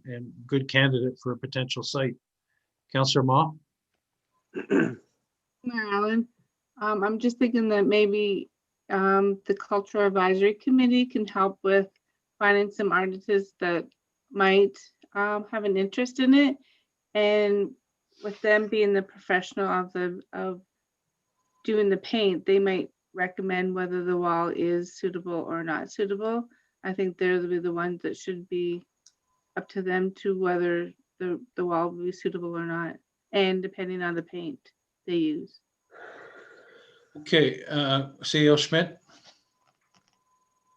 good candidate for a potential site. Councillor Ma? Mayor Allen, I'm just thinking that maybe the Cultural Advisory Committee can help with finding some artists that might have an interest in it, and with them being the professional of doing the paint, they might recommend whether the wall is suitable or not suitable. I think they're the ones that should be up to them to whether the wall will be suitable or not, and depending on the paint they use. Okay, CEO Schmidt.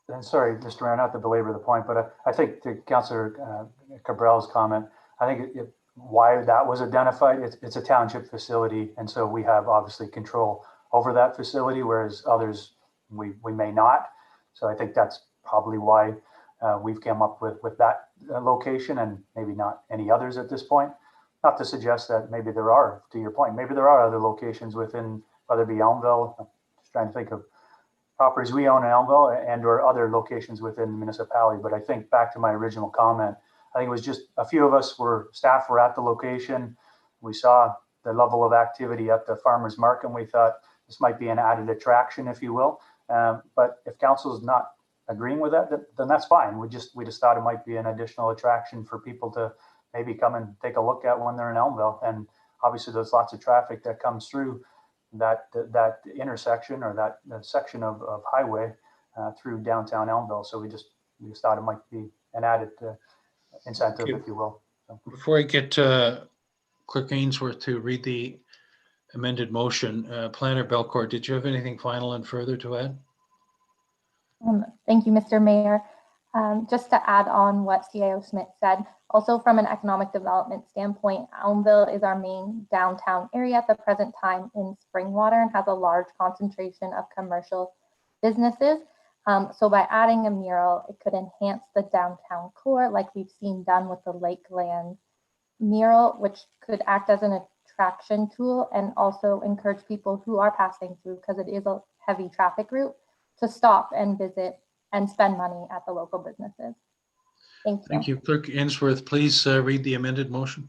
And sorry, Mr. Mayor, not to belabor the point, but I think to Councillor Cabral's comment, I think why that was identified, it's a township facility. And so we have obviously control over that facility, whereas others, we may not. So I think that's probably why we've come up with that location and maybe not any others at this point. Not to suggest that maybe there are, to your point, maybe there are other locations within, whether it be Elmdale, I'm just trying to think of properties we own in Elmdale and or other locations within the municipality. But I think back to my original comment, I think it was just a few of us staff were at the location. We saw the level of activity at the farmer's market and we thought this might be an added attraction, if you will. But if council is not agreeing with that, then that's fine. We just thought it might be an additional attraction for people to maybe come and take a look at when they're in Elmdale. And obviously there's lots of traffic that comes through that intersection or that section of highway through downtown Elmdale. So we just thought it might be an added incentive, if you will. So. Before I get Clerk Ainsworth to read the amended motion, Planner Belcourt, did you have anything final and further to add? Thank you, Mr. Mayor. Just to add on what CIO Schmidt said, also from an economic development standpoint, Elmdale is our main downtown area at the present time in Springwater and has a large concentration of commercial businesses. So by adding a mural, it could enhance the downtown core like we've seen done with the Lakeland mural, which could act as an attraction tool and also encourage people who are passing through, because it is a heavy traffic route, to stop and visit and spend money at the local businesses. Thank you. Thank you. Clerk Ainsworth, please read the amended motion.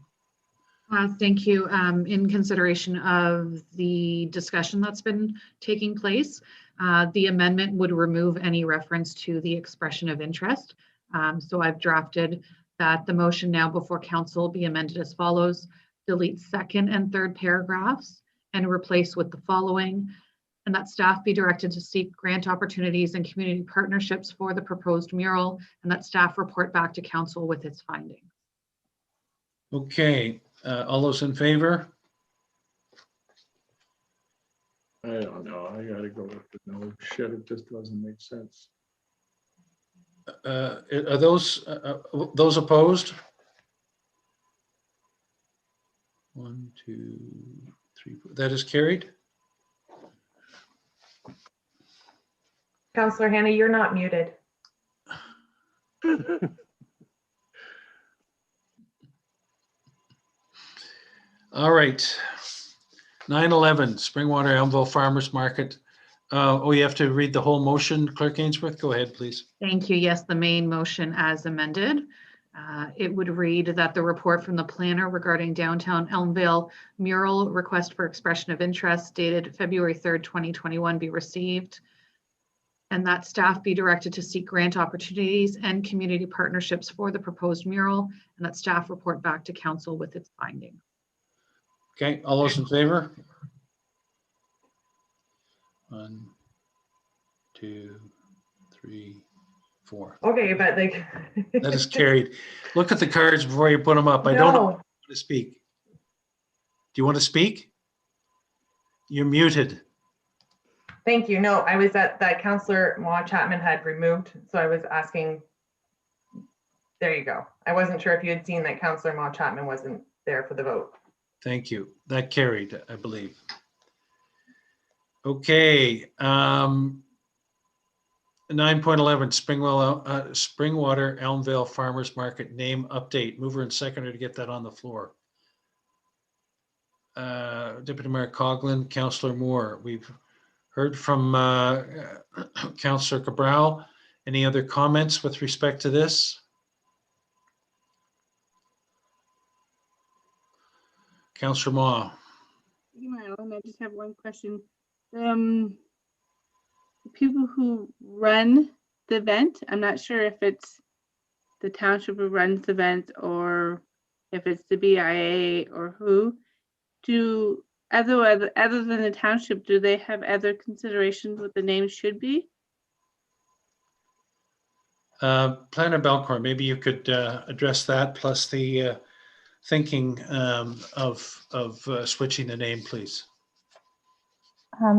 Thank you. In consideration of the discussion that's been taking place, the amendment would remove any reference to the expression of interest. So I've drafted that the motion now before council be amended as follows: delete second and third paragraphs and replace with the following, and that staff be directed to seek grant opportunities and community partnerships for the proposed mural, and that staff report back to council with its findings. Okay, all those in favor? I don't know. I gotta go with the no. Shit, it just doesn't make sense. Are those opposed? 1, 2, 3, 4. That is carried. Councillor Hannah, you're not muted. All right. 9/11 Springwater Elmdale Farmers Market. You have to read the whole motion, Clerk Ainsworth. Go ahead, please. Thank you. Yes, the main motion as amended. It would read that the report from the planner regarding downtown Elmdale mural request for expression of interest dated February 3rd, 2021 be received, and that staff be directed to seek grant opportunities and community partnerships for the proposed mural, and that staff report back to council with its findings. Okay, all those in favor? 1, 2, 3, 4. Okay, but like. That is carried. Look at the cards before you put them up. I don't know if you want to speak. Do you want to speak? You're muted. Thank you. No, I was at that Councillor Ma Chapman had removed, so I was asking. There you go. I wasn't sure if you had seen that Councillor Ma Chapman wasn't there for the vote. Thank you. That carried, I believe. Okay. 9.11 Springwater Elmdale Farmers Market name update. Mover and seconder to get that on the floor. Deputy Mayor Coughlin, Councillor Moore. We've heard from Councillor Cabral. Any other comments with respect to this? Councillor Ma. I just have one question. The people who run the event, I'm not sure if it's the township who runs the event or if it's the BIA or who, do other than the township, do they have other considerations what the name should be? Planner Belcourt, maybe you could address that, plus the thinking of switching the name, please.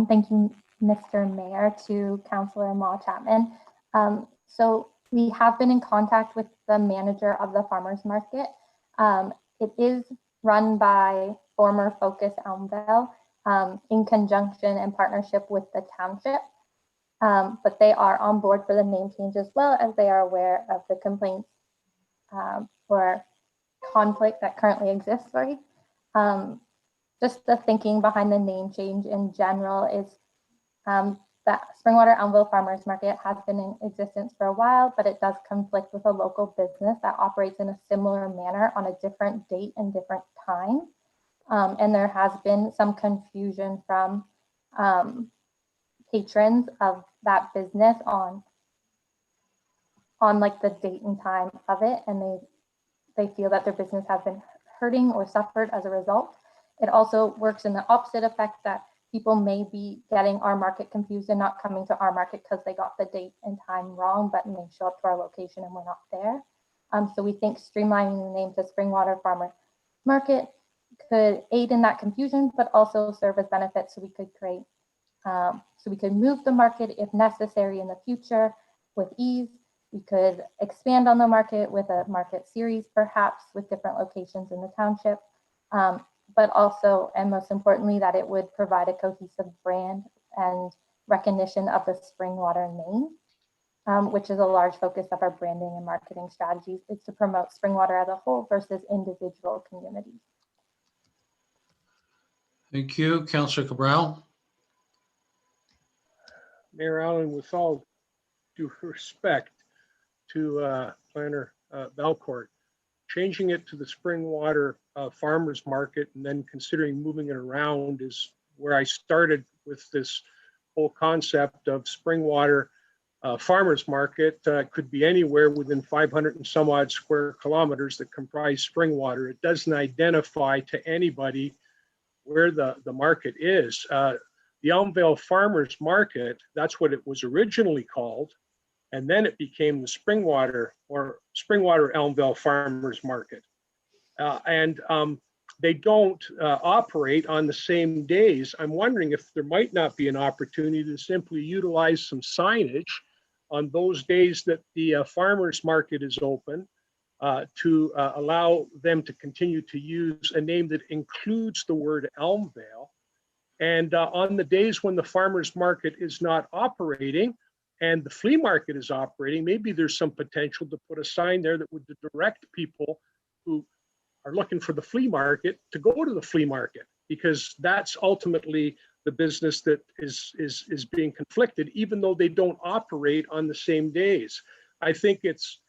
Thank you, Mr. Mayor, to Councillor Ma Chapman. So we have been in contact with the manager of the farmers market. It is run by former Focus Elmdale in conjunction and partnership with the township. But they are on board for the name change as well, as they are aware of the complaints or conflict that currently exists. Just the thinking behind the name change in general is that Springwater Elmville Farmers Market has been in existence for a while, but it does conflict with a local business that operates in a similar manner on a different date and different time. And there has been some confusion from patrons of that business on like the date and time of it, and they feel that their business has been hurting or suffered as a result. It also works in the opposite effect that people may be getting our market confused and not coming to our market because they got the date and time wrong, but may show up to our location and we're not there. So we think streamlining the name to Springwater Farmer Market could aid in that confusion, but also serve as benefits so we could create, so we could move the market if necessary in the future with ease. We could expand on the market with a market series, perhaps with different locations in the township. But also, and most importantly, that it would provide a cohesive brand and recognition of the Springwater name, which is a large focus of our branding and marketing strategies, is to promote Springwater as a whole versus individual communities. Thank you. Councillor Cabral. Mayor Allen, with all due respect to Planner Belcourt, changing it to the Springwater Farmers Market and then considering moving it around is where I started with this whole concept of Springwater Farmers Market. Could be anywhere within 500 and some odd square kilometers that comprise Springwater. It doesn't identify to anybody where the market is. The Elmdale Farmers Market, that's what it was originally called. And then it became the Springwater or Springwater Elmdale Farmers Market. They don't operate on the same days. I'm wondering if there might not be an opportunity to simply utilize some signage on those days that the farmers market is open to allow them to continue to use a name that includes the word Elmdale. And on the days when the farmers market is not operating, and the flea market is operating, maybe there's some potential to put a sign there that would direct people who are looking for the flea market to go to the flea market, because that's ultimately the business that is being conflicted, even though they don't operate on the same days. I think it's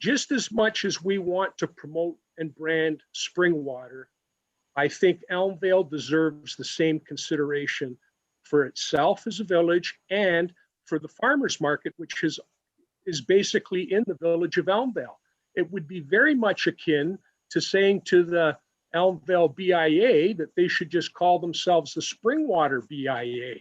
just as much as we want to promote and brand Springwater, I think Elmdale deserves the same consideration for itself as a village and for the farmers market, which is basically in the village of Elmdale. It would be very much akin to saying to the Elmdale BIA that they should just call themselves the Springwater BIA.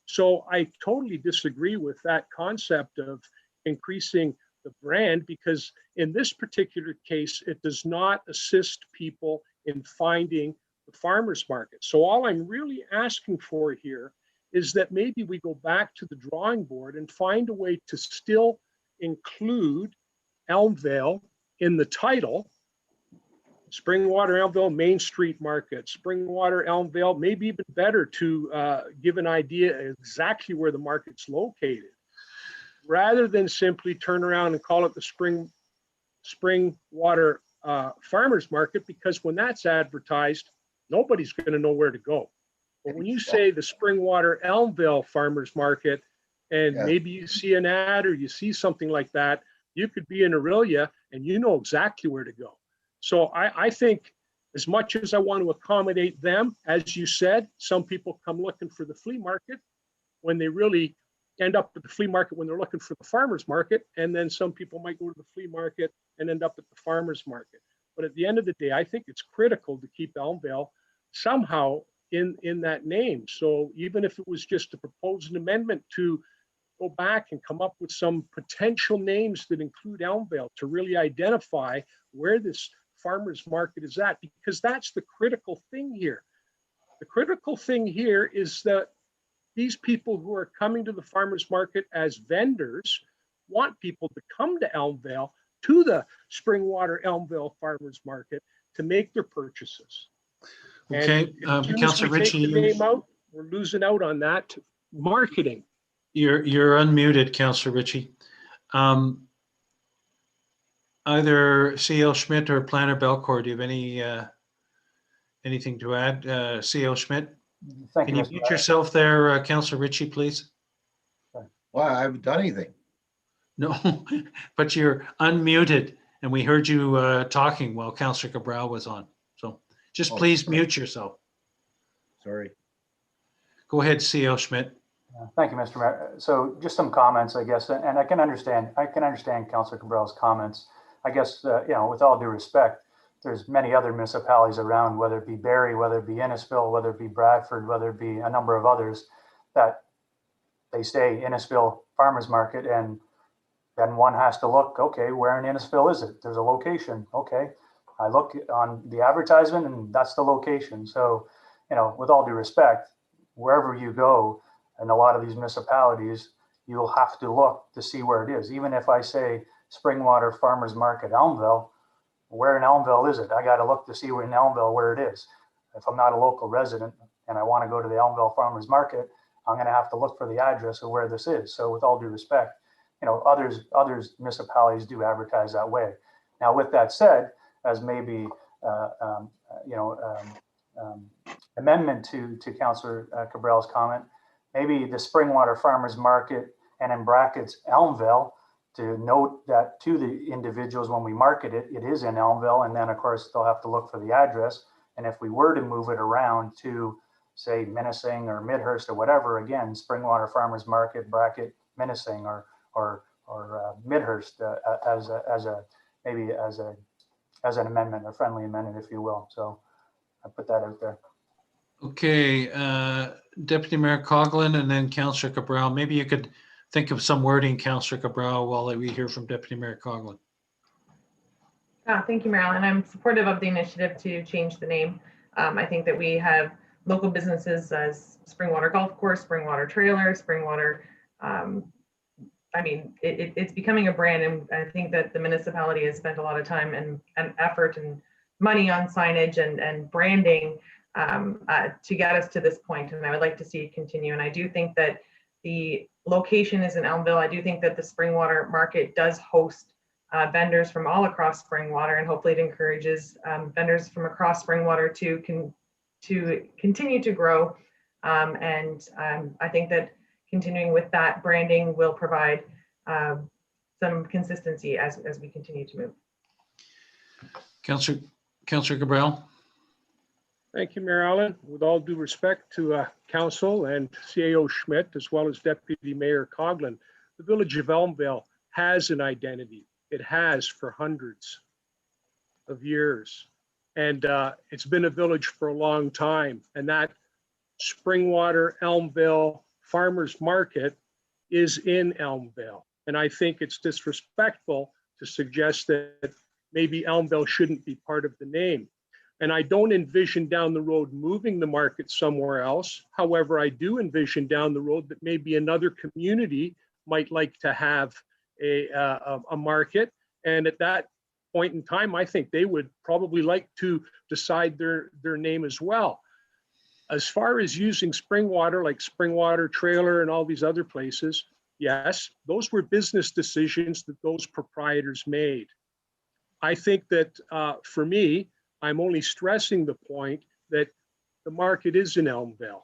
So I totally disagree with that concept of increasing the brand, because in this particular case, it does not assist people in finding the farmers market. So all I'm really asking for here is that maybe we go back to the drawing board and find a way to still include Elmdale in the title. Springwater Elmdale Main Street Market, Springwater Elmdale, maybe even better to give an idea exactly where the market's located, rather than simply turn around and call it the Springwater Farmers Market, because when that's advertised, nobody's going to know where to go. But when you say the Springwater Elmdale Farmers Market, and maybe you see an ad or you see something like that, you could be in Aurelia and you know exactly where to go. So I think As much as I want to accommodate them, as you said, some people come looking for the flea market when they really end up at the flea market when they're looking for the farmer's market. And then some people might go to the flea market and end up at the farmer's market. But at the end of the day, I think it's critical to keep Elmdale somehow in that name. So even if it was just to propose an amendment to go back and come up with some potential names that include Elmdale to really identify where this farmer's market is at, because that's the critical thing here. The critical thing here is that these people who are coming to the farmer's market as vendors want people to come to Elmdale, to the Springwater Elmdale Farmers Market, to make their purchases. Okay, Councillor Ritchie, we're losing out on that marketing. You're unmuted, Councillor Ritchie. Either C.L. Schmidt or Planner Belcourt, do you have any anything to add? C.L. Schmidt? Thank Can you, you Mr. mute Mayor. yourself there, Councillor Ritchie, please? Well, I haven't done anything. No, but you're unmuted, and we heard you talking while Councillor Cabral was on. So just please mute yourself. Sorry. Go ahead, C.L. Schmidt. Thank you, Mr. Mayor. So just some comments, I guess, and I can understand Councillor Cabral's comments. I guess, you know, with all due respect, there's many other municipalities around, whether it be Barrie, whether it be Innisfil, whether it be Bradford, whether it be a number of others, that they say Innisfil Farmers Market, and then one has to look, okay, where in Innisfil is it? There's a location. Okay, I look on the advertisement and that's the location. So, you know, with all due respect, wherever you go in a lot of these municipalities, you'll have to look to see where it is. Even if I say Springwater Farmers Market, Elmdale, where in Elmdale is it? I got to look to see where in Elmdale where it is. If I'm not a local resident and I want to go to the Elmdale Farmers Market, I'm going to have to look for the address of where this is. So with all due respect, you know, others municipalities do advertise that way. Now, with that said, as maybe amendment to Councillor Cabral's comment, maybe the Springwater Farmers Market and in brackets Elmdale, to note that to the individuals when we market it, it is in Elmdale, and then of course they'll have to look for the address. And if we were to move it around to say Minising or Midhurst or whatever, again, Springwater Farmers Market bracket Minising or Midhurst as an amendment, a friendly amendment, if you will. So I put that out there. Okay, Deputy Mayor Coughlin and then Councillor Cabral. Maybe you could think of some wording, Councillor Cabral, while we hear from Deputy Mayor Coughlin. Thank you, Marilyn. And I'm supportive of the initiative to change the name. I think that we have local businesses as Springwater Golf Course, Springwater Trailer, Springwater. I mean, it's becoming a brand, and I think that the municipality has spent a lot of time and effort and money on signage and branding to get us to this point, and I would like to see it continue. And I do think that the location is in Elmdale. I do think that the Springwater Market does host vendors from all across Springwater, and hopefully it encourages vendors from across Springwater to continue to grow. I think that continuing with that branding will provide some consistency as we continue to move. Councillor Cabral. Thank you, Mayor Allen. With all due respect to Council and CAO Schmidt, as well as Deputy Mayor Coughlin, the village of Elmdale has an identity. It has for hundreds of years. And it's been a village for a long time. And that Springwater Elmdale Farmers Market is in Elmdale. And I think it's disrespectful to suggest that maybe Elmdale shouldn't be part of the name. And I don't envision down the road moving the market somewhere else. However, I do envision down the road that maybe another community might like to have a market. And at that point in time, I think they would probably like to decide their name as well. As far as using Springwater, like Springwater Trailer and all these other places, yes, those were business decisions that those proprietors made. I think that for me, I'm only stressing the point that the market is in Elmdale.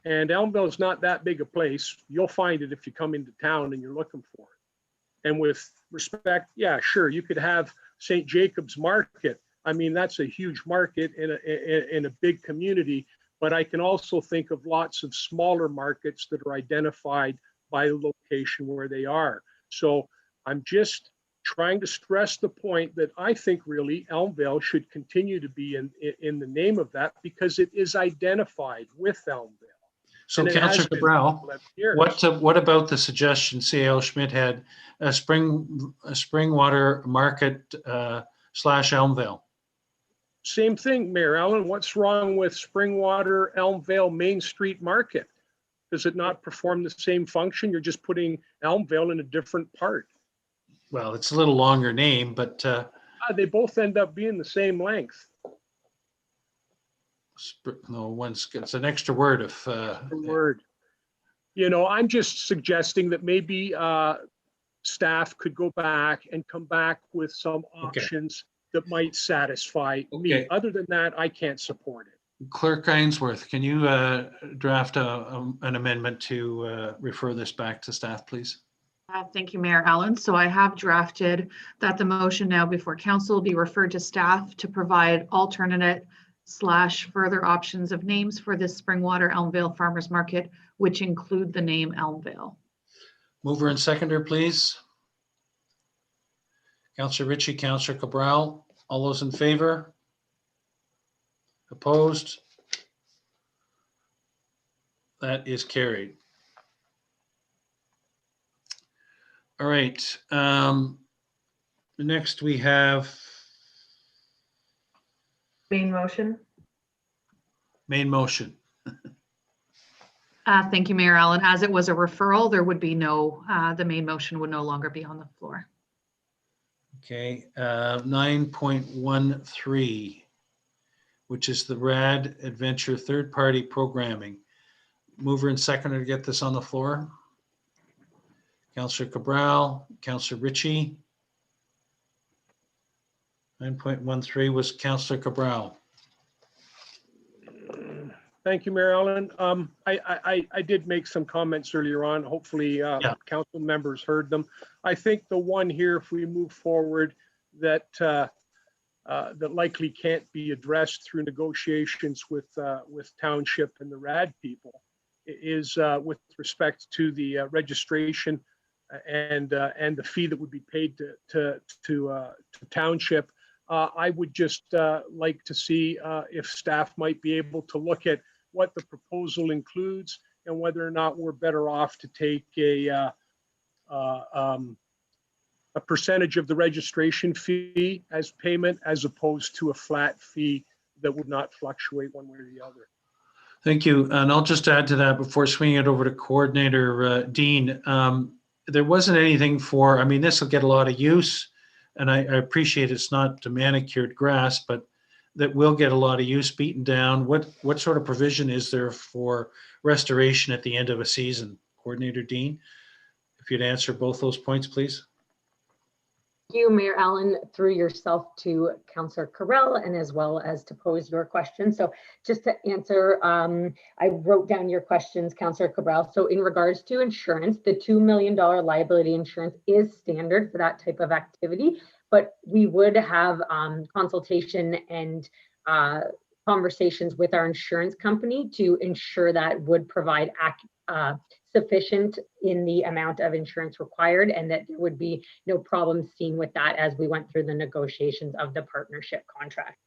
And Elmdale is not that big a place. You'll find it if you come into town and you're looking for it. And with respect, yeah, sure, you could have St. Jacob's Market. I mean, that's a huge market in a big community, but I can also think of lots of smaller markets that are identified by the location where they are. So I'm just trying to stress the point that I think really Elmdale should continue to be in the name of that because it is identified with Elmdale. So And it has Councillor been Cabral, for 11 years. what about the suggestion C.L. Schmidt had, a spring water market slash Elmdale? Same thing, Mayor Allen. What's wrong with Springwater, Elmdale, Main Street Market? Does it not perform the same function? You're just putting Elmdale in a different part. Well, it's a little longer name, but They both end up being the same length. no, it's an extra word of Word. You know, I'm just suggesting that maybe staff could go back and come back with some options that might satisfy me. Other than that, I can't support it. Clerk Ainsworth, can you draft an amendment to refer this back to staff, please? Thank you, Mayor Allen. So I have drafted that the motion now before council be referred to staff to provide alternate / further options of names for this Springwater Elmdale Farmers Market, which include the name Elmdale. Mover and seconder, please. Councillor Ritchie, Councillor Cabral, all those in favor? Opposed? That is carried. All right. Next we have Main motion. main motion. Thank you, Mayor Allen. As it was a referral, there would be no, the main motion would no longer be on the floor. Okay, 9.13, which is the RAD Adventure third-party programming. Mover and seconder to get this on the floor. Councillor Cabral, Councillor Ritchie. 9.13 was Councillor Cabral. Thank you, Mayor Allen. I did make some comments earlier on. Hopefully, council members heard them. I think the one here, if we move forward, that that likely can't be addressed through negotiations with township and the RAD people is with respect to the registration and the fee that would be paid to township. I would just like to see if staff might be able to look at what the proposal includes and whether or not we're better off to take a percentage of the registration fee as payment as opposed to a flat fee that would not fluctuate one way or the other. Thank you. And I'll just add to that before swinging it over to Coordinator Dean. There wasn't anything for, I mean, this will get a lot of use. And I appreciate it's not manicured grass, but that will get a lot of use beaten down. What sort of provision is there for restoration at the end of a season? Coordinator Dean, if you'd answer both those points, please. Thank you, Mayor Allen, through yourself to Councillor Carrell and as well as to pose your question. So just to answer, I wrote down your questions, Councillor Cabral. So in regards to insurance, the $2 million liability insurance is standard for that type of activity, but we would have consultation and conversations with our insurance company to ensure that would provide sufficient in the amount of insurance required and that there would be no problem seen with that as we went through the negotiations of the partnership contract.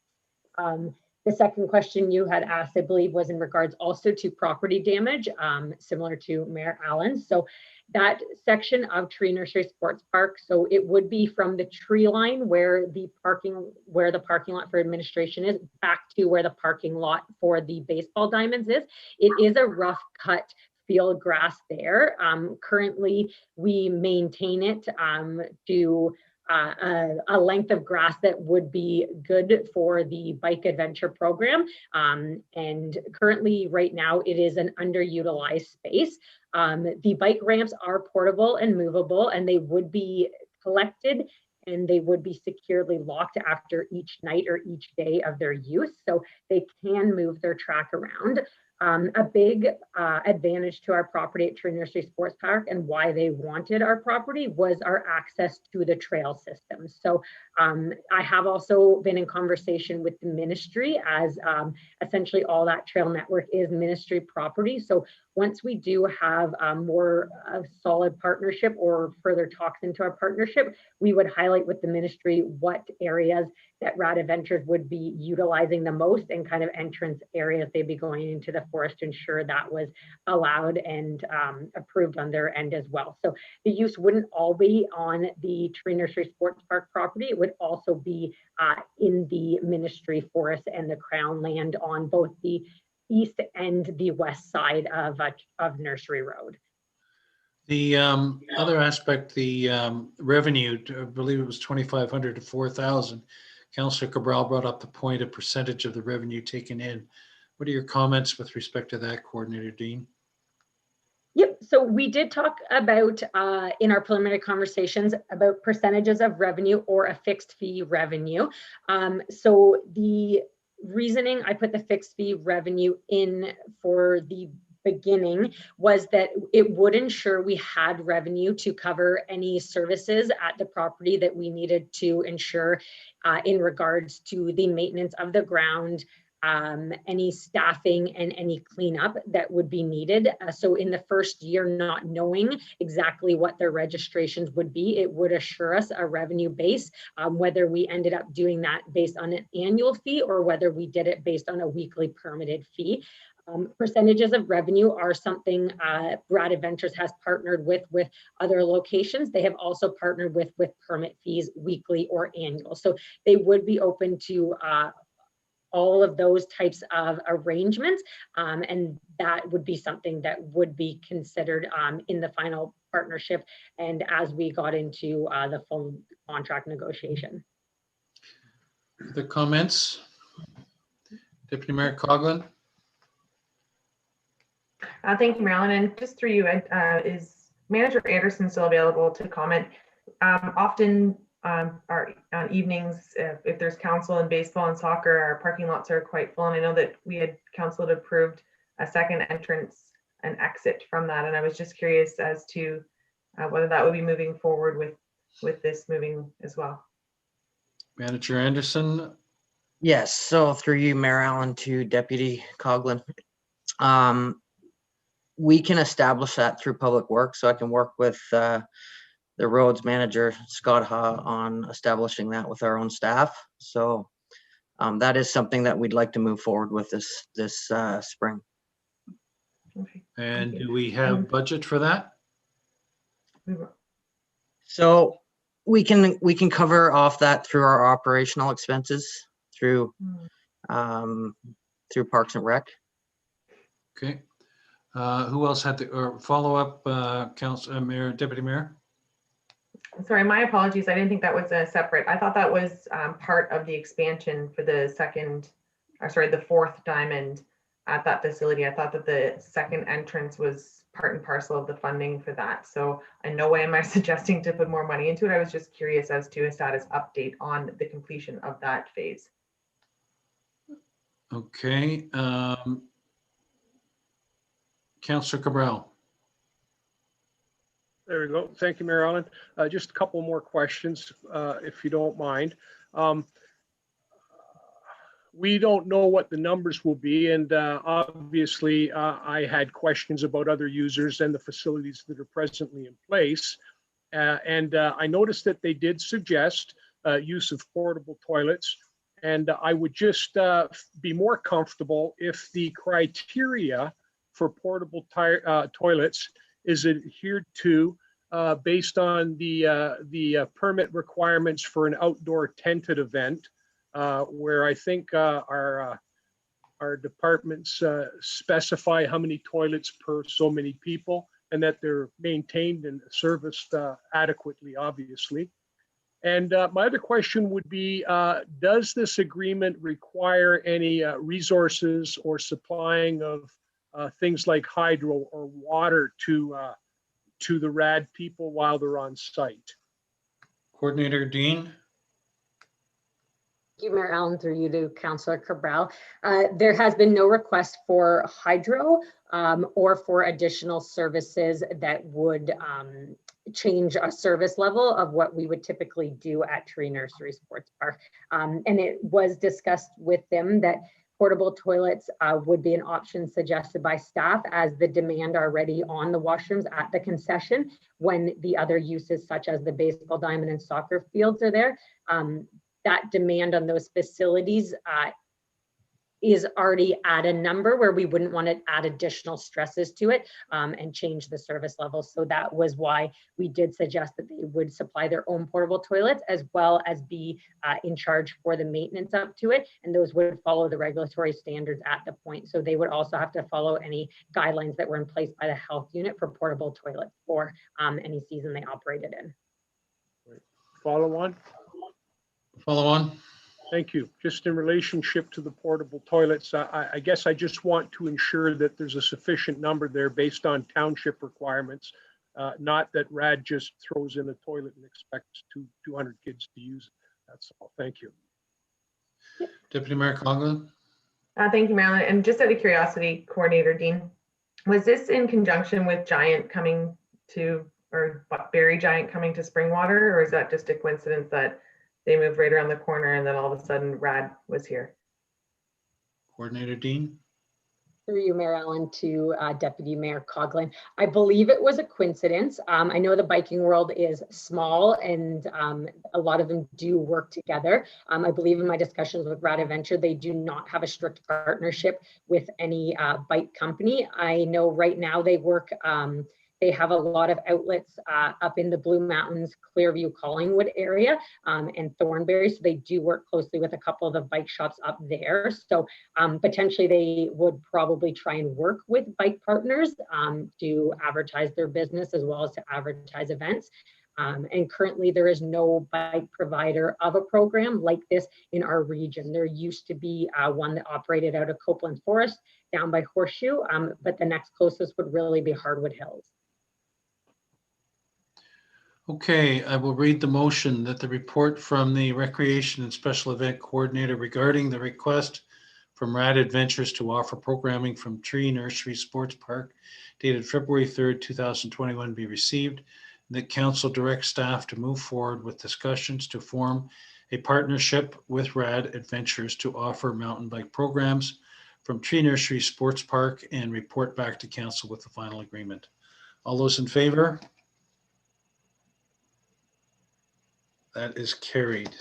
The second question you had asked, I believe, was in regards also to property damage, similar to Mayor Allen. So that section of Tree Nursery Sports Park, so it would be from the tree line where the parking lot for administration is back to where the parking lot for the baseball diamonds is. It is a rough cut field grass there. Currently, we maintain it to a length of grass that would be good for the bike adventure program. And currently, right now, it is an underutilized space. The bike ramps are portable and movable, and they would be collected and they would be securely locked after each night or each day of their use. So they can move their track around. A big advantage to our property at Tree Nursery Sports Park and why they wanted our property was our access to the trail system. So I have also been in conversation with the ministry, as essentially all that trail network is ministry property. So once we do have more solid partnership or further talks into our partnership, we would highlight with the ministry what areas that Rad Adventures would be utilizing the most and kind of entrance areas they'd be going into the forest to ensure that was allowed and approved on their end as well. So the use wouldn't all be on the Tree Nursery Sports Park property. It would also be in the ministry forest and the crown land on both the east and the west side of Nursery Road. The other aspect, the revenue, I believe it was 2,500 to 4,000. Councillor Cabral brought up the point of percentage of the revenue taken in. What are your comments with respect to that, Coordinator Dean? Yep, so we did talk about in our preliminary conversations about percentages of revenue or a fixed fee revenue. So the reasoning I put the fixed fee revenue in for the beginning was that it would ensure we had revenue to cover any services at the property that we needed to ensure in regards to the maintenance of the ground, any staffing and any cleanup that would be needed. So in the first year, not knowing exactly what their registrations would be, it would assure us a revenue base, whether we ended up doing that based on an annual fee or whether we did it based on a weekly permitted fee. Percentages of revenue are something Rad Adventures has partnered with other locations. They have also partnered with permit fees weekly or annual. So they would be open to all of those types of arrangements. And that would be something that would be considered in the final partnership and as we got into the full contract negotiation. Other comments? Deputy Mayor Coughlin? Thank you, Marilyn. And just through you, is Manager Anderson still available to comment? Often on evenings, if there's council in baseball and soccer, our parking lots are quite full. And I know that we had council had approved a second entrance and exit from that. And I was just curious as to whether that would be moving forward with this moving as well. Manager Anderson? Yes, so through you, Mayor Allen, to Deputy Coughlin. We can establish that through Public Works, so I can work with the roads manager, Scott Ha, on establishing that with our own staff. So that is something that we'd like to move forward with this spring. Okay. And do we have budget for that? So we can cover off that through our operational expenses through Parks and Rec. Okay. Who else had the follow up, Mayor, Deputy Mayor? Sorry, my apologies. I didn't think that was separate. I thought that was part of the expansion for the fourth diamond at that facility. I thought that the second entrance was part and parcel of the funding for that. So in no way am I suggesting to put more money into it. I was just curious as to a status update on the completion of that phase. Okay. Councillor Cabral. There we go. Thank you, Mayor Allen. Just a couple more questions, if you don't mind. We don't know what the numbers will be, and obviously I had questions about other users and the facilities that are presently in place. And I noticed that they did suggest use of portable toilets, and I would just be more comfortable if the criteria for portable toilets is adhered to based on the permit requirements for an outdoor tented event, where I think our departments specify how many toilets per so many people, and that they're maintained and serviced adequately, obviously. And my other question would be, does this agreement require any resources or supplying of things like hydro or water to the RAD people while they're on site? Coordinator Dean. Thank you, Mayor Allen, through you to Councillor Cabral. There has been no request for hydro or for additional services that would change a service level of what we would typically do at Tree Nursery Sports Park. And it was discussed with them that portable toilets would be an option suggested by staff, as the demand already on the washrooms at the concession when the other uses such as the baseball diamond and soccer fields are there. That demand on those facilities is already at a number where we wouldn't want to add additional stresses to it and change the service level. So that was why we did suggest that they would supply their own portable toilets, as well as be in charge for the maintenance up to it. And those would follow the regulatory standards at the point. So they would also have to follow any guidelines that were in place by the health unit for portable toilets for any season they operated in. Follow on. Follow on. Thank you. Just in relationship to the portable toilets, I guess I just want to ensure that there's a sufficient number there based on township requirements, not that RAD just throws in a toilet and expects 200 kids to use it. That's all. Thank you. Deputy Mayor Coughlin. Thank you, Marilyn. And just out of curiosity, Coordinator Dean, was this in conjunction with Giant coming to, or Barry Giant coming to Springwater, or is that just a coincidence that they moved right around the corner and then all of a sudden RAD was here? Coordinator Dean. Through you, Mayor Allen, to Deputy Mayor Coughlin. I believe it was a coincidence. I know the biking world is small and a lot of them do work together. I believe in my discussions with RAD Adventure, they do not have a strict partnership with any bike company. I know right now they work, they have a lot of outlets up in the Blue Mountains, Clearview, Collingwood area and Thornbury. So they do work closely with a couple of the bike shops up there. So potentially they would probably try and work with bike partners to advertise their business as well as to advertise events. And currently there is no bike provider of a program like this in our region. There used to be one that operated out of Copeland Forest down by Horseshoe, but the next closest would really be Hardwood Hills. Okay, I will read the motion that the report from the Recreation and Special Event Coordinator regarding the request from RAD Adventures to offer programming from Tree Nursery Sports Park dated February 3rd, 2021 be received, and that Council directs staff to move forward with discussions to form a partnership with RAD Adventures to offer mountain bike programs from Tree Nursery Sports Park and report back to Council with the final agreement. All those in favor? That is carried.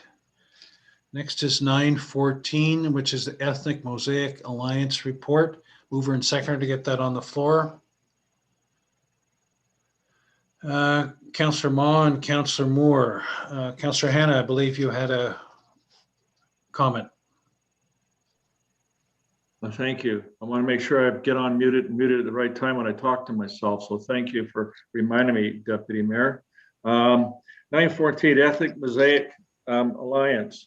Next is 914, which is the Ethnic Mosaic Alliance report. Mover and seconder to get that on the floor. Councillor Ma and Councillor Moore. Councillor Hanna, I believe you had a comment. Well, thank you. I want to make sure I get on muted and muted at the right time when I talk to myself. So thank you for reminding me, Deputy Mayor. 914, Ethnic Mosaic Alliance.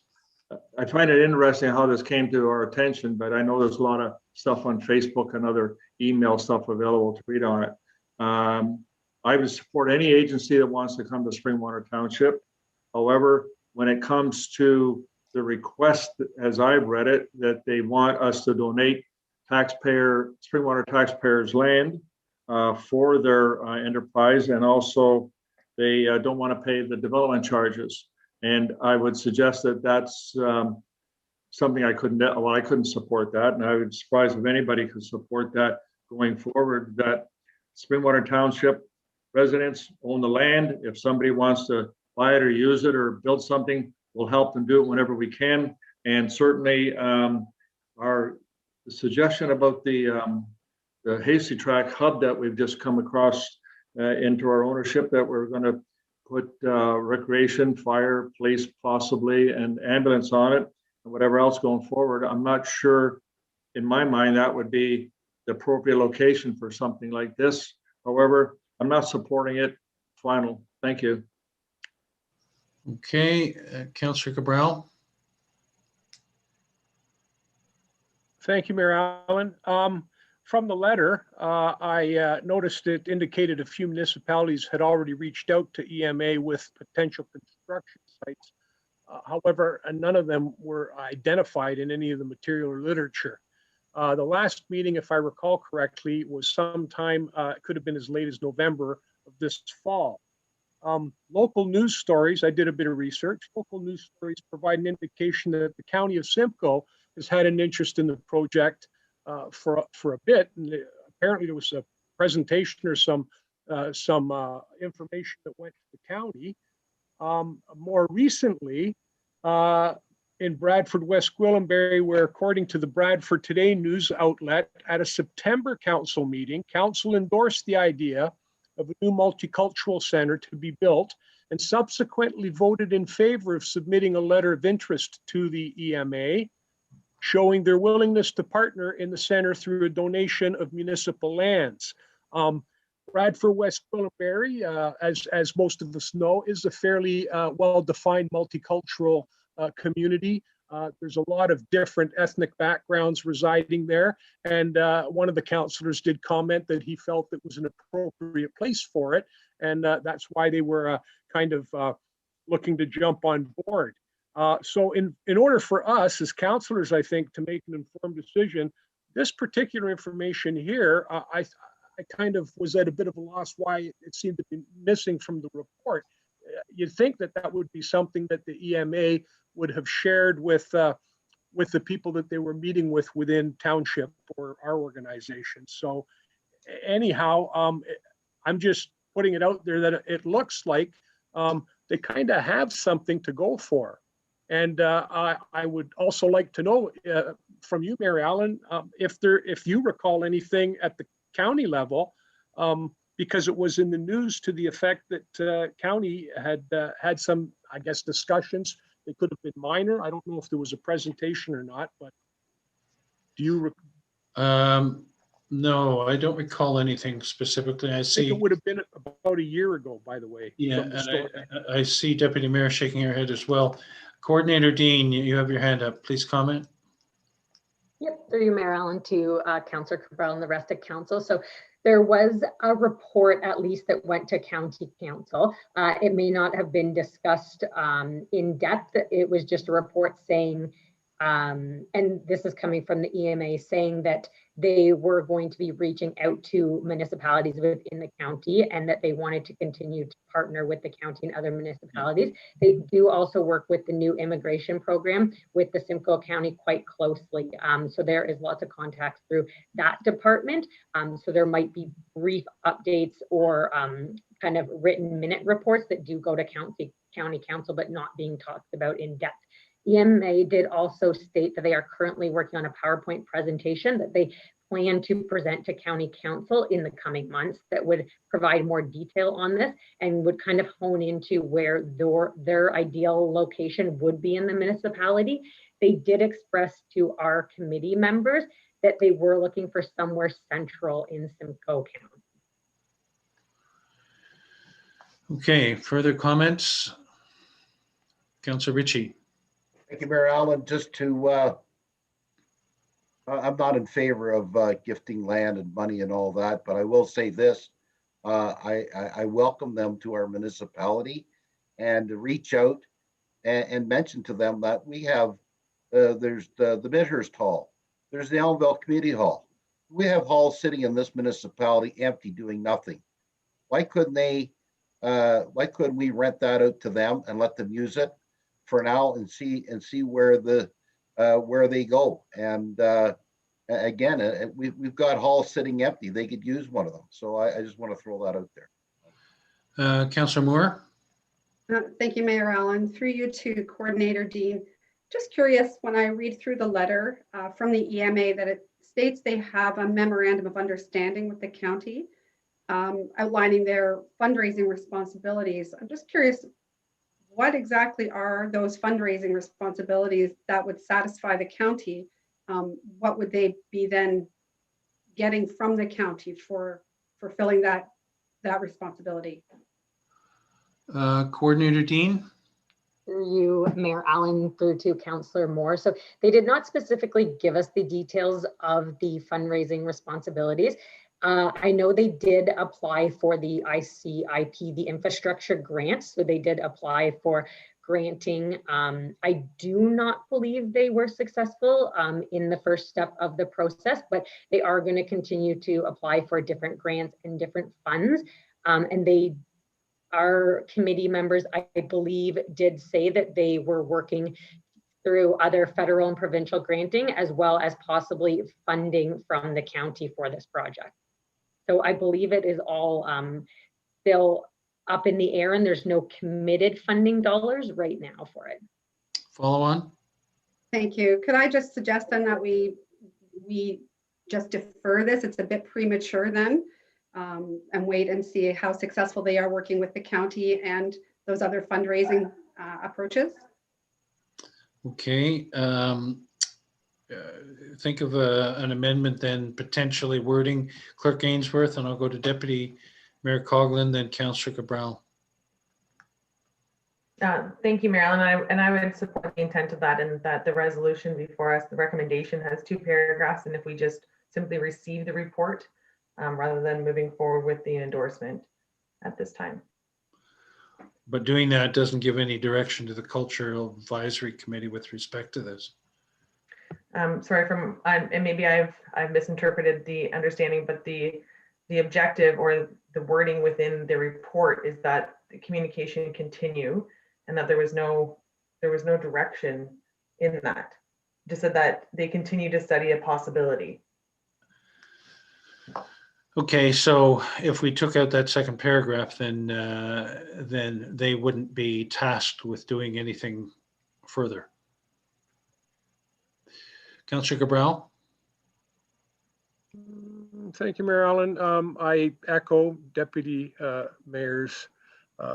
I find it interesting how this came to our attention, but I know there's a lot of stuff on Facebook and other email stuff available to read on it. I would support any agency that wants to come to Springwater Township. However, when it comes to the request, as I've read it, that they want us to donate Springwater taxpayers' land for their enterprise, and also they don't want to pay the development charges. And I would suggest that that's something I couldn't support that. And I would be surprised if anybody could support that going forward, that Springwater Township residents own the land. If somebody wants to buy it or use it or build something, we'll help them do it whenever we can. And certainly our suggestion about the Hasty Track hub that we've just come across into our ownership, that we're going to put recreation, fire, police possibly, and ambulance on it, and whatever else going forward. I'm not sure, in my mind, that would be the appropriate location for something like this. However, I'm not supporting it. Final. Thank you. Okay, Councillor Cabral. Thank you, Mayor Allen. From the letter, I noticed it indicated a few municipalities had already reached out to EMA with potential construction sites. However, none of them were identified in any of the material or literature. The last meeting, if I recall correctly, was sometime, it could have been as late as November of this fall. Local news stories, I did a bit of research. Local news stories provide an indication that the County of Simcoe has had an interest in the project for a bit. And apparently there was a presentation or some information that went to the county. More recently, in Bradford, West Gwillimbury, where according to the Bradford Today news outlet, at a September council meeting, council endorsed the idea of a new multicultural center to be built and subsequently voted in favor of submitting a letter of interest to the EMA, showing their willingness to partner in the center through a donation of municipal lands. Bradford West Gwillimbury, as most of us know, is a fairly well-defined multicultural community. There's a lot of different ethnic backgrounds residing there. And one of the councillors did comment that he felt it was an appropriate place for it. And that's why they were kind of looking to jump on board. So in order for us as councillors, I think, to make an informed decision, this particular information here, I kind of was at a bit of a loss why it seemed to be missing from the report. You'd think that that would be something that the EMA would have shared with the people that they were meeting with within township or our organization. So anyhow, I'm just putting it out there that it looks like they kind of have something to go for. And I would also like to know from you, Mary Allen, if you recall anything at the county level, because it was in the news to the effect that county had some, I guess, discussions. They could have been minor. I don't know if there was a presentation or not, but do you? No, I don't recall anything specifically. I see. It would have been about a year ago, by the way. Yeah, and I see Deputy Mayor shaking her head as well. Coordinator Dean, you have your hand up. Please comment. Yep, through you, Mayor Allen, to Councillor Cabral and the rest of council. So there was a report, at least, that went to county council. It may not have been discussed in depth. It was just a report saying, and this is coming from the EMA, saying that they were going to be reaching out to municipalities within the county and that they wanted to continue to partner with the county and other municipalities. They do also work with the new immigration program with the Simcoe County quite closely. So there is lots of contacts through that department. So there might be brief updates or kind of written minute reports that do go to county council, but not being talked about in depth. EMA did also state that they are currently working on a PowerPoint presentation that they plan to present to county council in the coming months that would provide more detail on this and would kind of hone into where their ideal location would be in the municipality. They did express to our committee members that they were looking for somewhere central in Simcoe County. Okay, further comments? Councillor Ritchie. Thank you, Mayor Allen. Just to, I'm not in favor of gifting land and money and all that, but I will say this. I welcome them to our municipality and to reach out and mention to them that we have, there's the Midhurst Hall. There's the Elmdale Community Hall. We have halls sitting in this municipality empty doing nothing. Why couldn't we rent that out to them and let them use it for now and see where they go? And again, we've got halls sitting empty. They could use one of them. So I just want to throw that out there. Councillor Moore. Thank you, Mayor Allen. Through you to Coordinator Dean. Just curious, when I read through the letter from the EMA that it states they have a memorandum of understanding with the county outlining their fundraising responsibilities. I'm just curious, what exactly are those fundraising responsibilities that would satisfy the county? What would they be then getting from the county for fulfilling that responsibility? Coordinator Dean. Through you, Mayor Allen, through to Councillor Moore. So they did not specifically give us the details of the fundraising responsibilities. I know they did apply for the ICIP, the infrastructure grant. So they did apply for granting. I do not believe they were successful in the first step of the process, but they are going to continue to apply for different grants and different funds. And our committee members, I believe, did say that they were working through other federal and provincial granting, as well as possibly funding from the county for this project. So I believe it is all still up in the air, and there's no committed funding dollars right now for it. Follow on. Thank you. Could I just suggest then that we just defer this? It's a bit premature then, and wait and see how successful they are working with the county and those other fundraising approaches. Okay. Think of an amendment then, potentially wording Clerk Ainsworth, and I'll go to Deputy Mayor Coughlin, then Councillor Cabral. Thank you, Marilyn. And I would support the intent of that, and that the resolution before us, the recommendation, has 2 paragraphs. And if we just simply receive the report rather than moving forward with the endorsement at this time. But doing that doesn't give any direction to the Cultural Advisory Committee with respect to this. Sorry, and maybe I've misinterpreted the understanding, but the objective or the wording within the report is that the communication continue, and that there was no direction in that. Just said that they continue to study a possibility. Okay, so if we took out that second paragraph, then they wouldn't be tasked with doing anything further. Councillor Cabral. Thank you, Mayor Allen. I echo Deputy Mayor's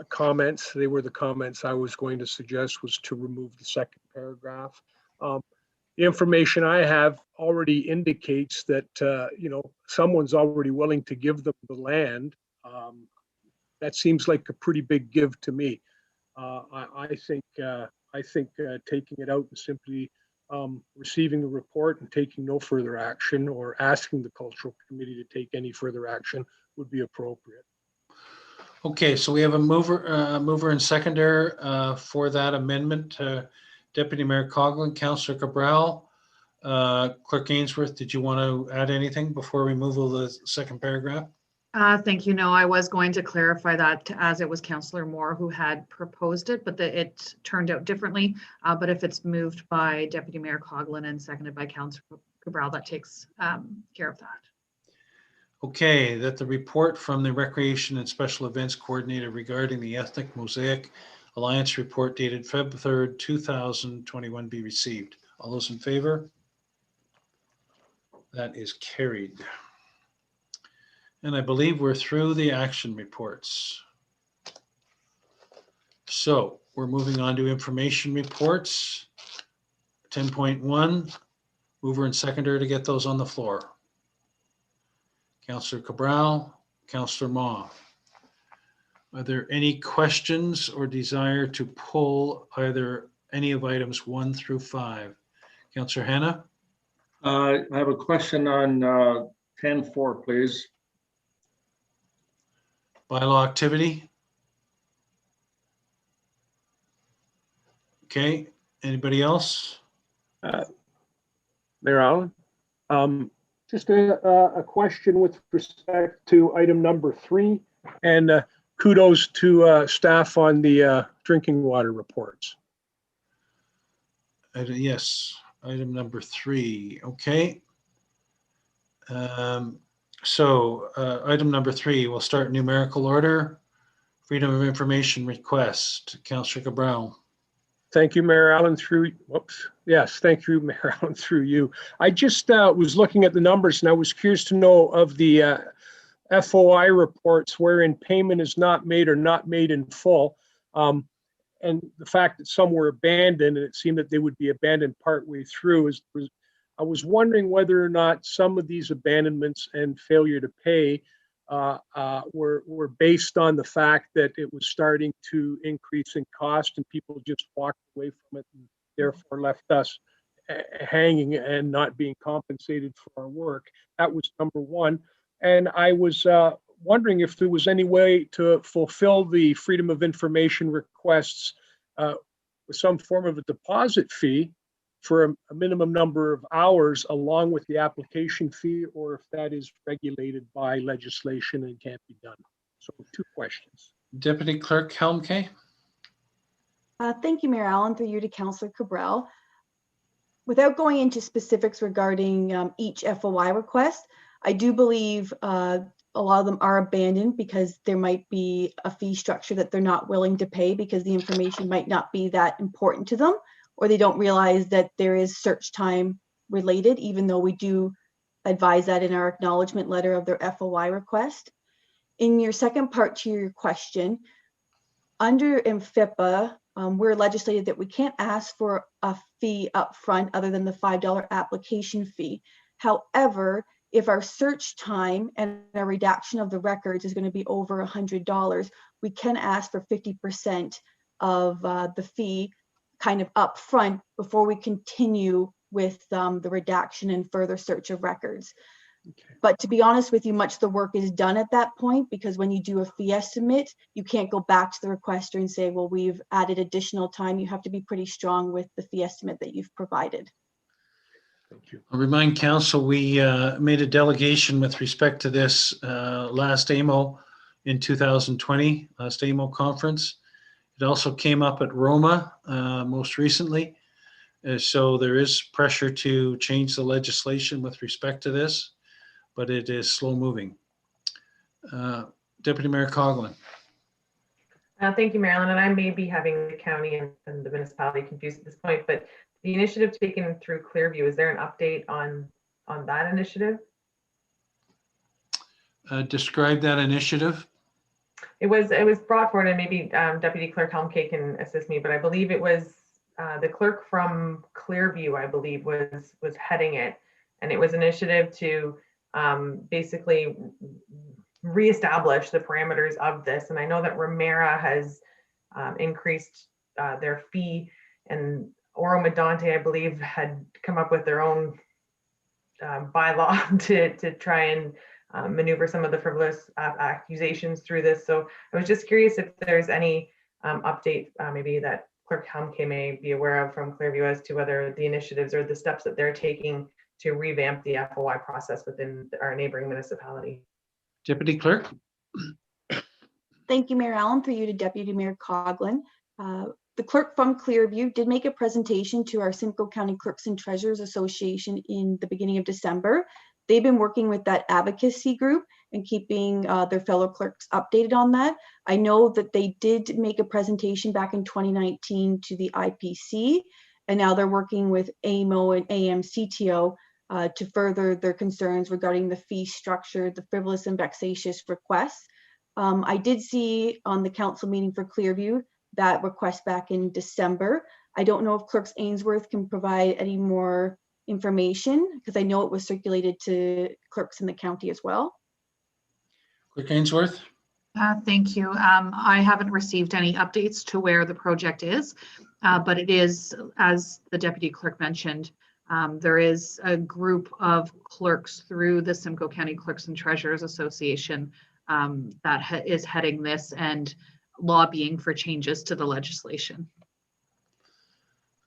comments. They were the comments I was going to suggest, was to remove the second paragraph. The information I have already indicates that someone's already willing to give them the land. That seems like a pretty big give to me. I think taking it out and simply receiving the report and taking no further action, or asking the Cultural Committee to take any further action, would be appropriate. Okay, so we have a mover and seconder for that amendment. Deputy Mayor Coughlin, Councillor Cabral, Clerk Ainsworth, did you want to add anything before removal of the second paragraph? Thank you. No, I was going to clarify that, as it was Councillor Moore who had proposed it, but it turned out differently. But if it's moved by Deputy Mayor Coughlin and seconded by Councillor Cabral, that takes care of that. Okay, that the report from the Recreation and Special Events Coordinator regarding the Ethnic Mosaic Alliance report dated Feb 3rd, 2021 be received. All those in favor? That is carried. And I believe we're through the action reports. So we're moving on to information reports. 10.1, mover and seconder to get those on the floor. Councillor Cabral, Councillor Ma. Are there any questions or desire to pull either any of items 1 through 5? Councillor Hanna? I have a question on 10.4, please. Bylaw activity? Okay, anybody else? Mayor Allen, just a question with respect to item number 3, and kudos to staff on the drinking water reports. Yes, item number 3, okay. So item number 3, we'll start numerical order. Freedom of Information request. Councillor Cabral. Thank you, Mayor Allen, through, whoops. Yes, thank you, Mayor Allen, through you. I just was looking at the numbers, and I was curious to know of the FOI reports wherein payment is not made or not made in full. And the fact that some were abandoned, and it seemed that they would be abandoned partway through, I was wondering whether or not some of these abandonments and failure to pay were based on the fact that it was starting to increase in cost and people just walked away from it and therefore left us hanging and not being compensated for our work. That was number 1. And I was wondering if there was any way to fulfill the Freedom of Information requests with some form of a deposit fee for a minimum number of hours along with the application fee, or if that is regulated by legislation and can't be done. So 2 questions. Deputy Clerk Helmke. Thank you, Mayor Allen, through you to Councillor Cabral. Without going into specifics regarding each FOI request, I do believe a lot of them are abandoned because there might be a fee structure that they're not willing to pay because the information might not be that important to them, or they don't realize that there is search time related, even though we do advise that in our acknowledgement letter of their FOI request. In your second part to your question, under MFIPA, we're legislated that we can't ask for a fee up front other than the $5 application fee. However, if our search time and our redaction of the records is going to be over $100, we can ask for 50% of the fee kind of up front before we continue with the redaction and further search of records. Okay. But to be honest with you, much of the work is done at that point, because when you do a fee estimate, you can't go back to the requester and say, well, we've added additional time. You have to be pretty strong with the fee estimate that you've provided. Thank you. I'll remind council, we made a delegation with respect to this last AMO in 2020, last AMO conference. It also came up at Roma most recently. So there is pressure to change the legislation with respect to this, but it is slow moving. Deputy Mayor Coughlin. Thank you, Marilyn. And I may be having the county and the municipality confused at this point, but the initiative taken through Clearview, is there an update on that initiative? Describe that initiative. It was brought forward, and maybe Deputy Clerk Helmke can assist me, but I believe it was the clerk from Clearview, I believe, was heading it, and it was an initiative to basically reestablish the parameters of this. And I know that Remera has increased their fee, and Oro Medonte, I believe, had come up with their own bylaw to try and maneuver some of the frivolous accusations through this. So I was just curious if there's any update maybe that Clerk Helmke may be aware of from Clearview as to whether the initiatives or the steps that they're taking to revamp the FOI process within our neighboring municipality. Deputy Clerk. Thank you, Mayor Allen, through you to Deputy Mayor Coughlin. The clerk from Clearview did make a presentation to our Simcoe County Clerks and Treasurers Association in the beginning of December. They've been working with that advocacy group and keeping their fellow clerks updated on that. I know that they did make a presentation back in 2019 to the IPC, and now they're working with AMO and AMCTO to further their concerns regarding the fee structure, the frivolous and vexatious requests. I did see on the council meeting for Clearview that request back in December. I don't know if Clerks Ainsworth can provide any more information, because I know it was circulated to clerks in the county as well. Clerk Ainsworth. Thank you. I haven't received any updates to where the project is, but it is, as the deputy clerk mentioned, there is a group of clerks through the Simcoe County Clerks and Treasurers Association that is heading this and lobbying for changes to the legislation.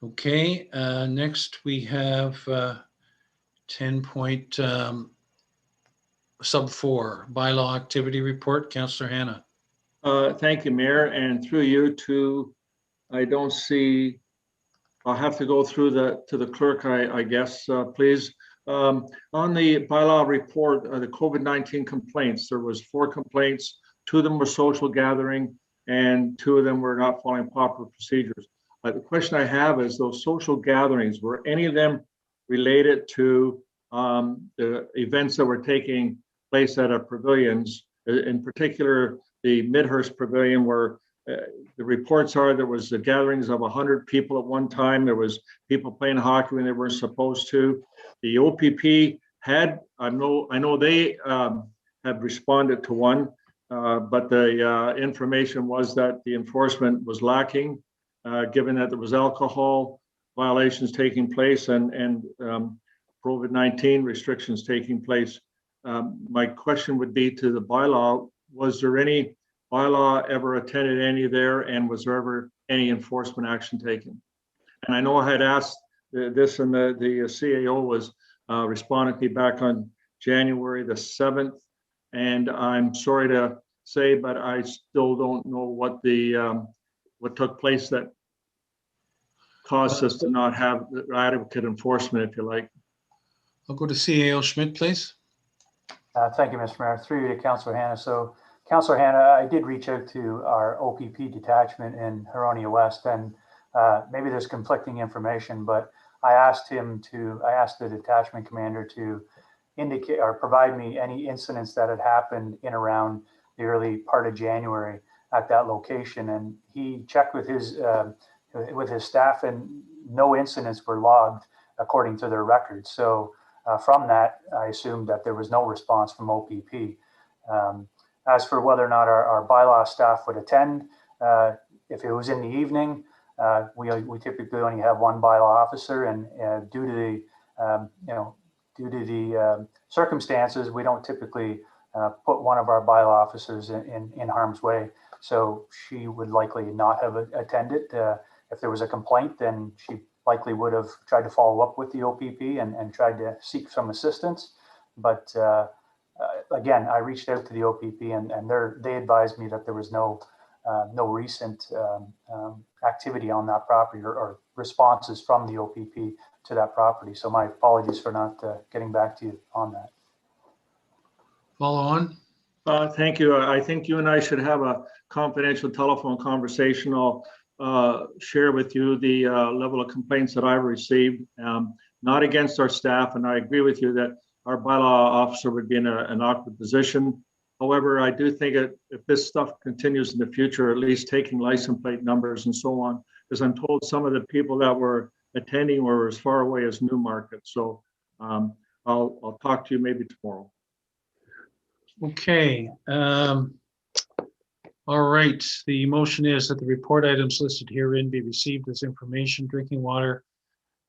Okay, next we have 10 point sub 4 bylaw activity report. Councillor Hannah. Thank you, Mayor, and through you to, I don't see, I'll have to go through to the clerk, I guess, please. On the bylaw report, the COVID-19 complaints, there was 4 complaints. 2 of them were social gathering, and 2 of them were not following proper procedures. The question I have is, those social gatherings, were any of them related to the events that were taking place at our pavilions, in particular the Midhurst Pavilion, where the reports are there was the gatherings of 100 people at one time. There was people playing hockey when they weren't supposed to. The OPP had, I know they have responded to one, but the information was that the enforcement was lacking, given that there was alcohol violations taking place and COVID-19 restrictions taking place. My question would be to the bylaw, was there any bylaw ever attended any there, and was there ever any enforcement action taken. And I know I had asked this, and the CAO was responding to me back on January the 7th. And I'm sorry to say, but I still don't know what what took place that caused us to not have adequate enforcement, if you like. I'll go to CAO Schmidt, please. Thank you, Mr. Mayor. Through you to Councillor Hanna. So, Councillor Hanna, I did reach out to our OPP detachment in Huronia West, and maybe there's conflicting information, but I asked the detachment commander to indicate or provide me any incidents that had happened in around the early part of January at that location, and he checked with his staff, and no incidents were logged according to their records. So from that, I assumed that there was no response from OPP. As for whether or not our bylaw staff would attend, if it was in the evening, we typically only have one bylaw officer, and due to the circumstances, we don't typically put one of our bylaw officers in harm's way. So she would likely not have attended. If there was a complaint, then she likely would have tried to follow up with the OPP and tried to seek some assistance. But again, I reached out to the OPP, and they advised me that there was no recent activity on that property or responses from the OPP to that property. So my apologies for not getting back to you on that. Follow on. Thank you. I think you and I should have a confidential telephone conversation. I'll share with you the level of complaints that I've received, not against our staff. And I agree with you that our bylaw officer would be in an awkward position. However, I do think if this stuff continues in the future, at least taking license plate numbers and so on, because I'm told some of the people that were attending were as far away as Newmarket. So I'll talk to you maybe tomorrow. Okay. All right. The motion is that the report items listed herein be received as information. Drinking water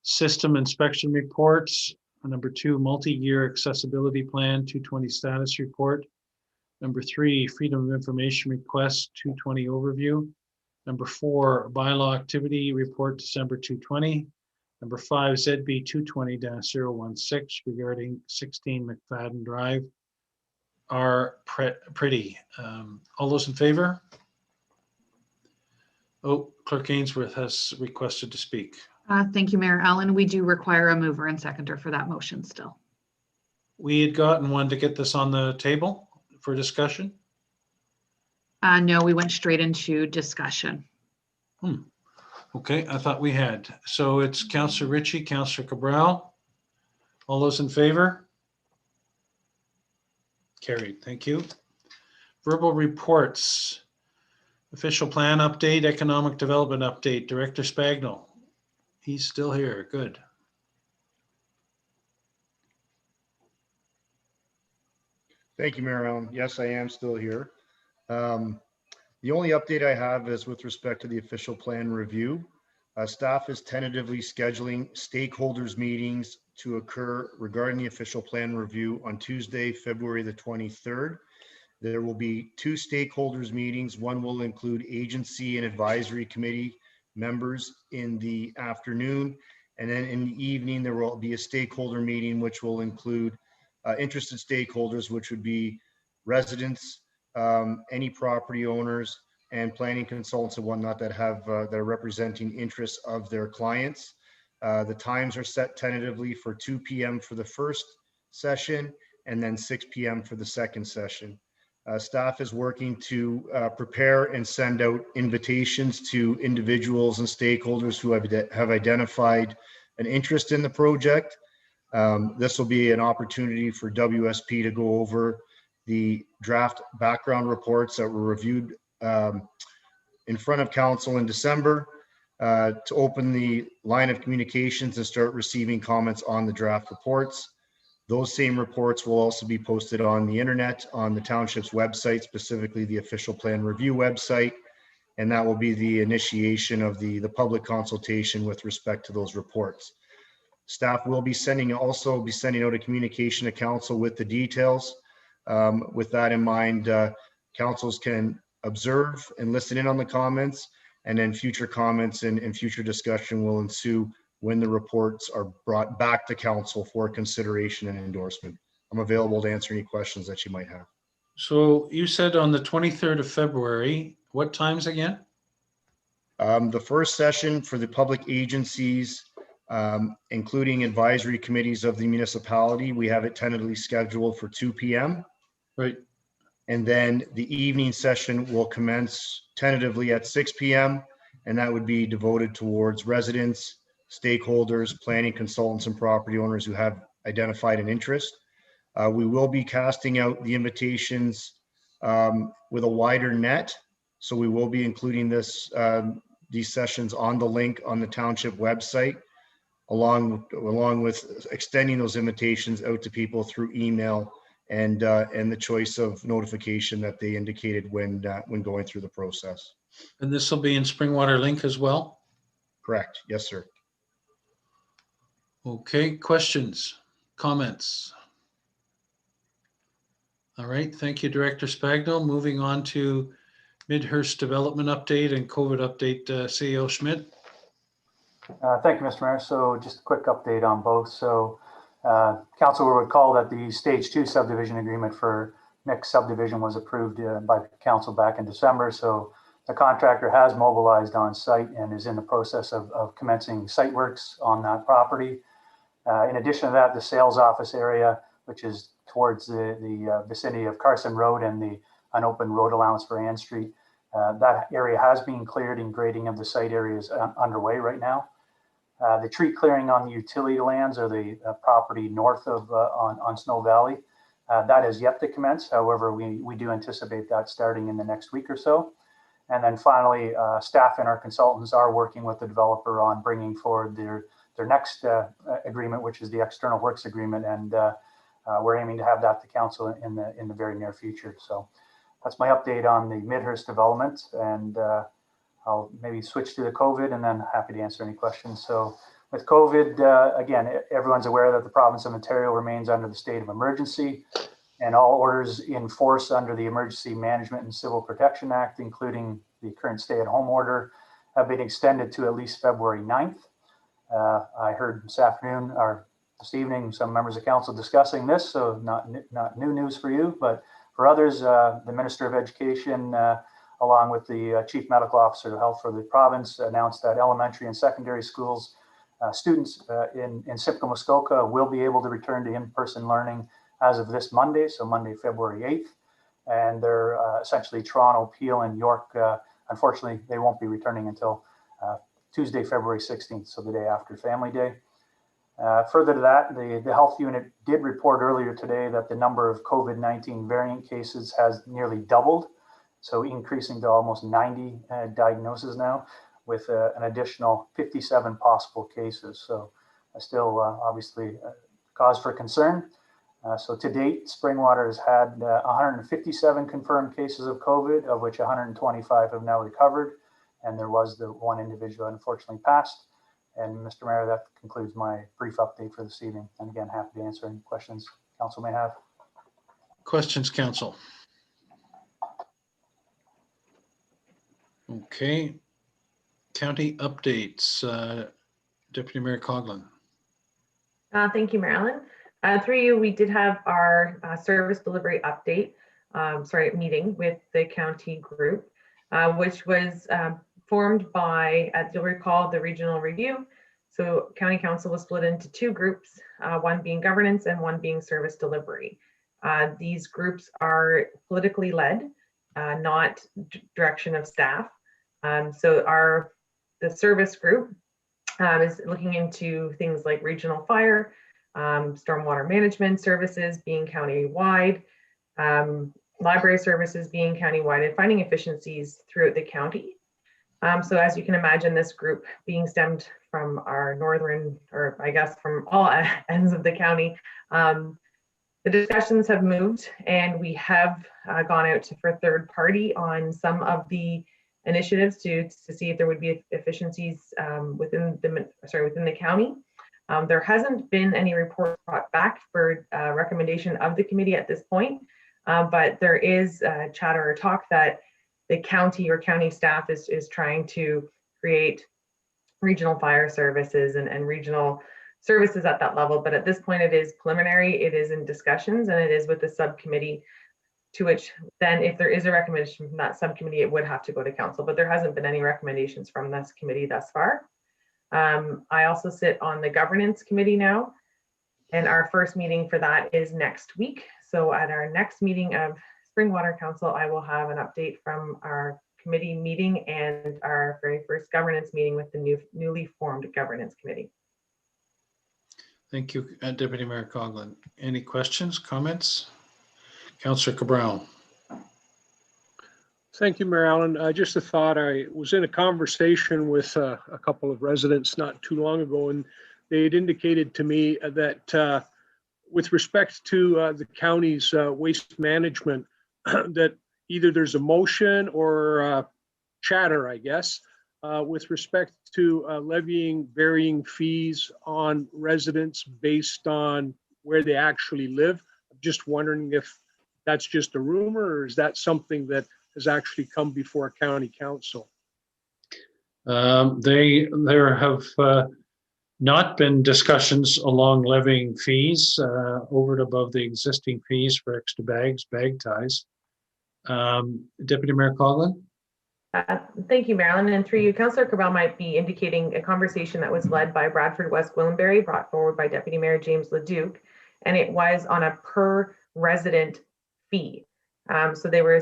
system inspection reports. Number 2, multi-year accessibility plan, 220 status report. Number 3, freedom of information request, 220 overview. Number 4, bylaw activity report, December 220. Number 5, ZB 220-016 regarding 16 McFadden Drive. Are pretty. All those in favor? Oh, Clerk Ainsworth has requested to speak. Thank you, Mayor Allen. We do require a mover and seconder for that motion still. We had gotten one to get this on the table for discussion. No, we went straight into discussion. Okay, I thought we had. So it's Councillor Ritchie, Councillor Cabral. All those in favor? Carried. Thank you. Verbal reports. Official plan update, economic development update. Director Spagnell. He's still here. Good. Thank you, Mayor Allen. Yes, I am still here. The only update I have is with respect to the official plan review. Staff is tentatively scheduling stakeholders meetings to occur regarding the official plan review on Tuesday, February the 23rd. There will be 2 stakeholders meetings. One will include agency and advisory committee members in the afternoon. And then in the evening, there will be a stakeholder meeting, which will include interested stakeholders, which would be residents, any property owners, and planning consultants and whatnot that are representing interests of their clients. The times are set tentatively for 2 p.m. for the first session and then 6 p.m. for the second session. Staff is working to prepare and send out invitations to individuals and stakeholders who have identified an interest in the project. This will be an opportunity for WSP to go over the draft background reports that were reviewed in front of council in December, to open the line of communications and start receiving comments on the draft reports. Those same reports will also be posted on the internet, on the township's website, specifically the official plan review website. And that will be the initiation of the public consultation with respect to those reports. Staff will be sending out a communication to council with the details. With that in mind, councils can observe and listen in on the comments, And then future comments and future discussion will ensue when the reports are brought back to council for consideration and endorsement. I'm available to answer any questions that you might have. So you said on the 23rd of February, what times again? The first session for the public agencies, including advisory committees of the municipality, we have it tentatively scheduled for 2 p.m. Right. And then the evening session will commence tentatively at 6 p.m. And that would be devoted towards residents, stakeholders, planning consultants, and property owners who have identified an interest. We will be casting out the invitations with a wider net. So we will be including these sessions on the link on the township website, along with extending those invitations out to people through email and the choice of notification that they indicated when going through the process. And this will be in Springwater Link as well? Correct. Yes, sir. Okay, questions, comments? All right, thank you, Director Spagno. Moving on to Midhurst Development Update and COVID Update, CEO Schmidt. Thank you, Mr. Mayor. So just a quick update on both. So council will recall that the stage 2 subdivision agreement for mixed subdivision was approved by council back in December. So the contractor has mobilized on site and is in the process of commencing site works on that property. In addition to that, the sales office area, which is towards the vicinity of Carson Road and the unopened road allowance for Ann Street, that area has been cleared and grading of the site area is underway right now. The tree clearing on the utility lands or the property north of on Snow Valley, that is yet to commence. However, we do anticipate that starting in the next week or so. And then finally, staff and our consultants are working with the developer on bringing forward their next agreement, which is the external works agreement, and we're aiming to have that to council in the very near future. So that's my update on the Midhurst development, and I'll maybe switch to the COVID and then happy to answer any questions. So with COVID, again, everyone's aware that the province of Ontario remains under the state of emergency, and all orders in force under the Emergency Management and Civil Protection Act, including the current stay-at-home order, have been extended to at least February 9th. I heard this evening, some members of council discussing this, so not new news for you, but for others, the Minister of Education, along with the Chief Medical Officer of Health for the province, announced that elementary and secondary schools students in Simcoe Muskoka will be able to return to in-person learning as of this Monday, so Monday, February 8th. And they're essentially Toronto, Peel, and York. Unfortunately, they won't be returning until Tuesday, February 16th, so the day after Family Day. Further to that, the health unit did report earlier today that the number of COVID-19 variant cases has nearly doubled, so increasing to almost 90 diagnoses now, with an additional 57 possible cases. So still obviously cause for concern. So to date, Springwater has had 157 confirmed cases of COVID, of which 125 have now recovered. And there was the one individual that unfortunately passed. And Mr. Mayor, that concludes my brief update for this evening. And again, happy to answer any questions council may have. Questions, council? Okay. County updates. Deputy Mayor Coughlin. Thank you, Marilyn. Through you, we did have our service delivery update, meeting with the county group, which was formed by, as you'll recall, the regional review. So county council was split into two groups, one being governance and one being service delivery. These groups are politically led, not direction of staff. So the service group is looking into things like regional fire, stormwater management services being county-wide, library services being county-wide, and finding efficiencies throughout the county. So as you can imagine, this group being stemmed from our northern, or I guess from all ends of the county, the discussions have moved, and we have gone out for third party on some of the initiatives to see if there would be efficiencies within the county. There hasn't been any report brought back for recommendation of the committee at this point, but there is chatter or talk that the county or county staff is trying to create regional fire services and regional services at that level. But at this point, it is preliminary, it is in discussions, and it is with the subcommittee, to which then if there is a recommendation from that subcommittee, it would have to go to council, but there hasn't been any recommendations from this committee thus far. I also sit on the governance committee now, and our first meeting for that is next week. So at our next meeting of Springwater Council, I will have an update from our committee meeting and our very first governance meeting with the newly formed governance committee. Thank you, Deputy Mayor Coughlin. Any questions, comments? Councillor Cabral. Thank you, Mayor Allen. Just a thought, I was in a conversation with a couple of residents not too long ago, and they had indicated to me that with respect to the county's waste management, that either there's a motion or chatter, I guess, with respect to levying varying fees on residents based on where they actually live. I'm just wondering if that's just a rumor, or is that something that has actually come before county council? There have not been discussions along levying fees over and above the existing fees for extra bags, bag ties. Deputy Mayor Coughlin. Thank you, Marilyn. And through you, Councillor Cabral might be indicating a conversation that was led by Bradford West Gwillimbury, brought forward by Deputy Mayor James Leduc, and it was on a per resident fee. So they were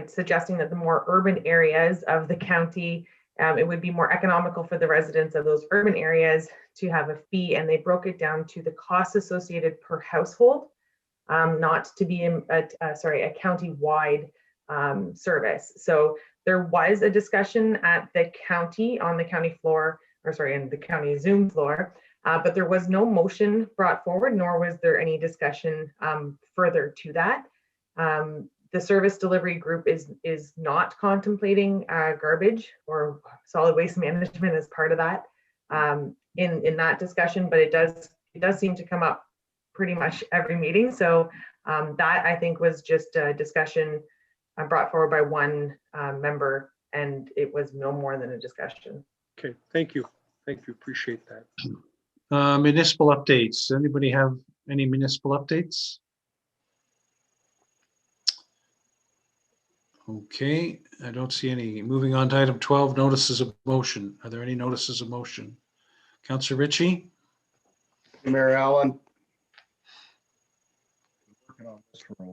suggesting that the more urban areas of the county, it would be more economical for the residents of those urban areas to have a fee, and they broke it down to the costs associated per household, not to be a county-wide service. So there was a discussion at the county on the county floor, in the county Zoom floor, but there was no motion brought forward, nor was there any discussion further to that. The service delivery group is not contemplating garbage or solid waste management as part of that in that discussion, but it does seem to come up pretty much every meeting. So that, I think, was just a discussion brought forward by one member, and it was no more than a discussion. Okay, thank you. Thank you, appreciate that. Municipal updates. Anybody have any municipal updates? Okay, I don't see any. Moving on to item 12, notices of motion. Are there any notices of motion? Councillor Ritchie? Mayor Allen. Been working on this for a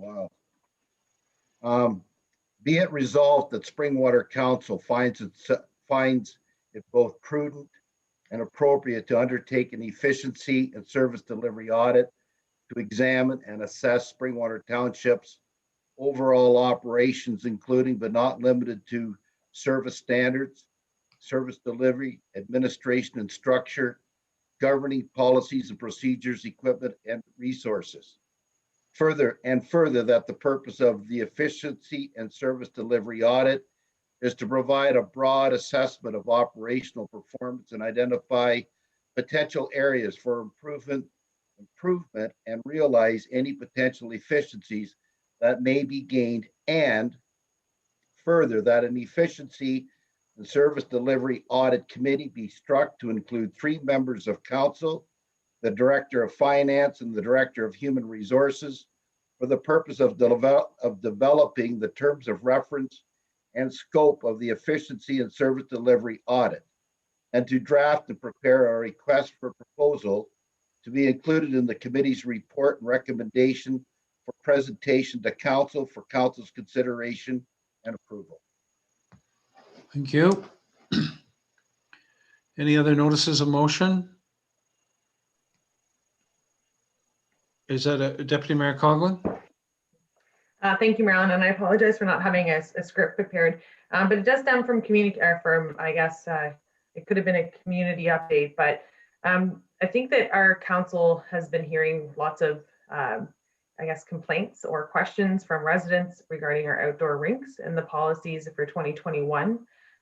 while. Be it resolved that Springwater Council finds it both prudent and appropriate to undertake an efficiency and service delivery audit to examine and assess Springwater Township's overall operations, including but not limited to service standards, service delivery, administration and structure, governing policies and procedures, equipment and resources. Further, that the purpose of the efficiency and service delivery audit is to provide a broad assessment of operational performance and identify potential areas for improvement and realize any potential efficiencies that may be gained, and further, that an efficiency and service delivery audit committee be struck to include 3 members of council, the Director of Finance and the Director of Human Resources, for the purpose of developing the terms of reference and scope of the efficiency and service delivery audit, and to draft and prepare a request for proposal to be included in the committee's report and recommendation for presentation to council for council's consideration and approval. Thank you. Any other notices of motion? Is that a Deputy Mayor Coughlin? Thank you, Marilyn, and I apologize for not having a script prepared, but it does stem from I guess it could have been a community update, but I think that our council has been hearing lots of I guess complaints or questions from residents regarding our outdoor rinks and the policies for 2021.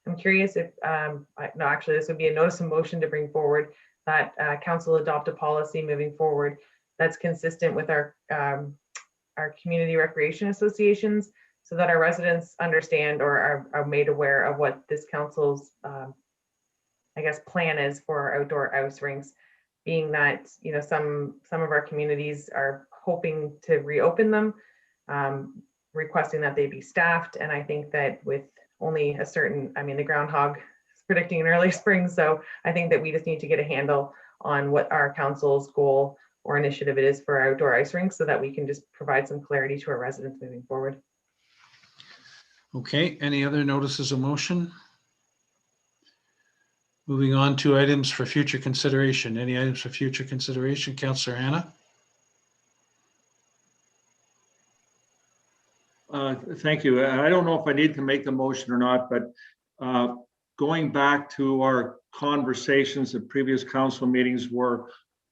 I'm curious if, no, actually this would be a notice of motion to bring forward that council adopt a policy moving forward that's consistent with our community recreation associations so that our residents understand or are made aware of what this council's, I guess, plan is for our outdoor ice rinks, being that, you know, some of our communities are hoping to reopen them, requesting that they be staffed. And I think that with only a certain, I mean, the groundhog is predicting an early spring. So I think that we just need to get a handle on what our council's goal or initiative it is for our outdoor ice rinks so that we can just provide some clarity to our residents moving forward. Okay, any other notices of motion? Moving on to items for future consideration. Any items for future consideration? Councillor Hannah? Thank you. I don't know if I need to make the motion or not, but going back to our conversations at previous council meetings where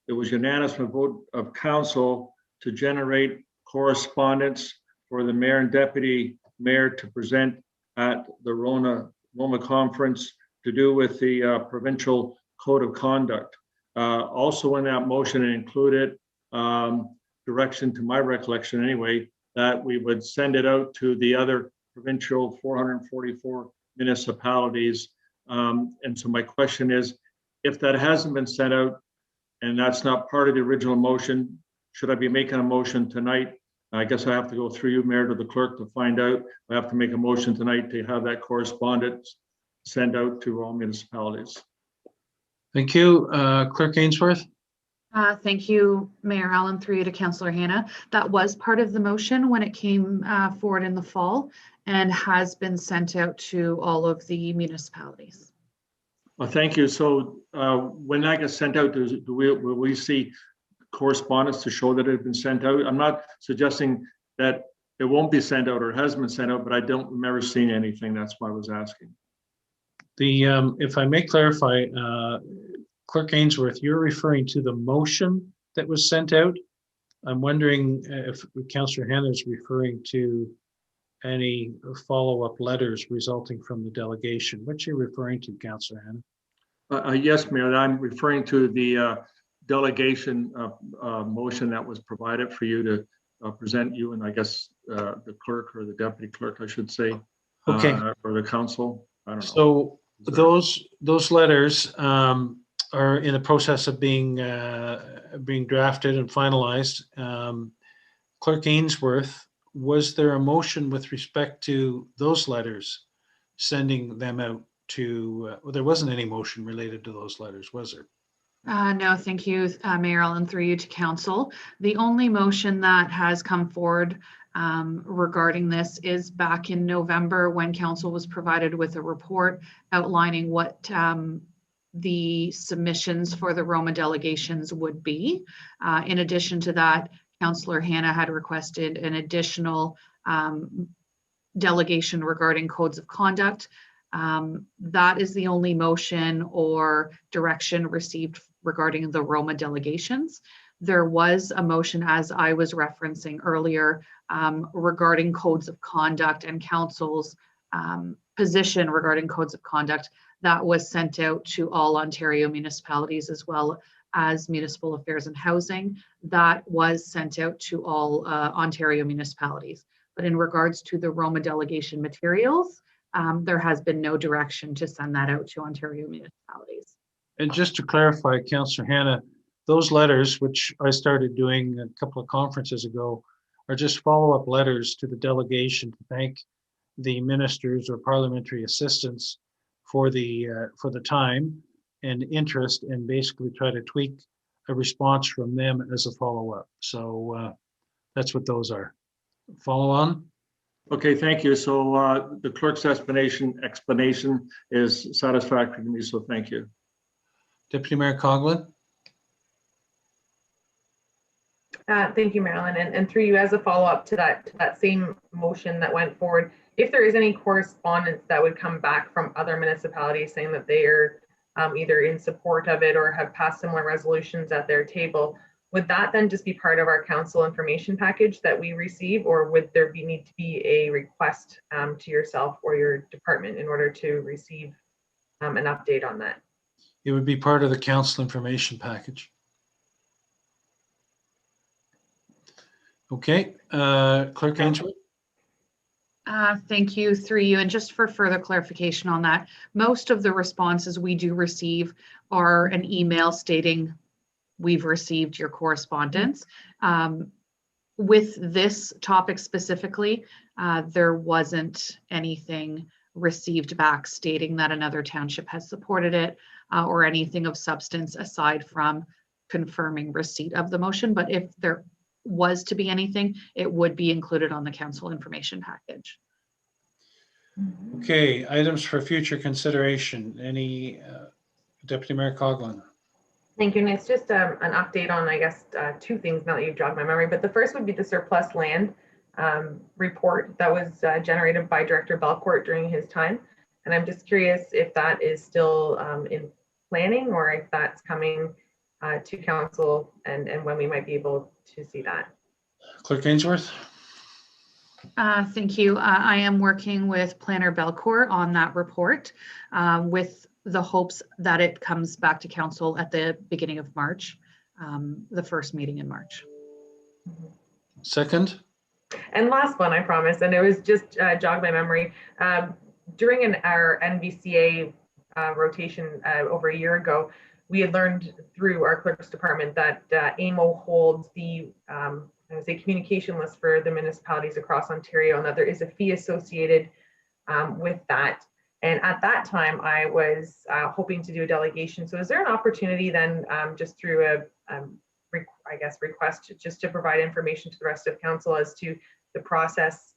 it was unanimous vote of council to generate correspondence for the mayor and deputy mayor to present at the Roma conference to do with the provincial code of conduct. Also in that motion, it included direction, to my recollection anyway, that we would send it out to the other provincial 444 municipalities. And so my question is, if that hasn't been sent out and that's not part of the original motion, should I be making a motion tonight? I guess I have to go through you, Mayor, to the clerk to find out. I have to make a motion tonight to have that correspondence sent out to all municipalities. Thank you. Clerk Ainsworth? Thank you, Mayor Allen, through you to Councillor Hannah. That was part of the motion when it came forward in the fall and has been sent out to all of the municipalities. Well, thank you. So when that gets sent out, will we see correspondence to show that it had been sent out? I'm not suggesting that it won't be sent out or has been sent out, but I don't remember seeing anything. That's why I was asking. If I may clarify, Clerk Ainsworth, you're referring to the motion that was sent out. I'm wondering if Councillor Hannah is referring to any follow-up letters resulting from the delegation. What's you referring to, Councillor Hannah? Yes, Mayor, I'm referring to the delegation motion that was provided for you to present you and I guess the clerk or the deputy clerk, I should say, okay, or the council. I don't know. So those letters are in the process of being drafted and finalized. Clerk Ainsworth, was there a motion with respect to those letters, sending them out to, well, there wasn't any motion related to those letters, was there? No, thank you, Mayor Allen, through you to council. The only motion that has come forward regarding this is back in November when council was provided with a report outlining what the submissions for the Roma delegations would be. In addition to that, Councillor Hannah had requested an additional delegation regarding codes of conduct. That is the only motion or direction received regarding the Roma delegations. There was a motion, as I was referencing earlier, regarding codes of conduct and council's position regarding codes of conduct that was sent out to all Ontario municipalities as well as Municipal Affairs and Housing. That was sent out to all Ontario municipalities. But in regards to the Roma delegation materials, there has been no direction to send that out to Ontario municipalities. And just to clarify, Councillor Hannah, those letters, which I started doing a couple of conferences ago, are just follow-up letters to the delegation to thank the ministers or parliamentary assistants for the time and interest, and basically try to tweak a response from them as a follow-up. So that's what those are. Follow on. Okay, thank you. So the clerk's explanation is satisfactory to me, so thank you. Deputy Mayor Coughlin. Thank you, Marilyn. And through you, as a follow-up to that same motion that went forward, if there is any correspondence that would come back from other municipalities saying that they are either in support of it or have passed similar resolutions at their table, would that then just be part of our council information package that we receive, or would there need to be a request to yourself or your department in order to receive an update on that? It would be part of the council information package. Okay, Clerk Ainsworth. Thank you, through you. And just for further clarification on that, most of the responses we do receive are an email stating we've received your correspondence. With this topic specifically, there wasn't anything received back stating that another township has supported it or anything of substance aside from confirming receipt of the motion. But if there was to be anything, it would be included on the council information package. Okay, items for future consideration. Any Deputy Mayor Coughlin? Thank you. And it's just an update on, I guess, two things now that you've jogged my memory. But the first would be the surplus land report that was generated by Director Belcourt during his time. And I'm just curious if that is still in planning or if that's coming to council and when we might be able to see that. Clerk Ainsworth? Thank you. I am working with Planner Belcourt on that report with the hopes that it comes back to council at the beginning of March, the first meeting in March. Second? And last one, I promise, and it was just jogged my memory. During our NVCA rotation over a year ago, we had learned through our clerk's department that AMO holds the I would say communication list for the municipalities across Ontario, and that there is a fee associated with that. And at that time, I was hoping to do a delegation. So is there an opportunity then just through a, I guess, request just to provide information to the rest of council as to the process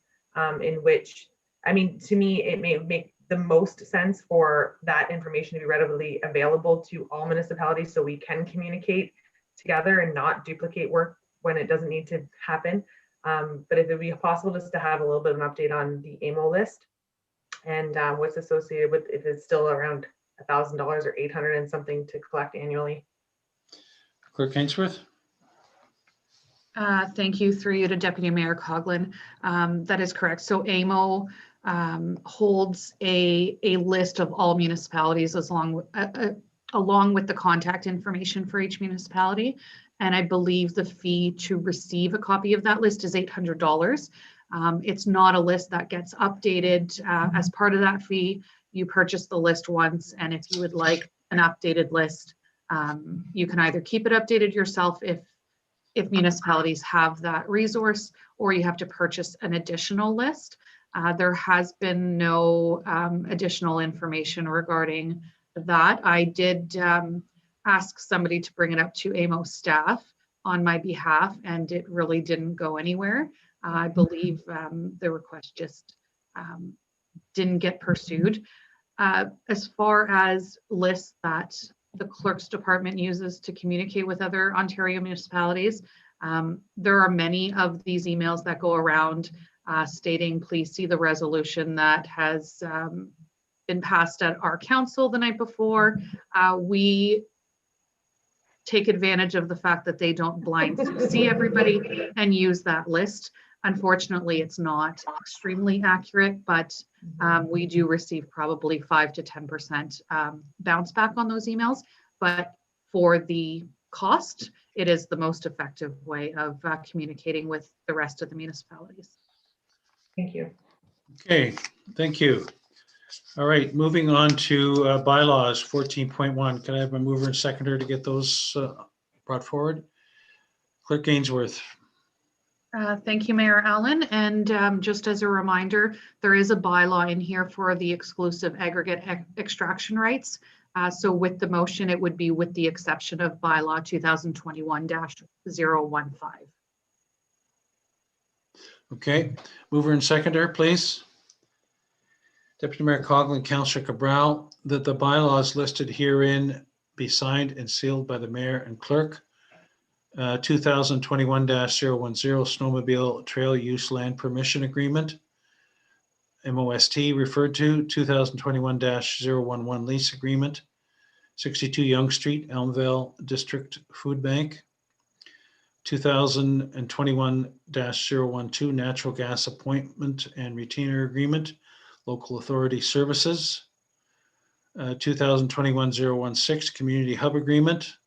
in which, I mean, to me, it may make the most sense for that information to be readily available to all municipalities so we can communicate together and not duplicate work when it doesn't need to happen. But if it would be possible just to have a little bit of an update on the AMO list and what's associated with, if it's still around $1,000 or 800 and something to collect annually. Clerk Ainsworth? Thank you, through you to Deputy Mayor Coughlin. That is correct. So AMO holds a list of all municipalities along with the contact information for each municipality. And I believe the fee to receive a copy of that list is $800. It's not a list that gets updated as part of that fee. You purchase the list once, and if you would like an updated list, you can either keep it updated yourself if municipalities have that resource, or you have to purchase an additional list. There has been no additional information regarding that. I did ask somebody to bring it up to AMO staff on my behalf, and it really didn't go anywhere. I believe the request just didn't get pursued. As far as lists that the clerk's department uses to communicate with other Ontario municipalities, there are many of these emails that go around stating, please see the resolution that has been passed at our council the night before. We take advantage of the fact that they don't blind see everybody and use that list. Unfortunately, it's not extremely accurate, but we do receive probably 5 to 10% bounce back on those emails. But for the cost, it is the most effective way of communicating with the rest of the municipalities. Thank you. Okay, thank you. All right, moving on to bylaws 14.1. Can I have a mover and seconder to get those brought forward? Clerk Ainsworth. Thank you, Mayor Allen. And just as a reminder, there is a bylaw in here for the exclusive aggregate extraction rights. So with the motion, it would be with the exception of bylaw 2021-015. Okay, mover and seconder, please. Deputy Mayor Coughlin, Councillor Cabral, that the bylaws listed herein be signed and sealed by the mayor and clerk. 2021-010 Snowmobile Trail Use Land Permission Agreement, MOST referred to, 2021-011 Lease Agreement, 62 Yonge Street, Elmdale District Food Bank, 2021-012 Natural Gas Appointment and Retainer Agreement, Local Authority Services, 2021-016 Community Hub Agreement.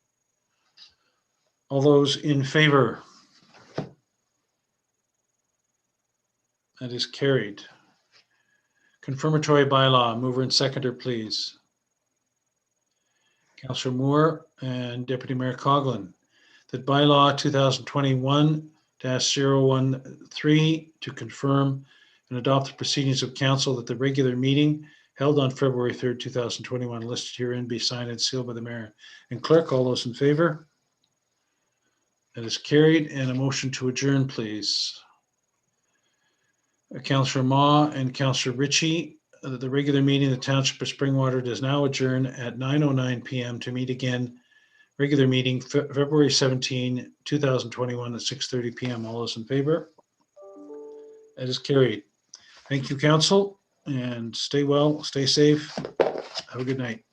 All those in favor? That is carried. Confirmatory bylaw, mover and seconder, please. Councillor Moore and Deputy Mayor Coughlin. That bylaw 2021-013 to confirm and adopt the proceedings of council that the regular meeting held on February 3rd, 2021, listed herein be signed and sealed by the mayor and clerk. All those in favor? That is carried. And a motion to adjourn, please. Councillor Ma and Councillor Ritchie, the regular meeting of the Township of Springwater does now adjourn at 9:09 p.m. to meet again, regular meeting February 17, 2021 at 6:30 p.m. All those in favor? That is carried. Thank you, council, and stay well, stay safe. Have a good night.